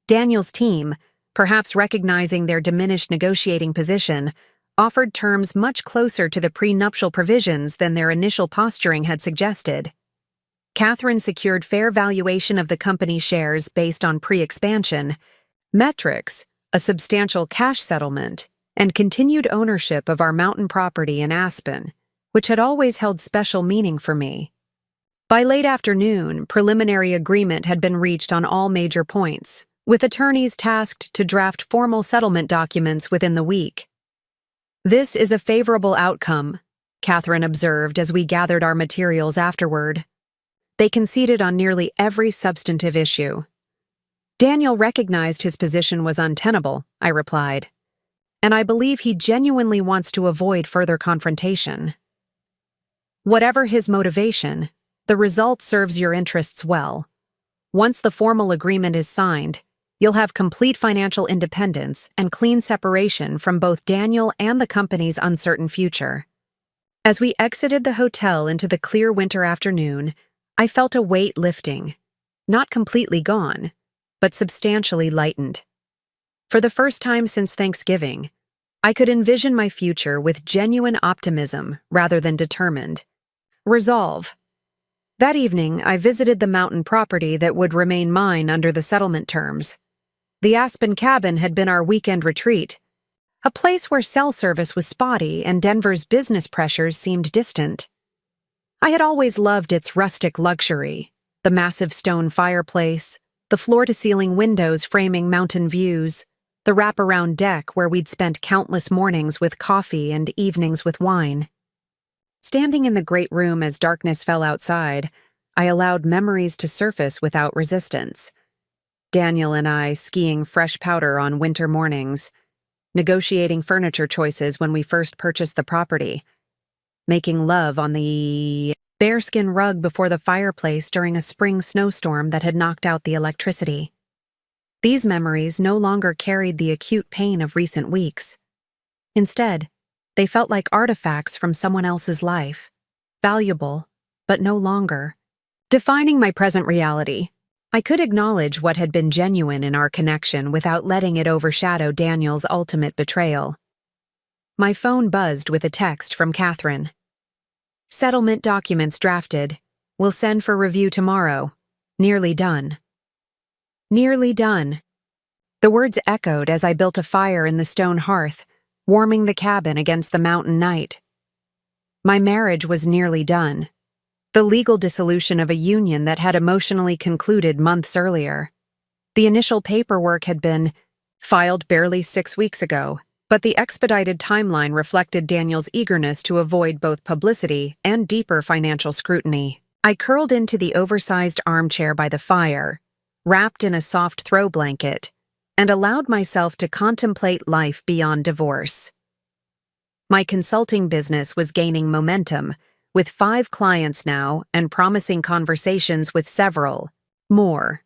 Daniel's team, perhaps recognizing their diminished negotiating position, offered terms much closer to the prenuptial provisions than their initial posturing had suggested. Catherine secured fair valuation of the company's shares based on pre-expansion, metrics, a substantial cash settlement, and continued ownership of our mountain property in Aspen, which had always held special meaning for me. By late afternoon, preliminary agreement had been reached on all major points, with attorneys tasked to draft formal settlement documents within the week. This is a favorable outcome, Catherine observed as we gathered our materials afterward. They conceded on nearly every substantive issue. Daniel recognized his position was untenable, I replied, and I believe he genuinely wants to avoid further confrontation. Whatever his motivation, the result serves your interests well. Once the formal agreement is signed, you'll have complete financial independence and clean separation from both Daniel and the company's uncertain future. As we exited the hotel into the clear winter afternoon, I felt a weight lifting, not completely gone, but substantially lightened. For the first time since Thanksgiving, I could envision my future with genuine optimism rather than determined resolve. That evening, I visited the mountain property that would remain mine under the settlement terms. The Aspen cabin had been our weekend retreat, a place where cell service was spotty and Denver's business pressures seemed distant. I had always loved its rustic luxury, the massive stone fireplace, the floor-to-ceiling windows framing mountain views, the wraparound deck where we'd spent countless mornings with coffee and evenings with wine. Standing in the great room as darkness fell outside, I allowed memories to surface without resistance. Daniel and I skiing fresh powder on winter mornings, negotiating furniture choices when we first purchased the property, making love on the bearskin rug before the fireplace during a spring snowstorm that had knocked out the electricity. These memories no longer carried the acute pain of recent weeks. Instead, they felt like artifacts from someone else's life, valuable, but no longer. Defining my present reality, I could acknowledge what had been genuine in our connection without letting it overshadow Daniel's ultimate betrayal. My phone buzzed with a text from Catherine. Settlement documents drafted. Will send for review tomorrow. Nearly done. Nearly done. The words echoed as I built a fire in the stone hearth, warming the cabin against the mountain night. My marriage was nearly done. The legal dissolution of a union that had emotionally concluded months earlier. The initial paperwork had been filed barely 6 weeks ago, but the expedited timeline reflected Daniel's eagerness to avoid both publicity and deeper financial scrutiny. I curled into the oversized armchair by the fire, wrapped in a soft throw blanket, and allowed myself to contemplate life beyond divorce. My consulting business was gaining momentum, with 5 clients now and promising conversations with several more.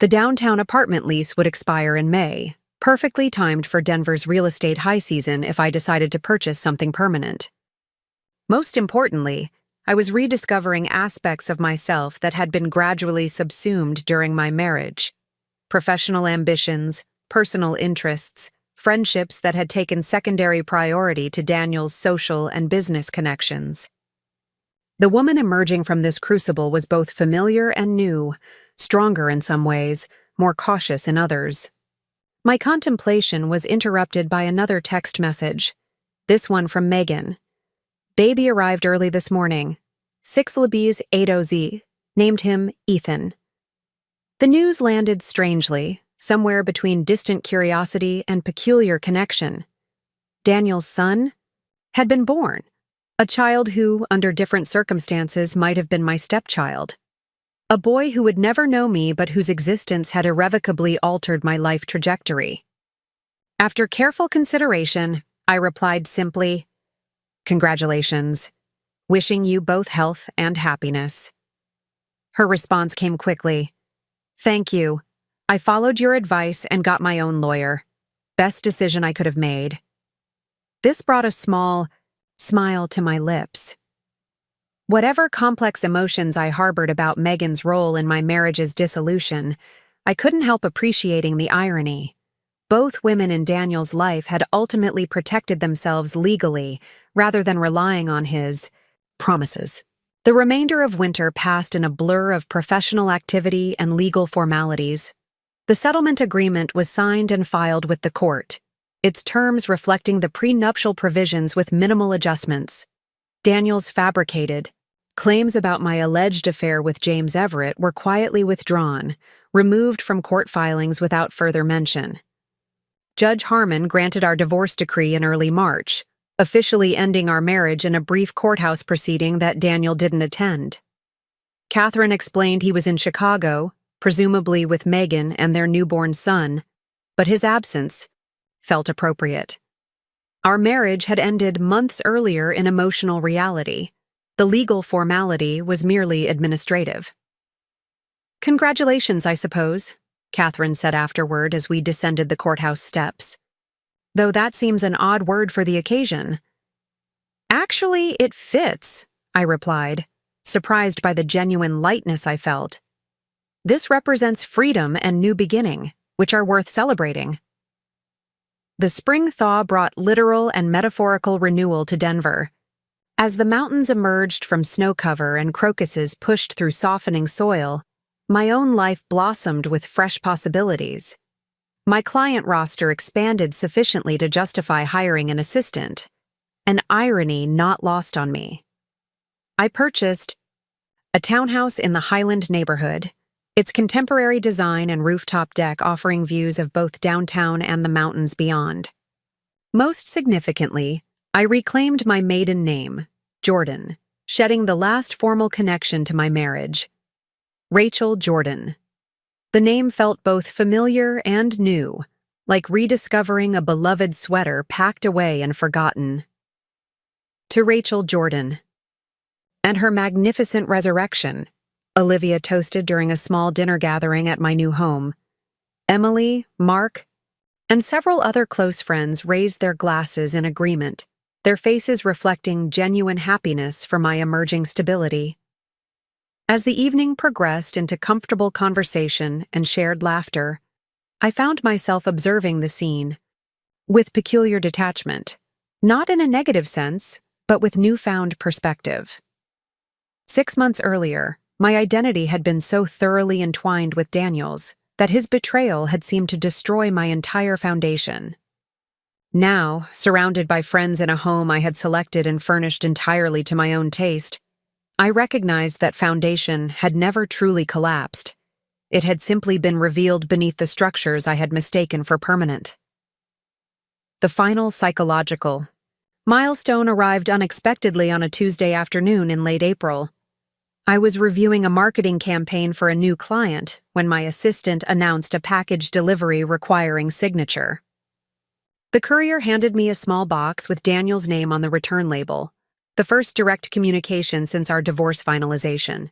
The downtown apartment lease would expire in May, perfectly timed for Denver's real estate high season if I decided to purchase something permanent. Most importantly, I was rediscovering aspects of myself that had been gradually subsumed during my marriage. Professional ambitions, personal interests, friendships that had taken secondary priority to Daniel's social and business connections. The woman emerging from this crucible was both familiar and new, stronger in some ways, more cautious in others. My contemplation was interrupted by another text message, this one from Megan. Baby arrived early this morning. 6 Libby's 8OZ, named him Ethan. The news landed strangely, somewhere between distant curiosity and peculiar connection. Daniel's son had been born. A child who, under different circumstances, might have been my stepchild. A boy who would never know me but whose existence had irrevocably altered my life trajectory. After careful consideration, I replied simply, "Congratulations. Wishing you both health and happiness." Her response came quickly. "Thank you. I followed your advice and got my own lawyer. Best decision I could have made." This brought a small smile to my lips. Whatever complex emotions I harbored about Megan's role in my marriage's dissolution, I couldn't help appreciating the irony. Both women in Daniel's life had ultimately protected themselves legally rather than relying on his promises. The remainder of winter passed in a blur of professional activity and legal formalities. The settlement agreement was signed and filed with the court, its terms reflecting the prenuptial provisions with minimal adjustments. Daniel's fabricated claims about my alleged affair with James Everett were quietly withdrawn, removed from court filings without further mention. Judge Harmon granted our divorce decree in early March, officially ending our marriage in a brief courthouse proceeding that Daniel didn't attend. Catherine explained he was in Chicago, presumably with Megan and their newborn son, but his absence felt appropriate. Our marriage had ended months earlier in emotional reality. The legal formality was merely administrative. "Congratulations, I suppose," Catherine said afterward as we descended the courthouse steps. "Though that seems an odd word for the occasion." "Actually, it fits," I replied, surprised by the genuine lightness I felt. "This represents freedom and new beginning, which are worth celebrating." The spring thaw brought literal and metaphorical renewal to Denver. As the mountains emerged from snow cover and crocuses pushed through softening soil, my own life blossomed with fresh possibilities. My client roster expanded sufficiently to justify hiring an assistant, an irony not lost on me. I purchased a townhouse in the Highland neighborhood, its contemporary design and rooftop deck offering views of both downtown and the mountains beyond. Most significantly, I reclaimed my maiden name, Jordan, shedding the last formal connection to my marriage. Rachel Jordan. The name felt both familiar and new, like rediscovering a beloved sweater packed away and forgotten. To Rachel Jordan. And her magnificent resurrection, Olivia toasted during a small dinner gathering at my new home. Emily, Mark, and several other close friends raised their glasses in agreement, their faces reflecting genuine happiness for my emerging stability. As the evening progressed into comfortable conversation and shared laughter, I found myself observing the scene with peculiar detachment, not in a negative sense, but with newfound perspective. 6 months earlier, my identity had been so thoroughly entwined with Daniel's that his betrayal had seemed to destroy my entire foundation. Now, surrounded by friends in a home I had selected and furnished entirely to my own taste, I recognized that foundation had never truly collapsed. It had simply been revealed beneath the structures I had mistaken for permanent. The final psychological milestone arrived unexpectedly on a Tuesday afternoon in late April. I was reviewing a marketing campaign for a new client when my assistant announced a package delivery requiring signature. The courier handed me a small box with Daniel's name on the return label, the first direct communication since our divorce finalization.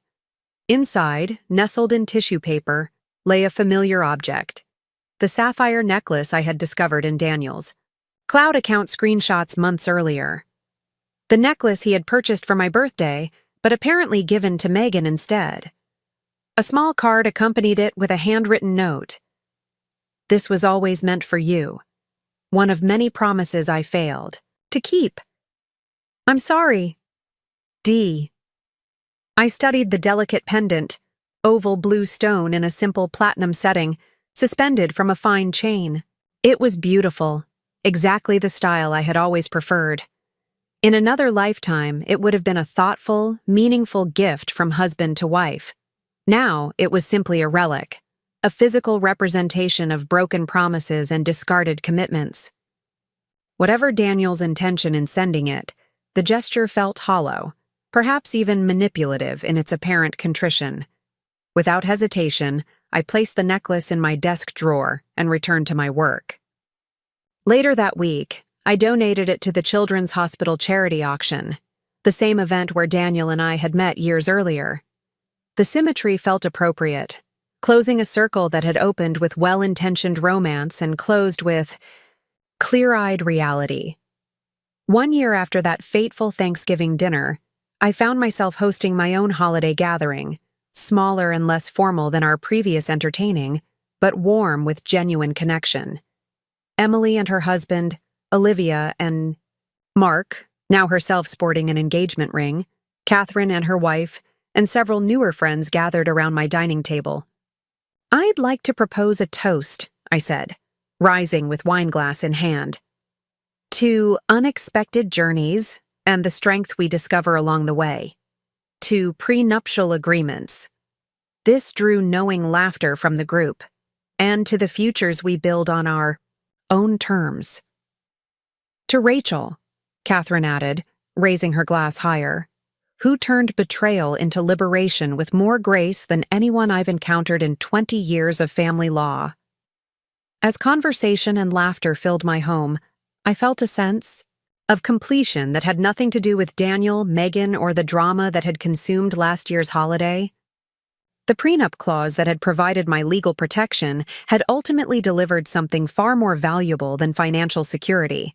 Inside, nestled in tissue paper, lay a familiar object, the sapphire necklace I had discovered in Daniel's cloud account screenshots months earlier. The necklace he had purchased for my birthday, but apparently given to Megan instead. A small card accompanied it with a handwritten note. "This was always meant for you. One of many promises I failed to keep. I'm sorry. D." I studied the delicate pendant, oval blue stone in a simple platinum setting, suspended from a fine chain. It was beautiful, exactly the style I had always preferred. In another lifetime, it would have been a thoughtful, meaningful gift from husband to wife. Now, it was simply a relic, a physical representation of broken promises and discarded commitments. Whatever Daniel's intention in sending it, the gesture felt hollow, perhaps even manipulative in its apparent contrition. Without hesitation, I placed the necklace in my desk drawer and returned to my work. Later that week, I donated it to the Children's Hospital charity auction, the same event where Daniel and I had met years earlier. The symmetry felt appropriate, closing a circle that had opened with well-intentioned romance and closed with clear-eyed reality. 1 year after that fateful Thanksgiving dinner, I found myself hosting my own holiday gathering, smaller and less formal than our previous entertaining, but warm with genuine connection. Emily and her husband, Olivia and Mark, now herself sporting an engagement ring, Catherine and her wife, and several newer friends gathered around my dining table. "I'd like to propose a toast," I said, rising with wineglass in hand. "To unexpected journeys and the strength we discover along the way. To prenuptial agreements." This drew knowing laughter from the group. "And to the futures we build on our own terms." "To Rachel," Catherine added, raising her glass higher, "who turned betrayal into liberation with more grace than anyone I've encountered in 20 years of family law." As conversation and laughter filled my home, I felt a sense of completion that had nothing to do with Daniel, Megan, or the drama that had consumed last year's holiday. The prenup clause that had provided my legal protection had ultimately delivered something far more valuable than financial security.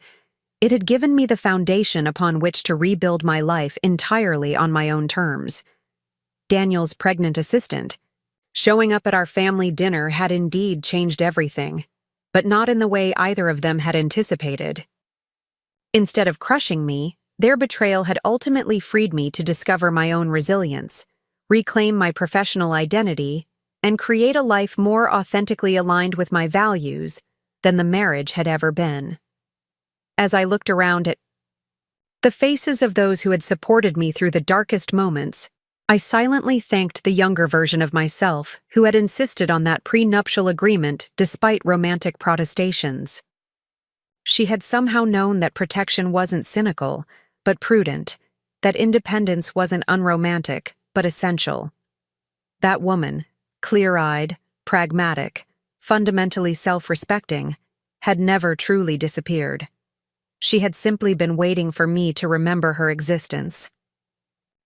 It had given me the foundation upon which to rebuild my life entirely on my own terms. Daniel's pregnant assistant, showing up at our family dinner, had indeed changed everything, but not in the way either of them had anticipated. Instead of crushing me, their betrayal had ultimately freed me to discover my own resilience, reclaim my professional identity, and create a life more authentically aligned with my values, than the marriage had ever been. As I looked around at the faces of those who had supported me through the darkest moments, I silently thanked the younger version of myself who had insisted on that prenuptial agreement despite romantic protestations. She had somehow known that protection wasn't cynical, but prudent, that independence wasn't unromantic, but essential. That woman, clear-eyed, pragmatic, fundamentally self-respecting, had never truly disappeared. She had simply been waiting for me to remember her existence.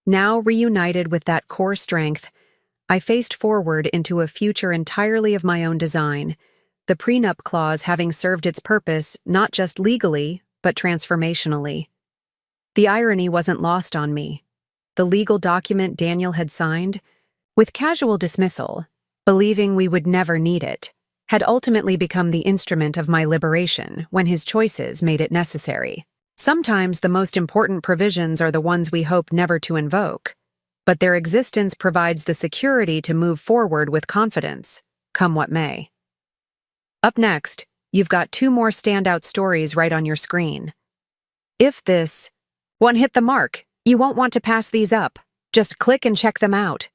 Now reunited with that core strength, I faced forward into a future entirely of my own design, the prenup clause having served its purpose not just legally, but transformationally. The irony wasn't lost on me. The legal document Daniel had signed, with casual dismissal, believing we would never need it, had ultimately become the instrument of my liberation when his choices made it necessary. Sometimes the most important provisions are the ones we hope never to invoke, but their existence provides the security to move forward with confidence, come what may. Up next, you've got 2 more standout stories right on your screen. If this one hit the mark, you won't want to pass these up. Just click and check them out.